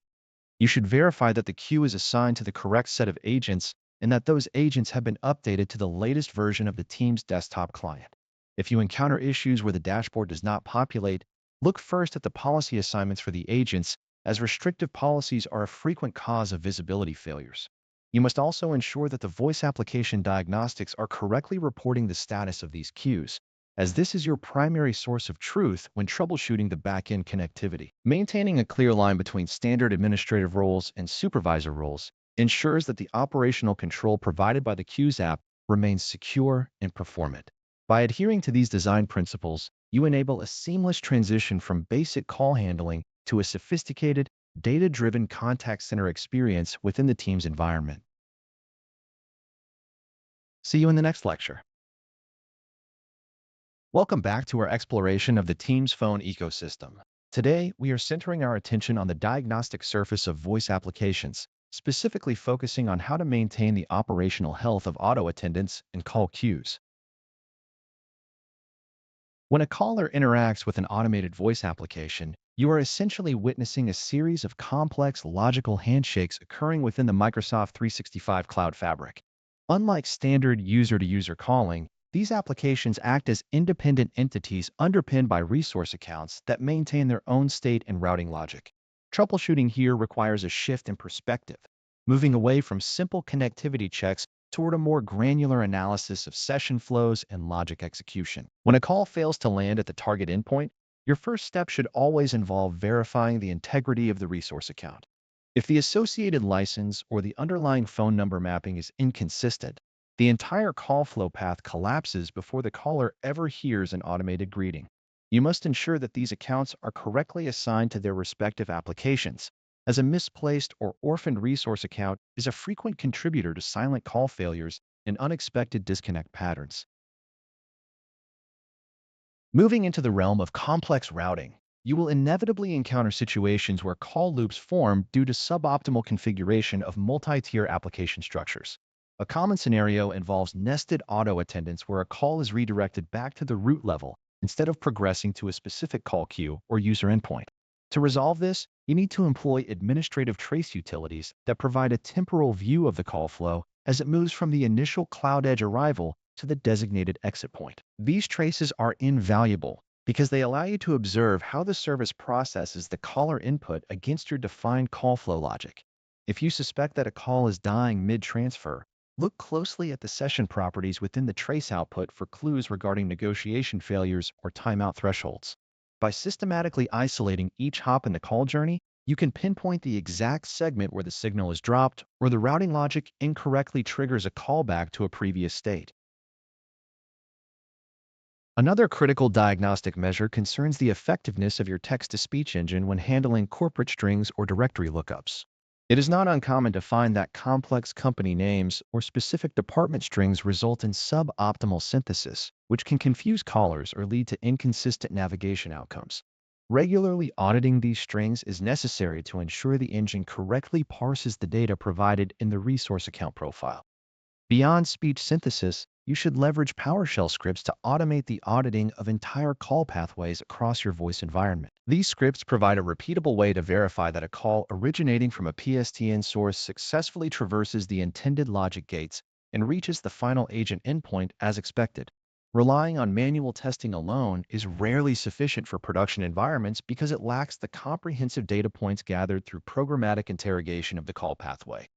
S1: You should verify that the queue is assigned to the correct set of agents and that those agents have been updated to the latest version of the Teams desktop client. If you encounter issues where the dashboard does not populate, look first at the policy assignments for the agents, as restrictive policies are a frequent cause of visibility failures. You must also ensure that the voice application diagnostics are correctly reporting the status of these queues, as this is your primary source of truth when troubleshooting the back-end connectivity. Maintaining a clear line between standard administrative roles and supervisor roles ensures that the operational control provided by the Queues app remains secure and performant. By adhering to these design principles, You enable a seamless transition from basic call handling to a sophisticated, data-driven contact center experience within the team's environment. See you in the next lecture. Welcome back to our exploration of the Teams phone ecosystem. Today, we are centering our attention on the diagnostic surface of voice applications, specifically focusing on how to maintain the operational health of auto attendants and call queues. When a caller interacts with an automated voice application, you are essentially witnessing a series of complex logical handshakes occurring within the Microsoft 365 cloud fabric. Unlike standard user-to-user calling, these applications act as independent entities underpinned by resource accounts that maintain their own state and routing logic. Troubleshooting here requires a shift in perspective, moving away from simple connectivity checks toward a more granular analysis of session flows and logic execution. When a call fails to land at the target endpoint, your first step should always involve verifying the integrity of the resource account. If the associated license or the underlying phone number mapping is inconsistent, the entire call flow path collapses before the caller ever hears an automated greeting. You must ensure that these accounts are correctly assigned to their respective applications, as a misplaced or orphaned resource account is a frequent contributor to silent call failures and unexpected disconnect patterns. Moving into the realm of complex routing, you will inevitably encounter situations where call loops form due to suboptimal configuration of multi-tier application structures. A common scenario involves nested auto attendants where a call is redirected back to the root level instead of progressing to a specific call queue or user endpoint. To resolve this, you need to employ administrative trace utilities that provide a temporal view of the call flow as it moves from the initial cloud edge arrival to the designated exit point. These traces are invaluable because they allow you to observe how the service processes the caller input against your defined call flow logic. If you suspect that a call is dying mid-transfer, look closely at the session properties within the trace output for clues regarding negotiation failures or timeout thresholds. By systematically isolating each hop in the call journey, you can pinpoint the exact segment where the signal is dropped or the routing logic incorrectly triggers a callback to a previous state. Another critical diagnostic measure concerns the effectiveness of your text-to-speech engine when handling corporate strings or directory lookups. It is not uncommon to find that complex company names or specific department strings result in suboptimal synthesis, which can confuse callers or lead to inconsistent navigation outcomes. Regularly auditing these strings is necessary to ensure the engine correctly parses the data provided in the resource account profile. Beyond speech synthesis, you should leverage PowerShell scripts to automate the auditing of entire call pathways across your voice environment. These scripts provide a repeatable way to verify that a call originating from a PSTN source successfully traverses the intended logic gates and reaches the final agent endpoint as expected. Relying on manual testing alone is rarely sufficient for production environments because it lacks the comprehensive data points gathered through programmatic interrogation of the call pathway.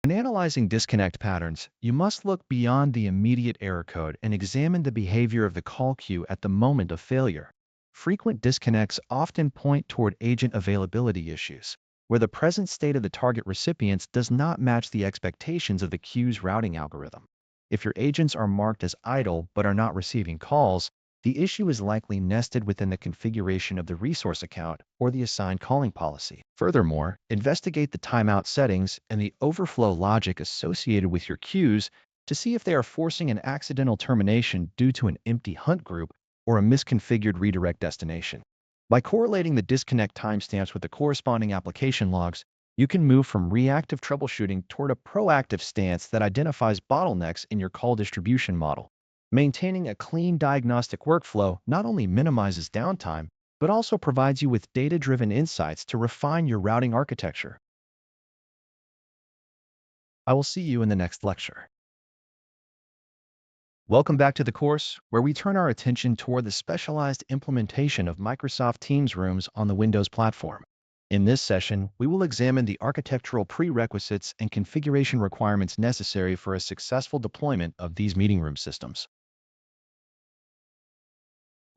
S1: When analyzing disconnect patterns, you must look beyond the immediate error code and examine the behavior of the call queue at the moment of failure. Frequent disconnects often point toward agent availability issues, where the present state of the target recipients does not match the expectations of the queue's routing algorithm. If your agents are marked as idle but are not receiving calls, the issue is likely nested within the configuration of the resource account or the assigned calling policy. Furthermore, investigate the timeout settings and the overflow logic associated with your queues to see if they are forcing an accidental termination due to an empty hunt group or a misconfigured redirect destination. By correlating the disconnect timestamps with the corresponding application logs, you can move from reactive troubleshooting toward a proactive stance that identifies bottlenecks in your call distribution model. Maintaining a clean diagnostic workflow not only minimizes downtime, but also provides you with data-driven insights to refine your routing architecture. I will see you in the next lecture. Welcome back to the course, where we turn our attention toward the specialized implementation of Microsoft Teams rooms on the Windows platform. In this session, we will examine the architectural prerequisites and configuration requirements necessary for a successful deployment of these meeting room systems.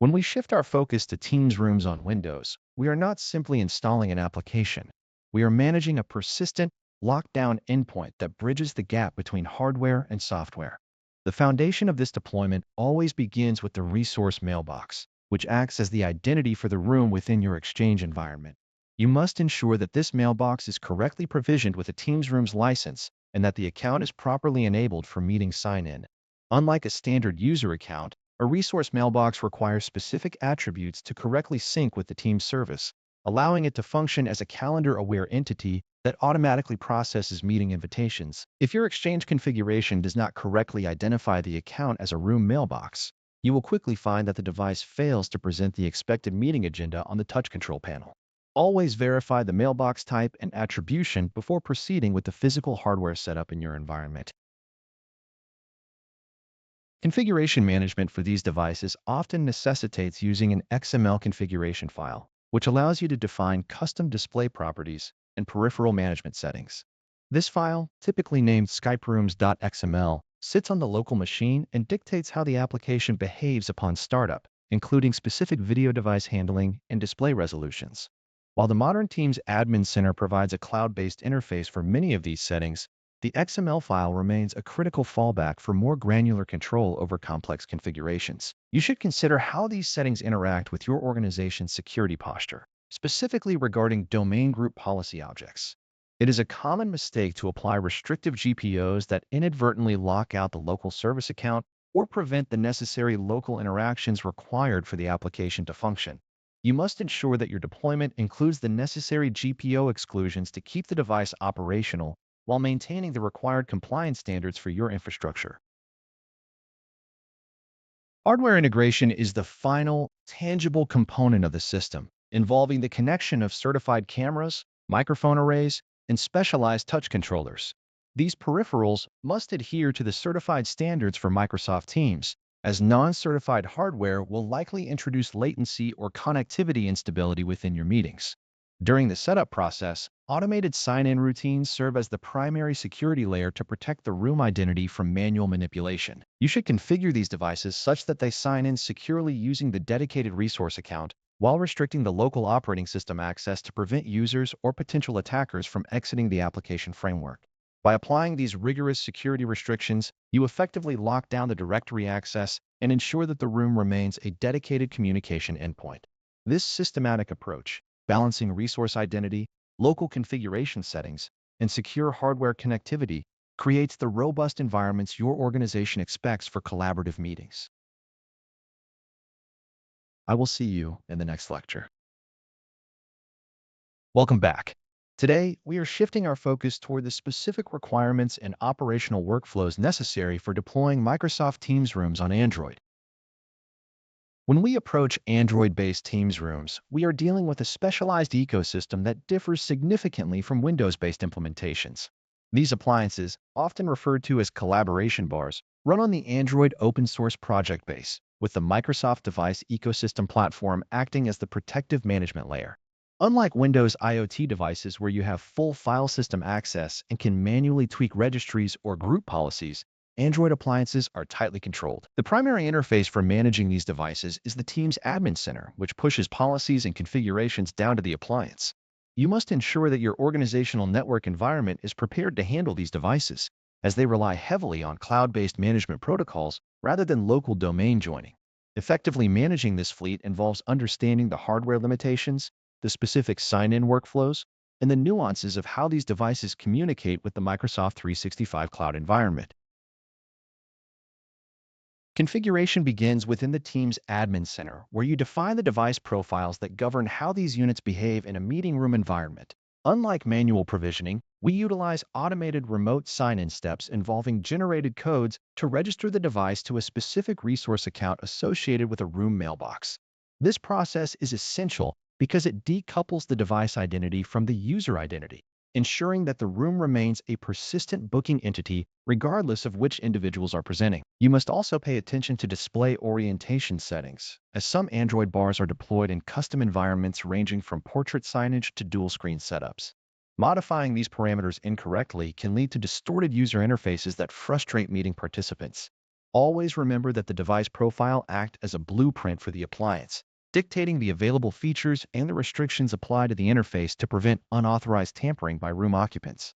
S1: When we shift our focus to Teams rooms on Windows, we are not simply installing an application. We are managing a persistent, locked-down endpoint that bridges the gap between hardware and software. The foundation of this deployment always begins with the resource mailbox, which acts as the identity for the room within your Exchange environment. You must ensure that this mailbox is correctly provisioned with a Teams Rooms license and that the account is properly enabled for meeting sign-in. Unlike a standard user account, a resource mailbox requires specific attributes to correctly sync with the Teams service, allowing it to function as a calendar-aware entity that automatically processes meeting invitations. If your Exchange configuration does not correctly identify the account as a room mailbox, you will quickly find that the device fails to present the expected meeting agenda on the touch control panel. Always verify the mailbox type and attribution before proceeding with the physical hardware setup in your environment. Configuration management for these devices often necessitates using an XML configuration file, which allows you to define custom display properties and peripheral management settings. This file, typically named skyperooms.xml, sits on the local machine and dictates how the application behaves upon startup, including specific video device handling and display resolutions. While the modern Teams Admin Center provides a cloud-based interface for many of these settings, the XML file remains a critical fallback for more granular control over complex configurations. You should consider how these settings interact with your organization's security posture, specifically regarding domain group policy objects. It is a common mistake to apply restrictive GPOs that inadvertently lock out the local service account or prevent the necessary local interactions required for the application to function. You must ensure that your deployment includes the necessary GPO exclusions to keep the device operational while maintaining the required compliance standards for your infrastructure. Hardware integration is the final, tangible component of the system, involving the connection of certified cameras, microphone arrays, and specialized touch controllers. These peripherals must adhere to the certified standards for Microsoft Teams, as non-certified hardware will likely introduce latency or connectivity instability within your meetings. During the setup process, automated sign-in routines serve as the primary security layer to protect the room identity from manual manipulation. You should configure these devices such that they sign in securely using the dedicated resource account, while restricting the local operating system access to prevent users or potential attackers from exiting the application framework. By applying these rigorous security restrictions, you effectively lock down the directory access and ensure that the room remains a dedicated communication endpoint. This systematic approach, balancing resource identity, local configuration settings, and secure hardware connectivity, creates the robust environments your organization expects for collaborative meetings. I will see you in the next lecture. Welcome back. Today, we are shifting our focus toward the specific requirements and operational workflows necessary for deploying Microsoft Teams Rooms on Android. When we approach Android-based Teams Rooms, we are dealing with a specialized ecosystem that differs significantly from Windows-based implementations. These appliances, often referred to as collaboration bars, run on the Android open-source project base, with the Microsoft Device Ecosystem Platform acting as the protective management layer. Unlike Windows IoT devices where you have full file system access and can manually tweak registries or group policies, Android appliances are tightly controlled. The primary interface for managing these devices is the Teams Admin Center, which pushes policies and configurations down to the appliance. You must ensure that your organizational network environment is prepared to handle these devices, as they rely heavily on cloud-based management protocols rather than local domain joining. Effectively managing this fleet involves understanding the hardware limitations, the specific sign-in workflows, and the nuances of how these devices communicate with the Microsoft 365 cloud environment. Configuration begins within the Teams Admin Center, where you define the device profiles that govern how these units behave in a meeting room environment. Unlike manual provisioning, we utilize automated remote sign-in steps involving generated codes to register the device to a specific resource account associated with a room mailbox. This process is essential because it decouples the device identity from the user identity, ensuring that the room remains a persistent booking entity regardless of which individuals are presenting. You must also pay attention to display orientation settings, as some Android bars are deployed in custom environments ranging from portrait signage to dual-screen setups. Modifying these parameters incorrectly can lead to distorted user interfaces that frustrate meeting participants. Always remember that the device profile acts as a blueprint for the appliance, dictating the available features and the restrictions applied to the interface to prevent unauthorized tampering by room occupants.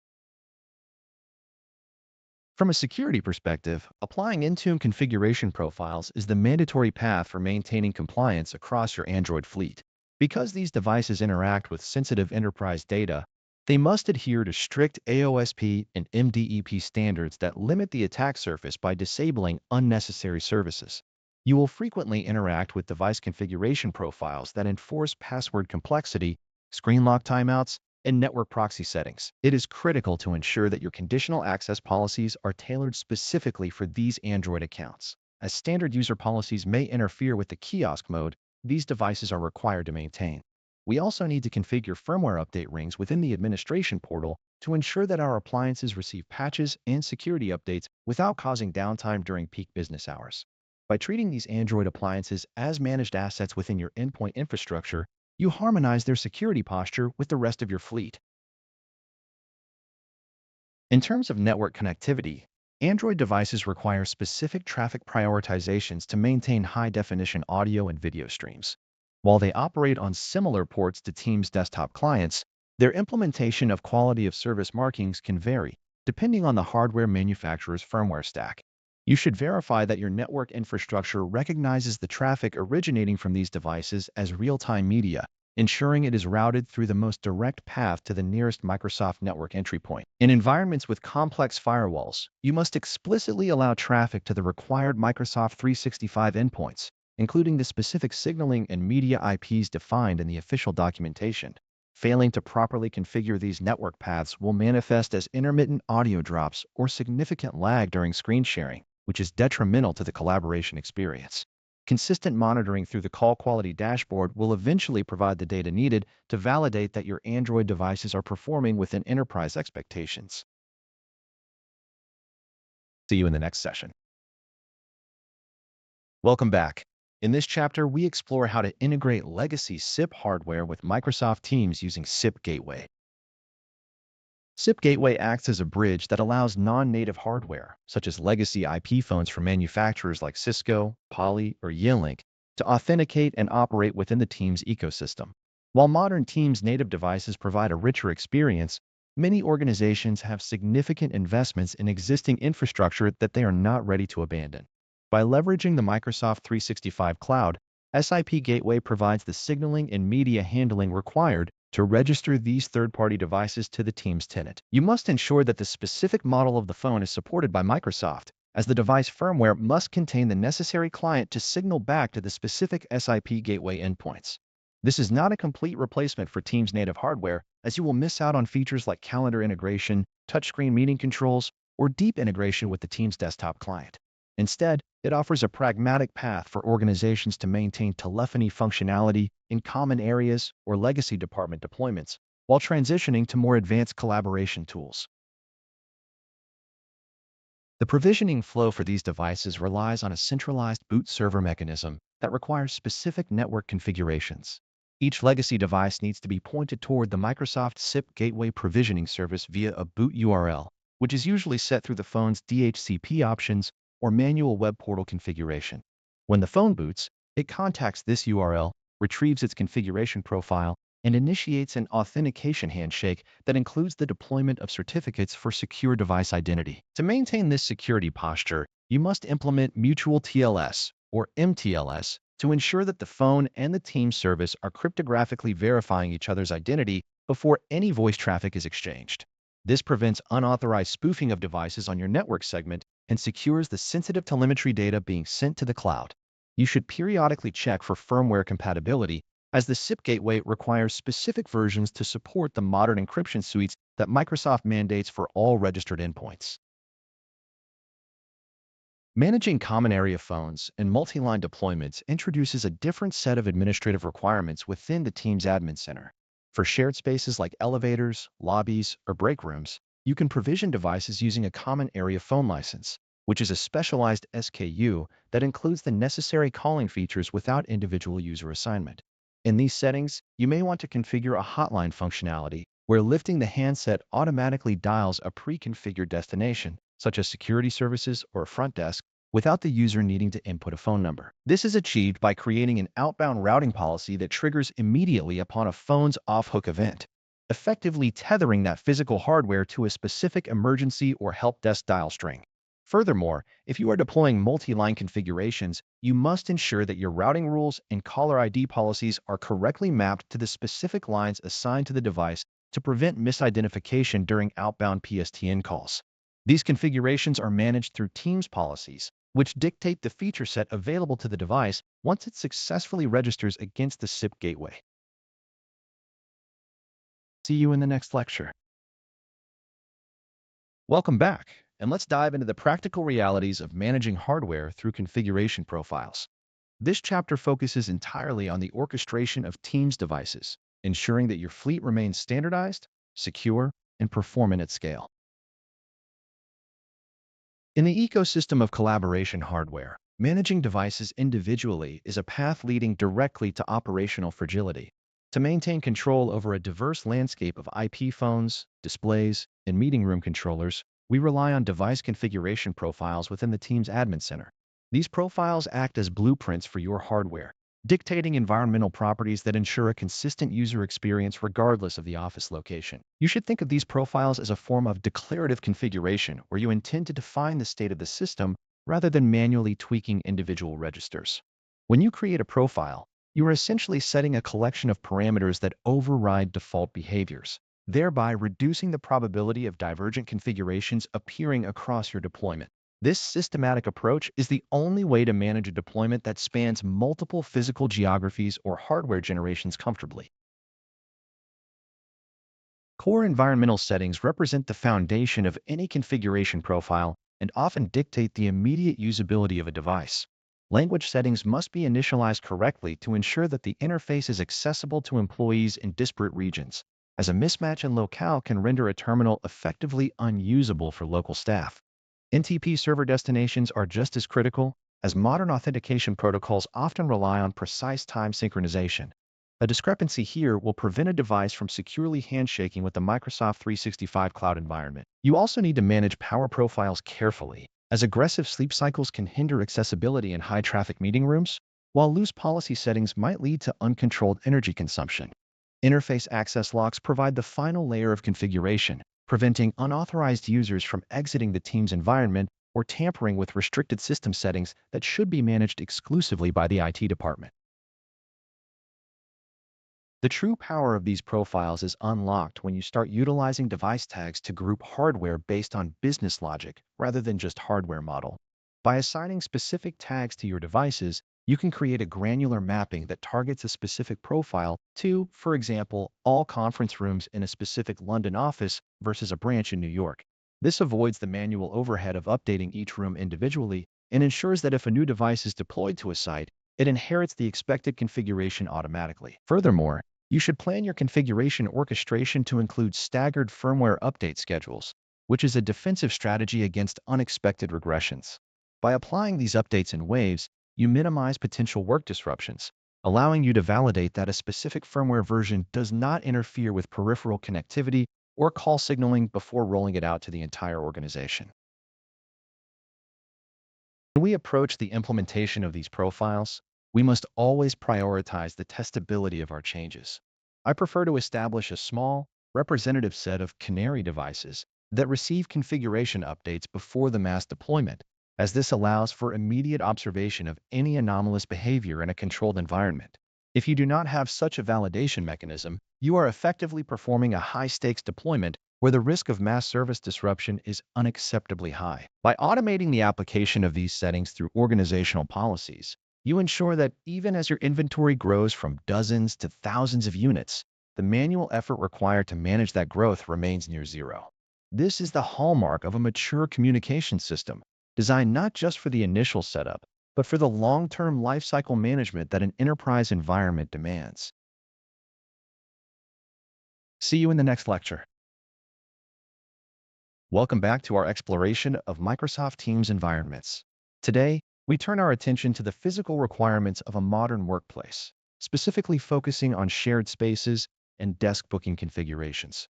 S1: From a security perspective, applying Intune configuration profiles is the mandatory path for maintaining compliance across your Android fleet. Because these devices interact with sensitive enterprise data, they must adhere to strict AOSP and MDEP standards that limit the attack surface by disabling unnecessary services. You will frequently interact with device configuration profiles that enforce password complexity, screen lock timeouts, and network proxy settings. It is critical to ensure that your conditional access policies are tailored specifically for these Android accounts. As standard user policies may interfere with the kiosk mode, these devices are required to maintain. We also need to configure firmware update rings within the administration portal to ensure that our appliances receive patches and security updates without causing downtime during peak business hours. By treating these Android appliances as managed assets within your endpoint infrastructure, you harmonize their security posture with the rest of your fleet. In terms of network connectivity, Android devices require specific traffic prioritizations to maintain high-definition audio and video streams. While they operate on similar ports to Teams desktop clients, their implementation of quality of service markings can vary, depending on the hardware manufacturer's firmware stack. You should verify that your network infrastructure recognizes the traffic originating from these devices as real-time media, ensuring it is routed through the most direct path to the nearest Microsoft network entry point. In environments with complex firewalls, you must explicitly allow traffic to the required Microsoft 365 endpoints, including the specific signaling and media IPs defined in the official documentation. Failing to properly configure these network paths will manifest as intermittent audio drops or significant lag during screen sharing, which is detrimental to the collaboration experience. Consistent monitoring through the call quality dashboard will eventually provide the data needed to validate that your Android devices are performing within enterprise expectations. See you in the next session. Welcome back. In this chapter, we explore how to integrate legacy SIP hardware with Microsoft Teams using SIP Gateway. SIP Gateway acts as a bridge that allows non-native hardware, such as legacy IP phones from manufacturers like Cisco, Poly, or Yealink, to authenticate and operate within the Teams ecosystem. While modern Teams native devices provide a richer experience, many organizations have significant investments in existing infrastructure that they are not ready to abandon. By leveraging the Microsoft 365 Cloud, SIP Gateway provides the signaling and media handling required to register these third-party devices to the Teams tenant. You must ensure that the specific model of the phone is supported by Microsoft, as the device firmware must contain the necessary client to signal back to the specific SIP Gateway endpoints. This is not a complete replacement for Teams native hardware, as you will miss out on features like calendar integration, touchscreen meeting controls, or deep integration with the Teams desktop client. Instead, it offers a pragmatic path for organizations to maintain telephony functionality in common areas or legacy department deployments, while transitioning to more advanced collaboration tools. The provisioning flow for these devices relies on a centralized boot server mechanism that requires specific network configurations. Each legacy device needs to be pointed toward the Microsoft SIP Gateway provisioning service via a boot URL, which is usually set through the phone's DHCP options or manual web portal configuration. When the phone boots, it contacts this URL, retrieves its configuration profile, and initiates an authentication handshake that includes the deployment of certificates for secure device identity. To maintain this security posture, you must implement mutual TLS, or MTLS, to ensure that the phone and the Teams service are cryptographically verifying each other's identity before any voice traffic is exchanged. This prevents unauthorized spoofing of devices on your network segment and secures the sensitive telemetry data being sent to the cloud. You should periodically check for firmware compatibility, as the SIP Gateway requires specific versions to support the modern encryption suites that Microsoft mandates for all registered endpoints. Managing common area phones and multi-line deployments introduces a different set of administrative requirements within the Teams Admin Center. For shared spaces like elevators, lobbies, or break rooms, you can provision devices using a common area phone license, which is a specialized SKU that includes the necessary calling features without individual user assignment. In these settings, you may want to configure a hotline functionality, where lifting the handset automatically dials a pre-configured destination, such as security services or a front desk, without the user needing to input a phone number. This is achieved by creating an outbound routing policy that triggers immediately upon a phone's off-hook event. effectively tethering that physical hardware to a specific emergency or help desk dial string. Furthermore, if you are deploying multi-line configurations, you must ensure that your routing rules and caller ID policies are correctly mapped to the specific lines assigned to the device to prevent misidentification during outbound PSTN calls. These configurations are managed through Teams policies, which dictate the feature set available to the device once it successfully registers against the SIP gateway. See you in the next lecture. Welcome back, and let's dive into the practical realities of managing hardware through configuration profiles. This chapter focuses entirely on the orchestration of Teams devices, ensuring that your fleet remains standardized, secure, and performant at scale. In the ecosystem of collaboration hardware, managing devices individually is a path leading directly to operational fragility. To maintain control over a diverse landscape of IP phones, displays, and meeting room controllers, we rely on device configuration profiles within the Teams Admin Center. These profiles act as blueprints for your hardware, dictating environmental properties that ensure a consistent user experience regardless of the office location. You should think of these profiles as a form of declarative configuration where you intend to define the state of the system rather than manually tweaking individual registers. When you create a profile, you are essentially setting a collection of parameters that override default behaviors, thereby reducing the probability of divergent configurations appearing across your deployment. This systematic approach is the only way to manage a deployment that spans multiple physical geographies or hardware generations comfortably. Core environmental settings represent the foundation of any configuration profile and often dictate the immediate usability of a device. Language settings must be initialized correctly to ensure that the interface is accessible to employees in disparate regions, as a mismatch in locale can render a terminal effectively unusable for local staff. NTP server destinations are just as critical, as modern authentication protocols often rely on precise time synchronization. A discrepancy here will prevent a device from securely handshaking with the Microsoft 365 cloud environment. You also need to manage power profiles carefully, as aggressive sleep cycles can hinder accessibility in high-traffic meeting rooms, while loose policy settings might lead to uncontrolled energy consumption. Interface access locks provide the final layer of configuration, preventing unauthorized users from exiting the Teams environment or tampering with restricted system settings that should be managed exclusively by the IT department. The true power of these profiles is unlocked when you start utilizing device tags to group hardware based on business logic rather than just hardware model. By assigning specific tags to your devices, you can create a granular mapping that targets a specific profile to, for example, all conference rooms in a specific London office versus a branch in New York. This avoids the manual overhead of updating each room individually and ensures that if a new device is deployed to a site, it inherits the expected configuration automatically. Furthermore, you should plan your configuration orchestration to include staggered firmware update schedules, which is a defensive strategy against unexpected regressions. By applying these updates in waves, you minimize potential work disruptions, allowing you to validate that a specific firmware version does not interfere with peripheral connectivity or call signaling before rolling it out to the entire organization. When we approach the implementation of these profiles, we must always prioritize the testability of our changes. I prefer to establish a small, representative set of canary devices that receive configuration updates before the mass deployment, as this allows for immediate observation of any anomalous behavior in a controlled environment. If you do not have such a validation mechanism, you are effectively performing a high-stakes deployment where the risk of mass service disruption is unacceptably high. By automating the application of these settings through organizational policies, you ensure that even as your inventory grows from dozens to thousands of units, the manual effort required to manage that growth remains near zero. This is the hallmark of a mature communication system, designed not just for the initial setup, but for the long-term lifecycle management that an enterprise environment demands. See you in the next lecture. Welcome back to our exploration of Microsoft Teams environments. Today, we turn our attention to the physical requirements of a modern workplace, specifically focusing on shared spaces and desk booking configurations.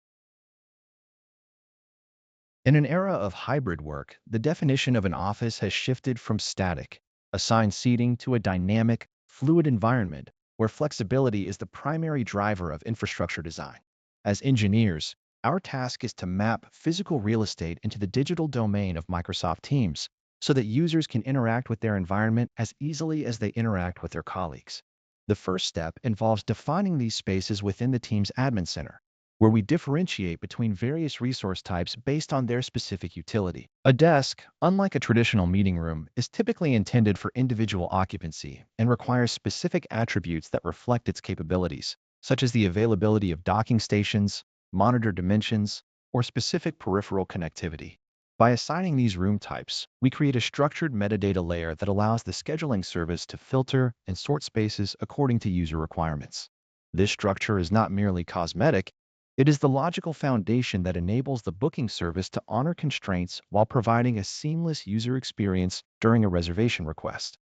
S1: In an era of hybrid work, the definition of an office has shifted from static, assigned seating to a dynamic, fluid environment where flexibility is the primary driver of infrastructure design. As engineers, our task is to map physical real estate into the digital domain of Microsoft Teams so that users can interact with their environment as easily as they interact with their colleagues. The first step involves defining these spaces within the Teams admin center, where we differentiate between various resource types based on their specific utility. A desk, unlike a traditional meeting room, is typically intended for individual occupancy and requires specific attributes that reflect its capabilities, such as the availability of docking stations, monitor dimensions, or specific peripheral connectivity. By assigning these room types, we create a structured metadata layer that allows the scheduling service to filter and sort spaces according to user requirements. This structure is not merely cosmetic, it is the logical foundation that enables the booking service to honor constraints while providing a seamless user experience during a reservation request.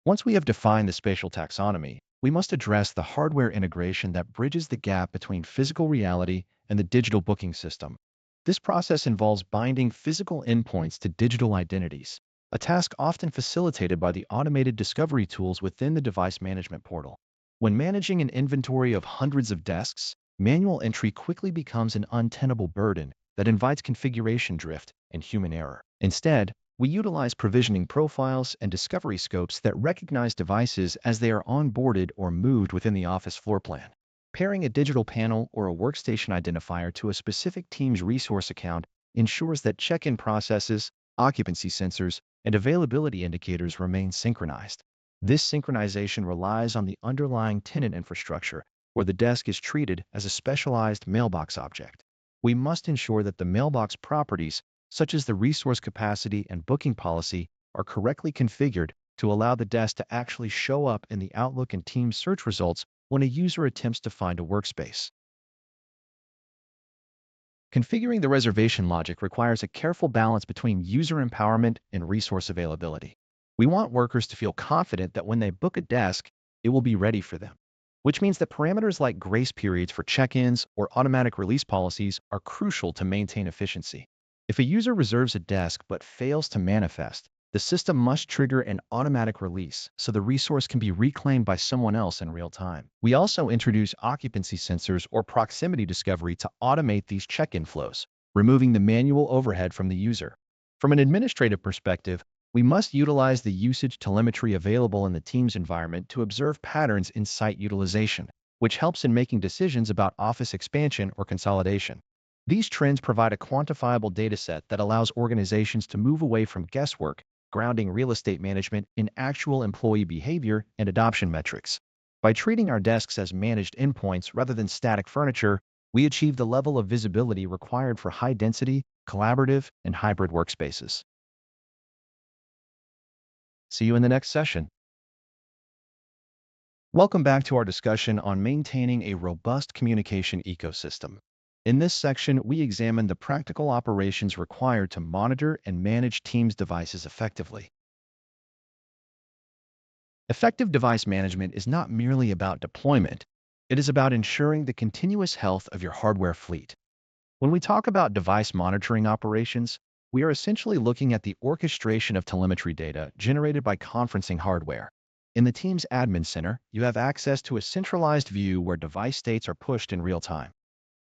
S1: Once we have defined the spatial taxonomy, we must address the hardware integration that bridges the gap between physical reality and the digital booking system. This process involves binding physical endpoints to digital identities, a task often facilitated by the automated discovery tools within the device management portal. When managing an inventory of hundreds of desks, manual entry quickly becomes an untenable burden that invites configuration drift and human error. Instead, we utilize provisioning profiles and discovery scopes that recognize devices as they are onboarded or moved within the Office floor plan. Pairing a digital panel or a workstation identifier to a specific team's resource account ensures that check-in processes, occupancy sensors, and availability indicators remain synchronized. This synchronization relies on the underlying tenant infrastructure, where the desk is treated as a specialized mailbox object. We must ensure that the mailbox properties, such as the resource capacity and booking policy, are correctly configured to allow the desk to actually show up in the Outlook and Teams search results when a user attempts to find a workspace. Configuring the reservation logic requires a careful balance between user empowerment and resource availability. We want workers to feel confident that when they book a desk, it will be ready for them, which means that parameters like grace periods for check-ins or automatic release policies are crucial to maintain efficiency. If a user reserves a desk but fails to manifest, the system must trigger an automatic release so the resource can be reclaimed by someone else in real time. We also introduce occupancy sensors or proximity discovery to automate these check-in flows, removing the manual overhead from the user. From an administrative perspective, we must utilize the usage telemetry available in the Teams environment to observe patterns in site utilization, which helps in making decisions about office expansion or consolidation. These trends provide a quantifiable dataset that allows organizations to move away from guesswork, grounding real estate management in actual employee behavior and adoption metrics. By treating our desks as managed endpoints rather than static furniture, we achieve the level of visibility required for high-density, collaborative, and hybrid workspaces. See you in the next session. Welcome back to our discussion on maintaining a robust communication ecosystem. In this section, we examine the practical operations required to monitor and manage Teams devices effectively. Effective device management is not merely about deployment, it is about ensuring the continuous health of your hardware fleet. When we talk about device monitoring operations, we are essentially looking at the orchestration of telemetry data generated by conferencing hardware. In the Teams Admin Center, you have access to a centralized view where device states are pushed in real time.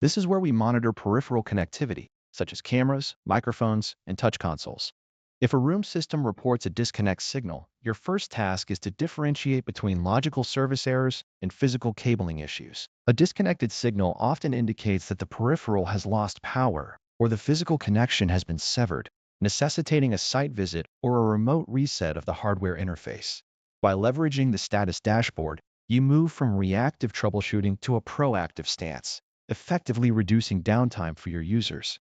S1: This is where we monitor peripheral connectivity, such as cameras, microphones, and touch consoles. If a room system reports a disconnect signal, your first task is to differentiate between logical service errors and physical cabling issues. A disconnected signal often indicates that the peripheral has lost power, or the physical connection has been severed, necessitating a site visit or a remote reset of the hardware interface. By leveraging the status dashboard, you move from reactive troubleshooting to a proactive stance, effectively reducing downtime for your users.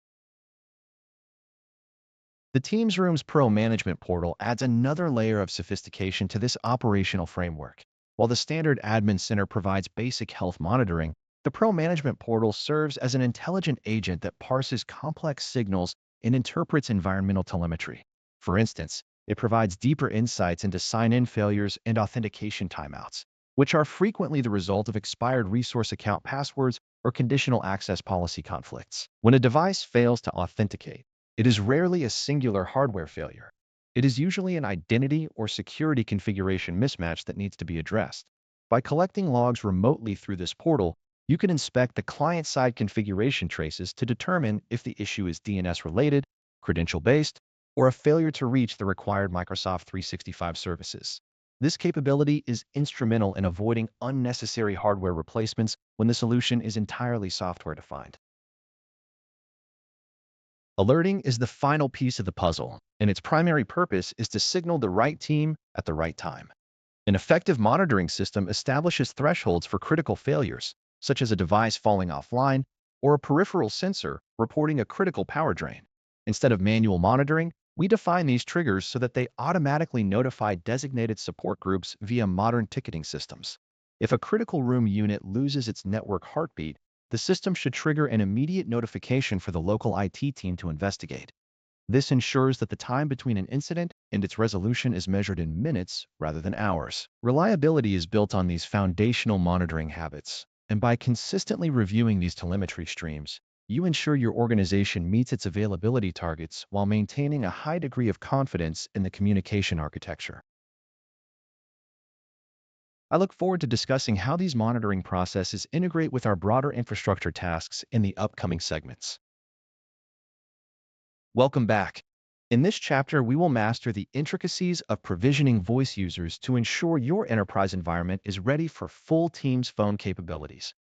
S1: The Teams Rooms Pro Management Portal adds another layer of sophistication to this operational framework. While the standard Admin Center provides basic health monitoring, the Pro Management Portal serves as an intelligent agent that parses complex signals and interprets environmental telemetry. For instance, it provides deeper insights into sign-in failures and authentication timeouts, which are frequently the result of expired resource account passwords or conditional access policy conflicts. When a device fails to authenticate, it is rarely a singular hardware failure. It is usually an identity or security configuration mismatch that needs to be addressed. By collecting logs remotely through this portal, You can inspect the client-side configuration traces to determine if the issue is DNS-related, credential-based, or a failure to reach the required Microsoft 365 services. This capability is instrumental in avoiding unnecessary hardware replacements when the solution is entirely software-defined. Alerting is the final piece of the puzzle, and its primary purpose is to signal the right team at the right time. An effective monitoring system establishes thresholds for critical failures, such as a device falling offline or a peripheral sensor reporting a critical power drain. Instead of manual monitoring, we define these triggers so that they automatically notify designated support groups via modern ticketing systems. If a critical room unit loses its network heartbeat, the system should trigger an immediate notification for the local IT team to investigate. This ensures that the time between an incident and its resolution is measured in minutes rather than hours. Reliability is built on these foundational monitoring habits, and by consistently reviewing these telemetry streams, you ensure your organization meets its availability targets while maintaining a high degree of confidence in the communication architecture. I look forward to discussing how these monitoring processes integrate with our broader infrastructure tasks in the upcoming segments. Welcome back. In this chapter, we will master the intricacies of provisioning voice users to ensure your enterprise environment is ready for full Teams phone capabilities.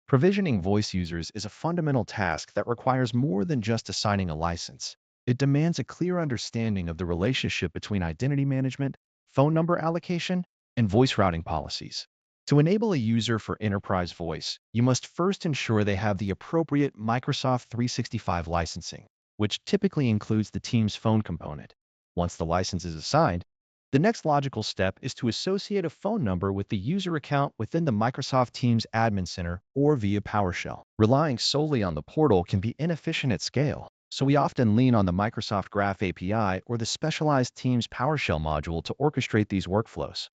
S1: Provisioning voice users is a fundamental task that requires more than just assigning a license. It demands a clear understanding of the relationship between identity management, phone number allocation, and voice routing policies. To enable a user for enterprise voice, you must first ensure they have the appropriate Microsoft 365 licensing, which typically includes the Teams phone component. Once the license is assigned, the next logical step is to associate a phone number with the user account within the Microsoft Teams Admin Center or via PowerShell. Relying solely on the portal can be inefficient at scale, so we often lean on the Microsoft Graph API or the specialized Teams PowerShell module to orchestrate these workflows.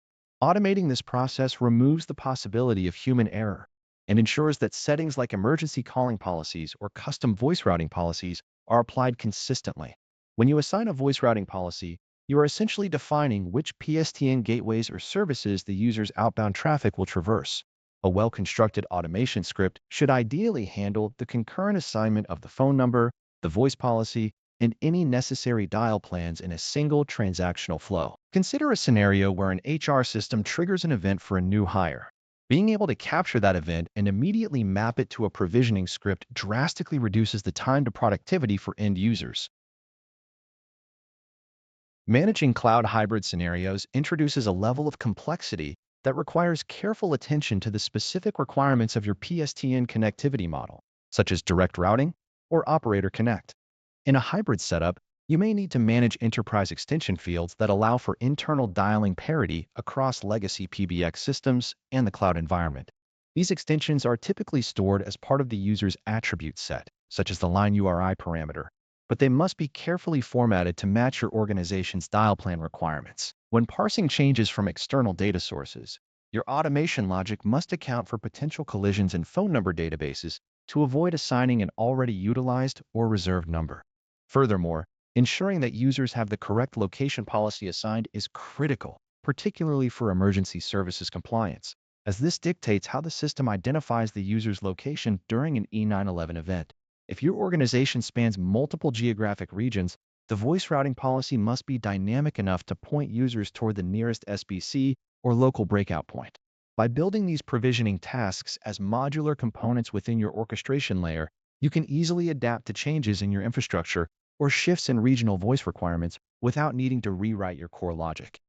S1: Automating this process removes the possibility of human error and ensures that settings like emergency calling policies or custom voice routing policies are applied consistently. When you assign a voice routing policy, you are essentially defining which PSTN gateways or services the user's outbound traffic will traverse. A well-constructed automation script should ideally handle the concurrent assignment of the phone number, the voice policy, and any necessary dial plans in a single transactional flow. Consider a scenario where an HR system triggers an event for a new hire. Being able to capture that event and immediately map it to a provisioning script drastically reduces the time to productivity for end users. Managing cloud hybrid scenarios introduces a level of complexity that requires careful attention to the specific requirements of your PSTN connectivity model, such as direct routing or operator connect. In a hybrid setup, you may need to manage enterprise extension fields that allow for internal dialing parity across legacy PBX systems and the cloud environment. These extensions are typically stored as part of the user's attribute set, such as the line URI parameter, but they must be carefully formatted to match your organization's dial plan requirements. When parsing changes from external data sources, your automation logic must account for potential collisions in phone number databases to avoid assigning an already utilized or reserved number. Furthermore, ensuring that users have the correct location policy assigned is critical, particularly for emergency services compliance, as this dictates how the system identifies the user's location during an E911 event. If your organization spans multiple geographic regions, the voice routing policy must be dynamic enough to point users toward the nearest SBC or local breakout point. By building these provisioning tasks as modular components within your orchestration layer, you can easily adapt to changes in your infrastructure or shifts in regional voice requirements without needing to rewrite your core logic.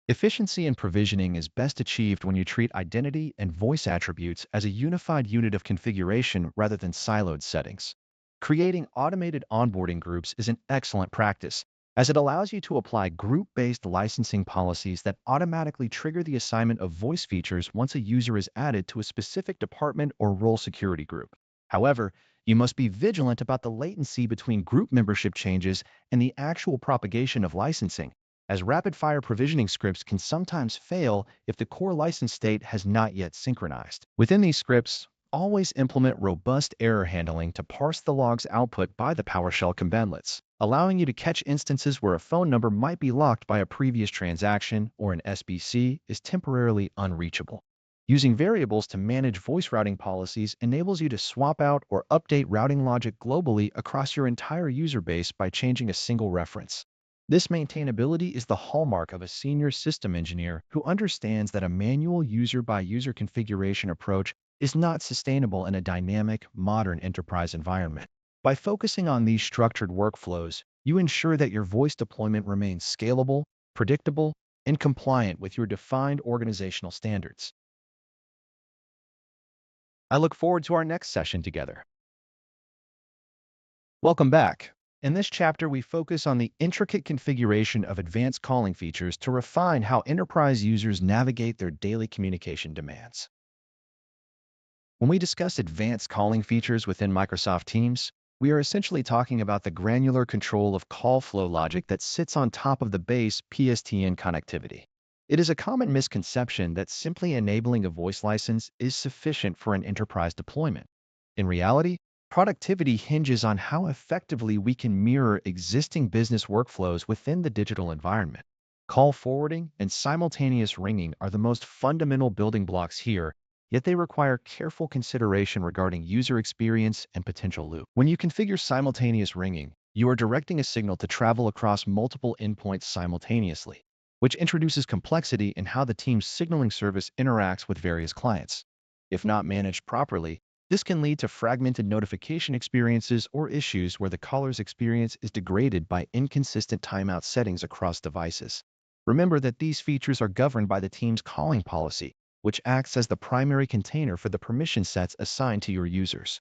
S1: Efficiency in provisioning is best achieved when you treat identity and voice attributes as a unified unit of configuration rather than siloed settings. Creating automated onboarding groups is an excellent practice, as it allows you to apply group-based licensing policies that automatically trigger the assignment of voice features once a user is added to a specific department or role security group. However, you must be vigilant about the latency between group membership changes and the actual propagation of licensing, as rapid-fire provisioning scripts can sometimes fail if the core license state has not yet synchronized. Within these scripts, Always implement robust error handling to parse the log's output by the PowerShell commandlets, allowing you to catch instances where a phone number might be locked by a previous transaction or an SBC is temporarily unreachable. Using variables to manage voice routing policies enables you to swap out or update routing logic globally across your entire user base by changing a single reference. This maintainability is the hallmark of a senior system engineer who understands that a manual user-by-user configuration approach is not sustainable in a dynamic, modern enterprise environment. By focusing on these structured workflows, you ensure that your voice deployment remains scalable, predictable, and compliant with your defined organizational standards. I look forward to our next session together. Welcome back. In this chapter, we focus on the intricate configuration of advanced calling features to refine how enterprise users navigate their daily communication demands. When we discuss advanced calling features within Microsoft Teams, we are essentially talking about the granular control of call flow logic that sits on top of the base PSTN connectivity. It is a common misconception that simply enabling a voice license is sufficient for an enterprise deployment. In reality, productivity hinges on how effectively we can mirror existing business workflows within the digital environment. Call forwarding and simultaneous ringing are the most fundamental building blocks here, yet they require careful consideration regarding user experience and potential loop. When you configure simultaneous ringing, you are directing a signal to travel across multiple endpoints simultaneously, which introduces complexity in how the team's signaling service interacts with various clients. If not managed properly, this can lead to fragmented notification experiences or issues where the caller's experience is degraded by inconsistent timeout settings across devices. Remember that these features are governed by the team's calling policy, which acts as the primary container for the permission sets assigned to your users.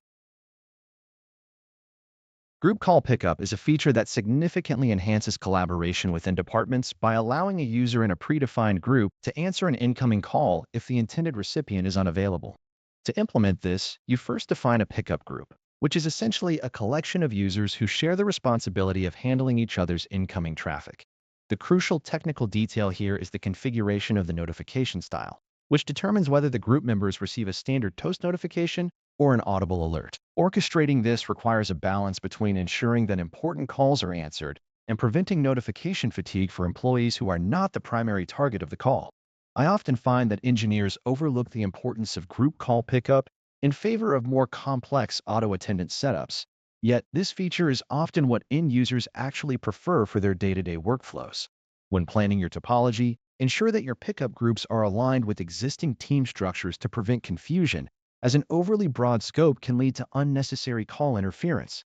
S1: Group call pickup is a feature that significantly enhances collaboration within departments by allowing a user in a predefined group to answer an incoming call if the intended recipient is unavailable. To implement this, you first define a pickup group, which is essentially a collection of users who share the responsibility of handling each other's incoming traffic. The crucial technical detail here is the configuration of the notification style, which determines whether the group members receive a standard toast notification or an audible alert. Orchestrating this requires a balance between ensuring that important calls are answered and preventing notification fatigue for employees who are not the primary target of the call. I often find that engineers overlook the importance of group call pickup in favor of more complex auto-attendant setups, yet this feature is often what end users actually prefer for their day-to-day workflows. When planning your topology, ensure that your pickup groups are aligned with existing team structures to prevent confusion, as an overly broad scope can lead to unnecessary call interference.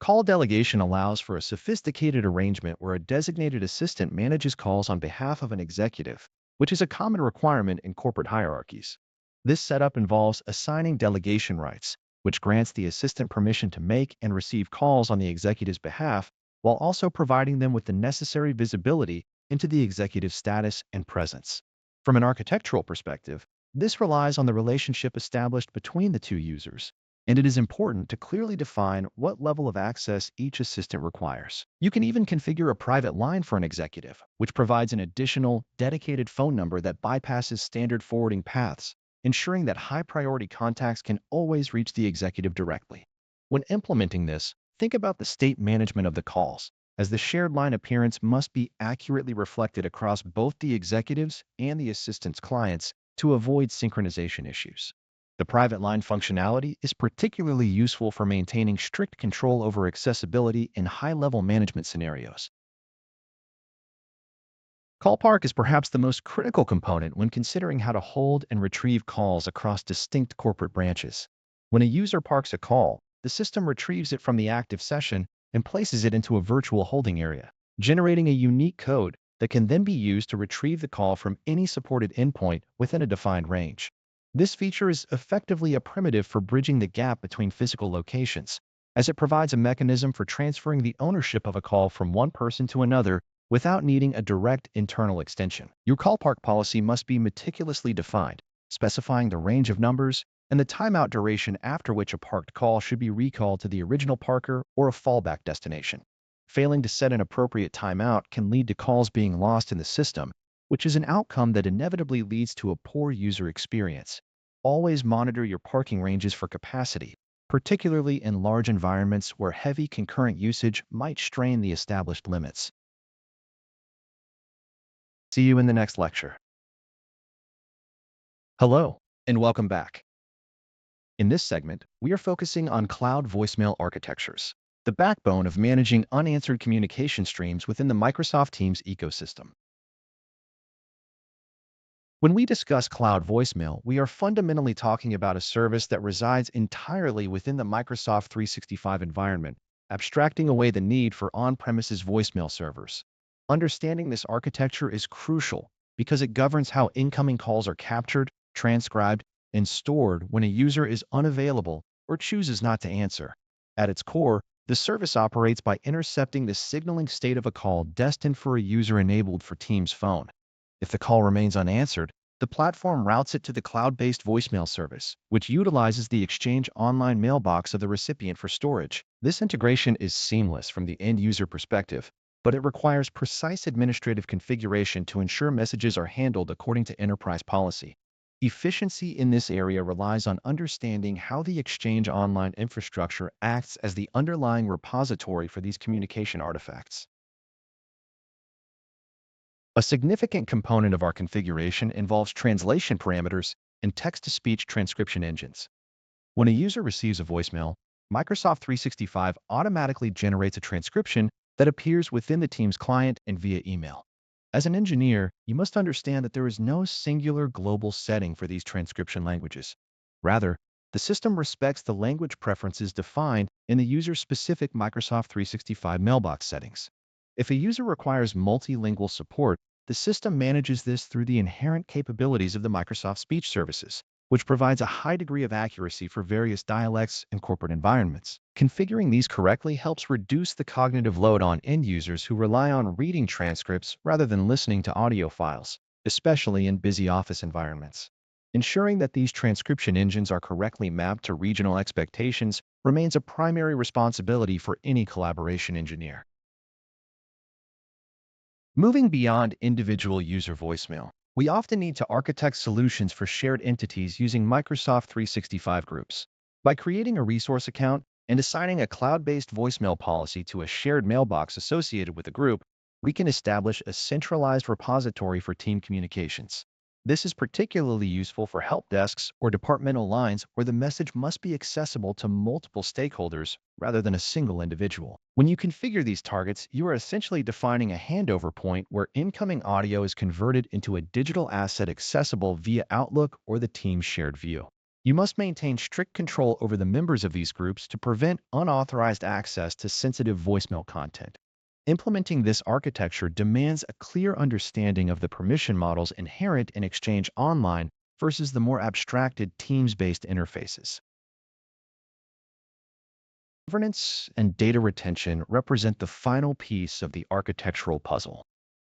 S1: Call delegation allows for a sophisticated arrangement where a designated assistant manages calls on behalf of an executive, which is a common requirement in corporate hierarchies. This setup involves assigning delegation rights, which grants the assistant permission to make and receive calls on the executive's behalf, while also providing them with the necessary visibility into the executive's status and presence. From an architectural perspective, this relies on the relationship established between the two users, and it is important to clearly define what level of access each assistant requires. You can even configure a private line for an executive, which provides an additional, dedicated phone number that bypasses standard forwarding paths, ensuring that high-priority contacts can always reach the executive directly. When implementing this, think about the state management of the calls, as the shared line appearance must be accurately reflected across both the executives and the assistant's clients to avoid synchronization issues. The private line functionality is particularly useful for maintaining strict control over accessibility in high-level management scenarios. Call park is perhaps the most critical component when considering how to hold and retrieve calls across distinct corporate branches. When a user parks a call, the system retrieves it from the active session and places it into a virtual holding area, generating a unique code that can then be used to retrieve the call from any supported endpoint within a defined range. This feature is effectively a primitive for bridging the gap between physical locations, as it provides a mechanism for transferring the ownership of a call from one person to another without needing a direct internal extension. Your call park policy must be meticulously defined, specifying the range of numbers and the timeout duration after which a parked call should be recalled to the original parker or a fallback destination. Failing to set an appropriate timeout can lead to calls being lost in the system, which is an outcome that inevitably leads to a poor user experience. Always monitor your parking ranges for capacity, particularly in large environments where heavy concurrent usage might strain the established limits. See you in the next lecture. Hello, and welcome back. In this segment, we are focusing on cloud voicemail architectures, the backbone of managing unanswered communication streams within the Microsoft Teams ecosystem. When we discuss cloud voicemail, we are fundamentally talking about a service that resides entirely within the Microsoft 365 environment, abstracting away the need for on-premises voicemail servers. Understanding this architecture is crucial because it governs how incoming calls are captured, transcribed, and stored when a user is unavailable or chooses not to answer. At its core, the service operates by intercepting the signaling state of a call destined for a user enabled for Teams phone. If the call remains unanswered, the platform routes it to the cloud-based voicemail service, which utilizes the Exchange online mailbox of the recipient for storage. This integration is seamless from the end-user perspective, but it requires precise administrative configuration to ensure messages are handled according to enterprise policy. Efficiency in this area relies on understanding how the Exchange online infrastructure acts as the underlying repository for these communication artifacts. A significant component of our configuration involves translation parameters and text-to-speech transcription engines. When a user receives a voicemail, Microsoft 365 automatically generates a transcription that appears within the Teams client and via email. As an engineer, you must understand that there is no singular global setting for these transcription languages. Rather, the system respects the language preferences defined in the user-specific Microsoft 365 mailbox settings. If a user requires multilingual support, the system manages this through the inherent capabilities of the Microsoft Speech Services, which provides a high degree of accuracy for various dialects and corporate environments. Configuring these correctly helps reduce the cognitive load on end users who rely on reading transcripts rather than listening to audio files, especially in busy office environments. Ensuring that these transcription engines are correctly mapped to regional expectations remains a primary responsibility for any collaboration engineer. Moving beyond individual user voicemail, we often need to architect solutions for shared entities using Microsoft 365 groups. By creating a resource account and assigning a cloud-based voicemail policy to a shared mailbox associated with a group, we can establish a centralized repository for team communications. This is particularly useful for help desks or departmental lines where the message must be accessible to multiple stakeholders rather than a single individual. When you configure these targets, you are essentially defining a handover point where incoming audio is converted into a digital asset accessible via Outlook or the team's shared view. You must maintain strict control over the members of these groups to prevent unauthorized access to sensitive voicemail content. Implementing this architecture demands a clear understanding of the permission models inherent in Exchange Online versus the more abstracted Teams-based interfaces. Governance and data retention represent the final piece of the architectural puzzle.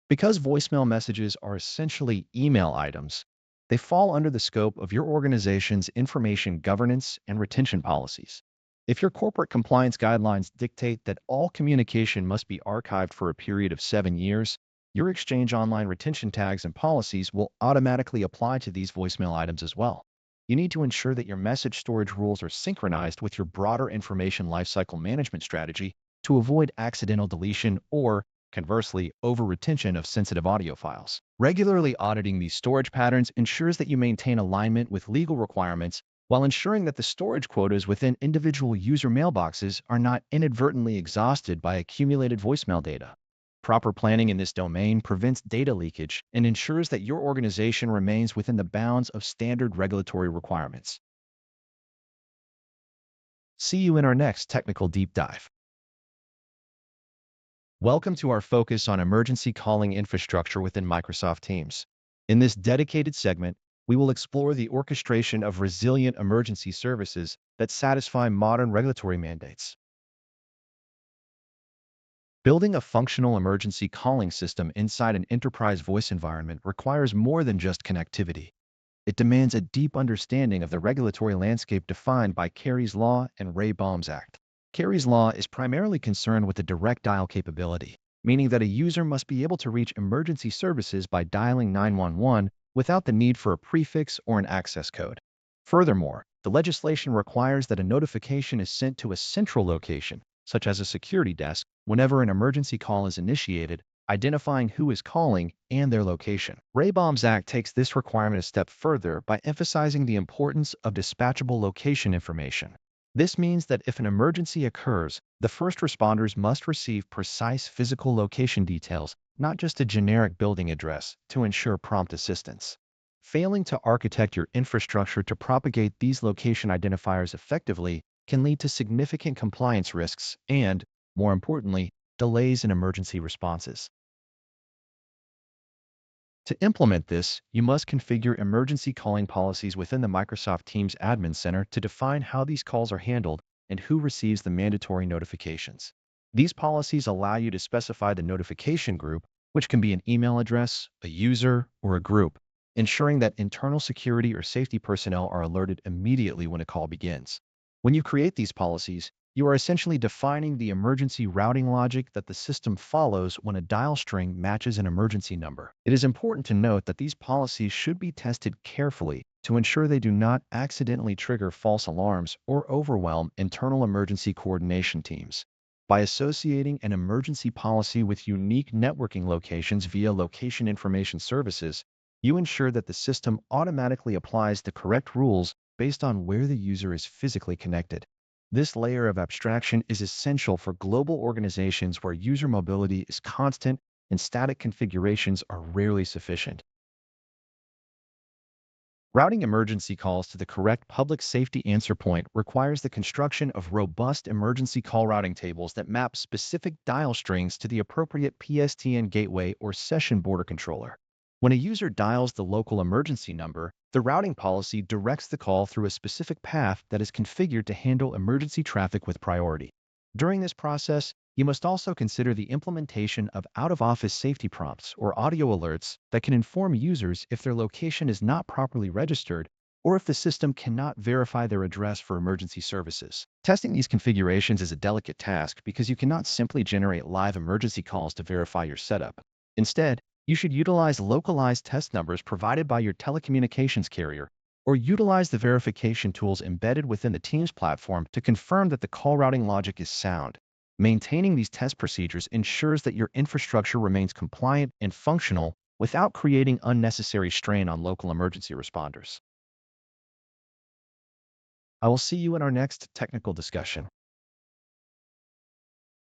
S1: Because voicemail messages are essentially email items, they fall under the scope of your organization's information governance and retention policies. If your corporate compliance guidelines dictate that all communication must be archived for a period of 7 years, your Exchange Online retention tags and policies will automatically apply to these voicemail items as well. You need to ensure that your message storage rules are synchronized with your broader information lifecycle management strategy to avoid accidental deletion or, conversely, over-retention of sensitive audio files. Regularly auditing these storage patterns ensures that you maintain alignment with legal requirements while ensuring that the storage quotas within individual user mailboxes are not inadvertently exhausted by accumulated voicemail data. Proper planning in this domain prevents data leakage and ensures that your organization remains within the bounds of standard regulatory requirements. See you in our next technical deep dive. Welcome to our focus on emergency calling infrastructure within Microsoft Teams. In this dedicated segment, we will explore the orchestration of resilient emergency services that satisfy modern regulatory mandates. Building a functional emergency calling system inside an enterprise voice environment requires more than just connectivity. It demands a deep understanding of the regulatory landscape defined by Carey's Law and Ray Baum's Act. Carey's Law is primarily concerned with the direct dial capability. meaning that a user must be able to reach emergency services by dialing 911 without the need for a prefix or an access code. Furthermore, the legislation requires that a notification is sent to a central location, such as a security desk, whenever an emergency call is initiated, identifying who is calling and their location. Raybaum's Act takes this requirement a step further by emphasizing the importance of dispatchable location information. This means that if an emergency occurs, the first responders must receive precise physical location details, not just a generic building address, to ensure prompt assistance. Failing to architect your infrastructure to propagate these location identifiers effectively can lead to significant compliance risks and, more importantly, delays in emergency responses. To implement this, you must configure emergency calling policies within the Microsoft Teams Admin Center to define how these calls are handled and who receives the mandatory notifications. These policies allow you to specify the notification group, which can be an email address, a user, or a group, ensuring that internal security or safety personnel are alerted immediately when a call begins. When you create these policies, you are essentially defining the emergency routing logic that the system follows when a dial string matches an emergency number. It is important to note that these policies should be tested carefully to ensure they do not accidentally trigger false alarms or overwhelm internal emergency coordination teams. By associating an emergency policy with unique networking locations via location information services, you ensure that the system automatically applies the correct rules based on where the user is physically connected. This layer of abstraction is essential for global organizations where user mobility is constant and static configurations are rarely sufficient. Routing emergency calls to the correct public safety answer point requires the construction of robust emergency call routing tables that map specific dial strings to the appropriate PSTN gateway or session border controller. When a user dials the local emergency number, the routing policy directs the call through a specific path that is configured to handle emergency traffic with priority. During this process, you must also consider the implementation of out-of-office safety prompts or audio alerts that can inform users if their location is not properly registered or if the system cannot verify their address for emergency services. Testing these configurations is a delicate task because you cannot simply generate live emergency calls to verify your setup. Instead, you should utilize localized test numbers provided by your telecommunications carrier, or utilize the verification tools embedded within the Teams platform to confirm that the call routing logic is sound. Maintaining these test procedures ensures that your infrastructure remains compliant and functional without creating unnecessary strain on local emergency responders. I will see you in our next technical discussion.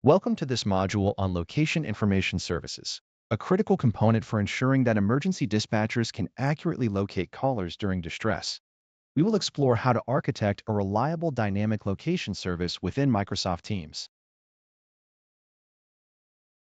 S1: Welcome to this module on location information services, a critical component for ensuring that emergency dispatchers can accurately locate callers during distress. We will explore how to architect a reliable dynamic location service within Microsoft Teams.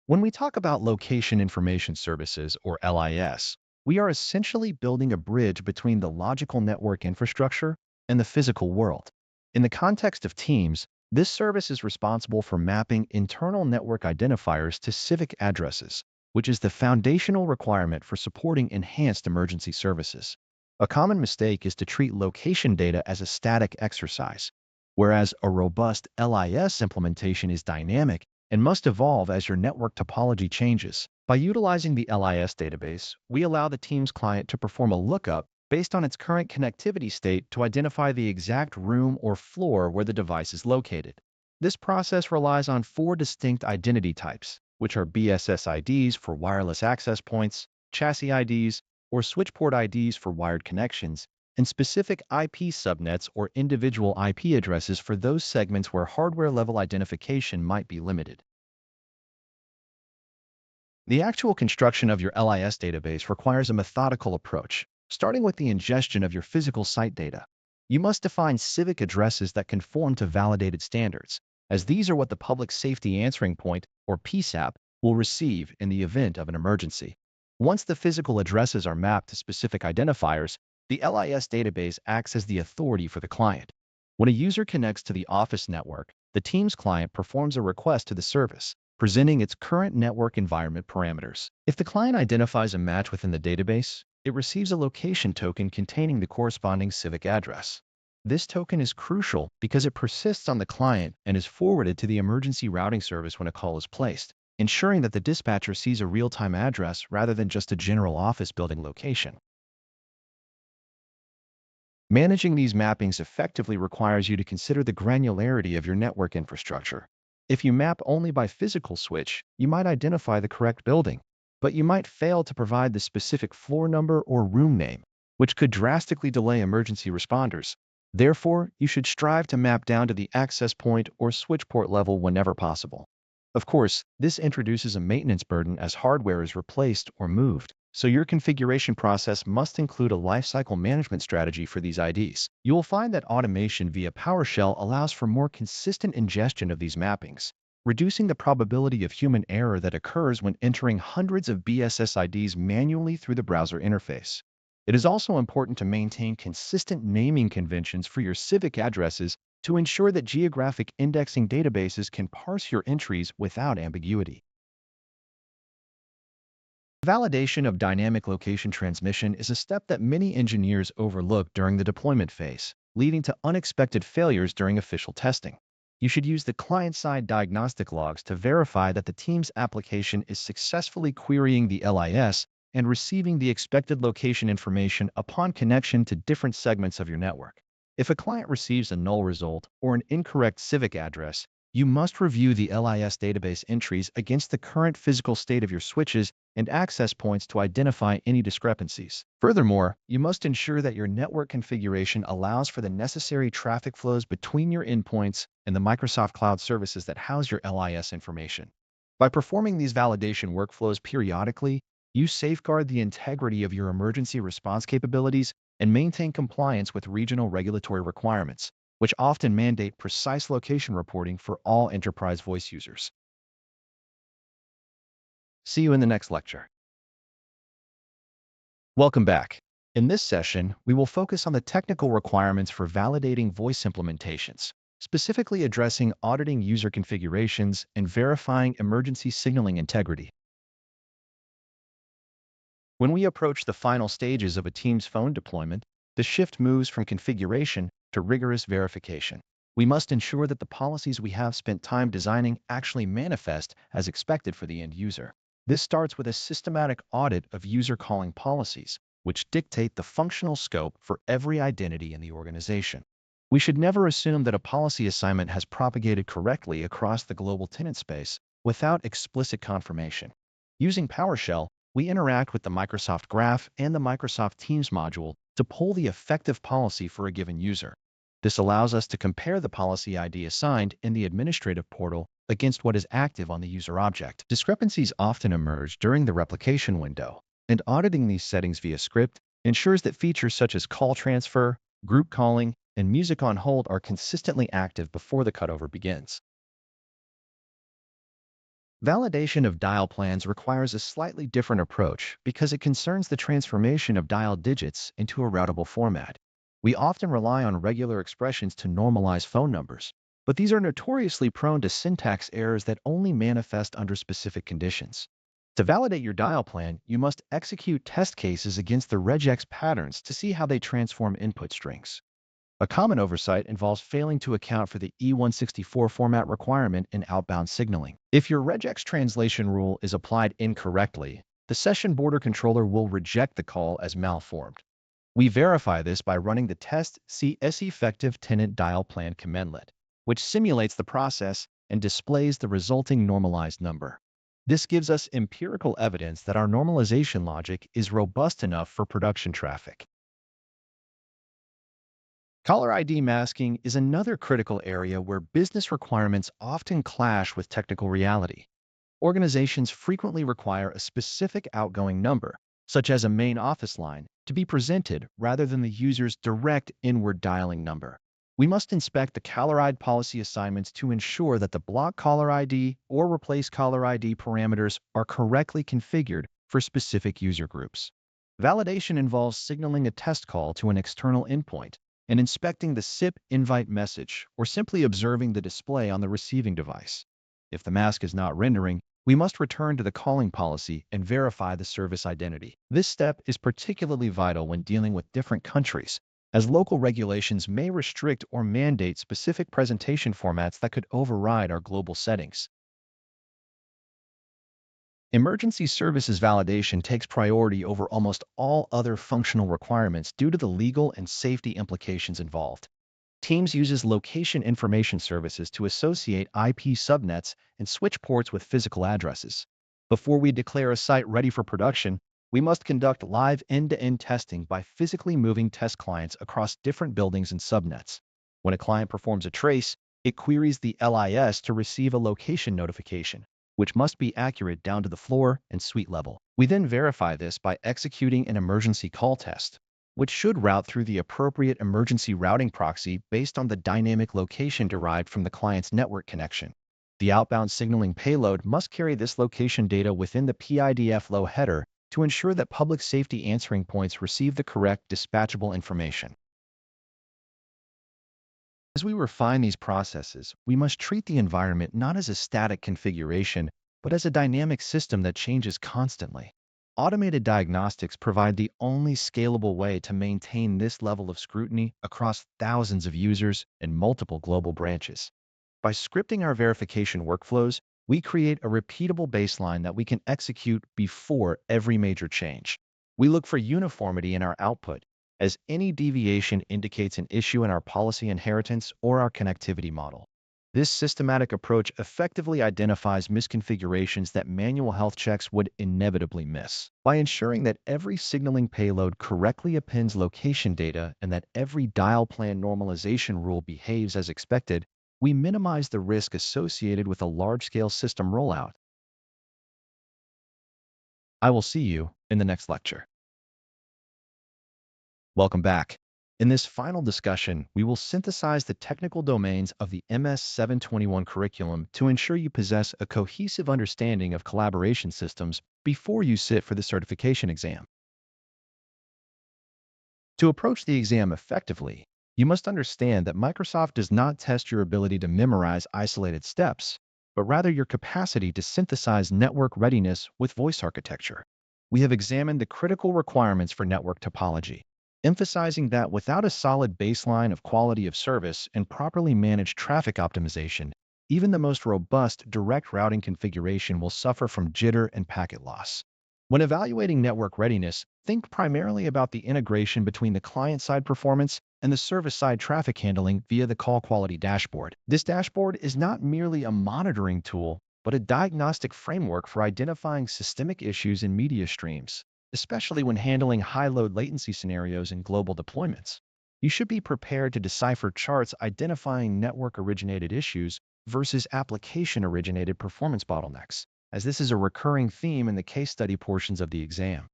S1: When we talk about location information services, or LIS, we are essentially building a bridge between the logical network infrastructure and the physical world. In the context of Teams, this service is responsible for mapping internal network identifiers to civic addresses, which is the foundational requirement for supporting enhanced emergency services. A common mistake is to treat location data as a static exercise, whereas a robust LIS implementation is dynamic and must evolve as your network topology changes. By utilizing the LIS database, we allow the Teams client to perform a lookup based on its current connectivity state to identify the exact room or floor where the device is located. This process relies on 4 distinct identity types, which are BSS IDs for wireless access points, chassis IDs, or switchport IDs for wired connections, and specific IP subnets or individual IP addresses for those segments where hardware-level identification might be limited. The actual construction of your LIS database requires a methodical approach, starting with the ingestion of your physical site data. You must define civic addresses that conform to validated standards, as these are what the Public Safety Answering Point, or PSAP, will receive in the event of an emergency. Once the physical addresses are mapped to specific identifiers, the LIS database acts as the authority for the client. When a user connects to the Office network, the Teams client performs a request to the service, presenting its current network environment parameters. If the client identifies a match within the database, it receives a location token containing the corresponding civic address. This token is crucial because it persists on the client and is forwarded to the emergency routing service when a call is placed. ensuring that the dispatcher sees a real-time address rather than just a general office building location. Managing these mappings effectively requires you to consider the granularity of your network infrastructure. If you map only by physical switch, you might identify the correct building, but you might fail to provide the specific floor number or room name, which could drastically delay emergency responders. Therefore, you should strive to map down to the access point or switch port level whenever possible. Of course, this introduces a maintenance burden as hardware is replaced or moved, so your configuration process must include a lifecycle management strategy for these IDs. You will find that automation via PowerShell allows for more consistent ingestion of these mappings, reducing the probability of human error that occurs when entering hundreds of BSS IDs manually through the browser interface. It is also important to maintain consistent naming conventions for your civic addresses to ensure that geographic indexing databases can parse your entries without ambiguity. Validation of dynamic location transmission is a step that many engineers overlook during the deployment phase, leading to unexpected failures during official testing. You should use the client-side diagnostic logs to verify that the team's application is successfully querying the LIS and receiving the expected location information upon connection to different segments of your network. If a client receives a null result or an incorrect civic address, you must review the LIS database entries against the current physical state of your switches and access points to identify any discrepancies. Furthermore, you must ensure that your network configuration allows for the necessary traffic flows between your endpoints and the Microsoft Cloud services that house your LIS information. By performing these validation workflows periodically, you safeguard the integrity of your emergency response capabilities and maintain compliance with regional regulatory requirements, which often mandate precise location reporting for all enterprise voice users. See you in the next lecture. Welcome back. In this session, we will focus on the technical requirements for validating voice implementations, specifically addressing auditing user configurations and verifying emergency signaling integrity. When we approach the final stages of a team's phone deployment, the shift moves from configuration to rigorous verification. We must ensure that the policies we have spent time designing actually manifest as expected for the end user. This starts with a systematic audit of user calling policies, which dictate the functional scope for every identity in the organization. We should never assume that a policy assignment has propagated correctly across the global tenant space without explicit confirmation. Using PowerShell, we interact with the Microsoft Graph and the Microsoft Teams module to pull the effective policy for a given user. This allows us to compare the policy ID assigned in the administrative portal against what is active on the user object. Discrepancies often emerge during the replication window, and auditing these settings via script ensures that features such as call transfer, group calling, and music on hold are consistently active before the cutover begins. Validation of dial plans requires a slightly different approach because it concerns the transformation of dial digits into a routable format. We often rely on regular expressions to normalize phone numbers, but these are notoriously prone to syntax errors that only manifest under specific conditions. To validate your dial plan, you must execute test cases against the regex patterns to see how they transform input strings. A common oversight involves failing to account for the E164 format requirement in outbound signaling. If your regex translation rule is applied incorrectly, the session border controller will reject the call as malformed. We verify this by running the test effective tenant dial plan commandlet, which simulates the process and displays the resulting normalized number. This gives us empirical evidence that our normalization logic is robust enough for production traffic. Caller ID masking is another critical area where business requirements often clash with technical reality. Organizations frequently require a specific outgoing number, such as a main office line, to be presented rather than the user's direct inward dialing number. We must inspect the caller ID policy assignments to ensure that the block caller ID or replace caller ID parameters are correctly configured for specific user groups. Validation involves signaling a test call to an external endpoint and inspecting the SIP invite message or simply observing the display on the receiving device. If the mask is not rendering, we must return to the calling policy and verify the service identity. This step is particularly vital when dealing with different countries, as local regulations may restrict or mandate specific presentation formats that could override our global settings. Emergency services validation takes priority over almost all other functional requirements due to the legal and safety implications involved. Teams uses location information services to associate IP subnets and switch ports with physical addresses. Before we declare a site ready for production, we must conduct live end-to-end testing by physically moving test clients across different buildings and subnets. When a client performs a trace, it queries the LIS to receive a location notification, which must be accurate down to the floor and suite level. We then verify this by executing an emergency call test, which should route through the appropriate emergency routing proxy based on the dynamic location derived from the client's network connection. The outbound signaling payload must carry this location data within the PIDF flow header to ensure that public safety answering points receive the correct dispatchable information. As we refine these processes, we must treat the environment not as a static configuration, but as a dynamic system that changes constantly. Automated diagnostics provide the only scalable way to maintain this level of scrutiny across thousands of users and multiple global branches. By scripting our verification workflows, we create a repeatable baseline that we can execute before every major change. We look for uniformity in our output, as any deviation indicates an issue in our policy inheritance or our connectivity model. This systematic approach effectively identifies misconfigurations that manual health checks would inevitably miss. By ensuring that every signaling payload correctly appends location data and that every dial plan normalization rule behaves as expected, we minimize the risk associated with a large-scale system rollout. I will see you in the next lecture. Welcome back. In this final discussion, we will synthesize the technical domains of the MS-721 curriculum to ensure you possess a cohesive understanding of collaboration systems before you sit for the certification exam. To approach the exam effectively, you must understand that Microsoft does not test your ability to memorize isolated steps, but rather your capacity to synthesize network readiness with voice architecture. We have examined the critical requirements for network topology, emphasizing that without a solid baseline of quality of service and properly managed traffic optimization, even the most robust direct routing configuration will suffer from jitter and packet loss. When evaluating network readiness, think primarily about the integration between the client-side performance and the server-side traffic handling via the call quality dashboard. This dashboard is not merely a monitoring tool, but a diagnostic framework for identifying systemic issues in media streams, especially when handling high-load latency scenarios in global deployments. You should be prepared to decipher charts identifying network-originated issues versus application-originated performance bottlenecks, as this is a recurring theme in the case study portions of the exam.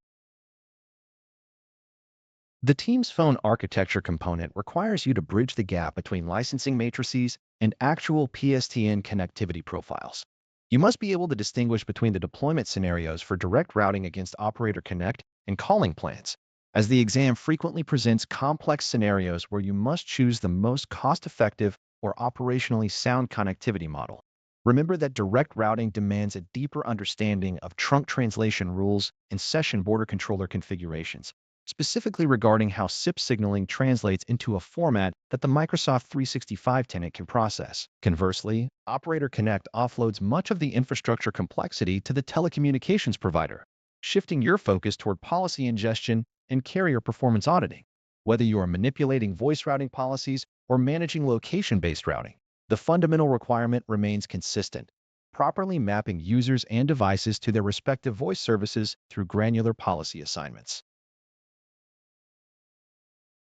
S1: The Teams phone architecture component requires you to bridge the gap between licensing matrices and actual PSTN connectivity profiles. You must be able to distinguish between the deployment scenarios for direct routing against operator connect and calling plans, as the exam frequently presents complex scenarios where you must choose the most cost-effective or operationally sound connectivity model. Remember that direct routing demands a deeper understanding of trunk translation rules and session border controller configurations, specifically regarding how SIP signaling translates into a format that the Microsoft 365 tenant can process. Conversely, Operator Connect offloads much of the infrastructure complexity to the telecommunications provider, shifting your focus toward policy ingestion and carrier performance auditing. Whether you are manipulating voice routing policies or managing location-based routing, the fundamental requirement remains consistent: properly mapping users and devices to their respective voice services through granular policy assignments.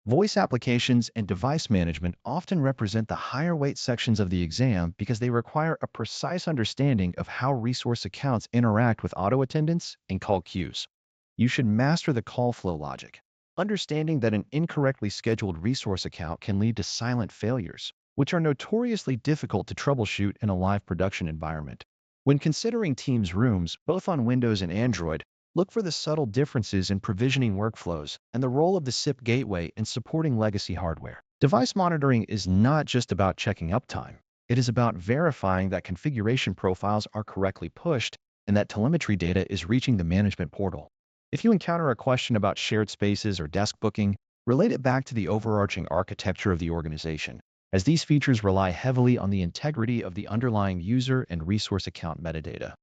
S1: Voice applications and device management often represent the higher weight sections of the exam because they require a precise understanding of how resource accounts interact with auto attendants and call queues. You should master the call flow logic, understanding that an incorrectly scheduled resource account can lead to silent failures, which are notoriously difficult to troubleshoot in a live production environment. When considering Teams rooms, both on Windows and Android, look for the subtle differences in provisioning workflows and the role of the SIP gateway in supporting legacy hardware. Device monitoring is not just about checking uptime. It is about verifying that configuration profiles are correctly pushed and that telemetry data is reaching the management portal. If you encounter a question about shared spaces or desk booking, relate it back to the overarching architecture of the organization, as these features rely heavily on the integrity of the underlying user and resource account metadata.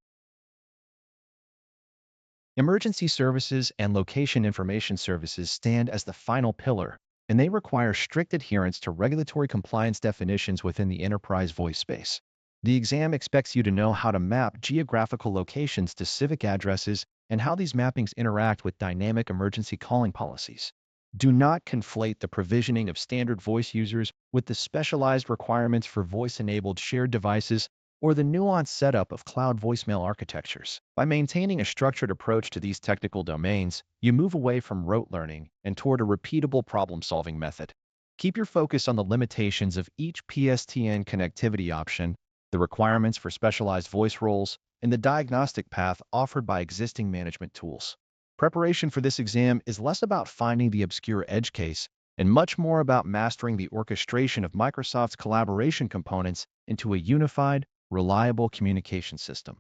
S1: Emergency services and location information services stand as the final pillar, and they require strict adherence to regulatory compliance definitions within the enterprise voice space. The exam expects you to know how to map geographical locations to civic addresses and how these mappings interact with dynamic emergency calling policies. Do not conflate the provisioning of standard voice users with the specialized requirements for voice-enabled shared devices or the nuanced setup of cloud voicemail architectures. By maintaining a structured approach to these technical domains, you move away from rote learning and toward a repeatable problem-solving method. Keep your focus on the limitations of each PSTN connectivity option, the requirements for specialized voice roles, and the diagnostic path offered by existing management tools. Preparation for this exam is less about finding the obscure edge case and much more about mastering the orchestration of Microsoft's collaboration components into a unified, reliable communication system.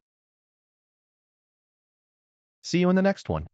S1: See you in the next one.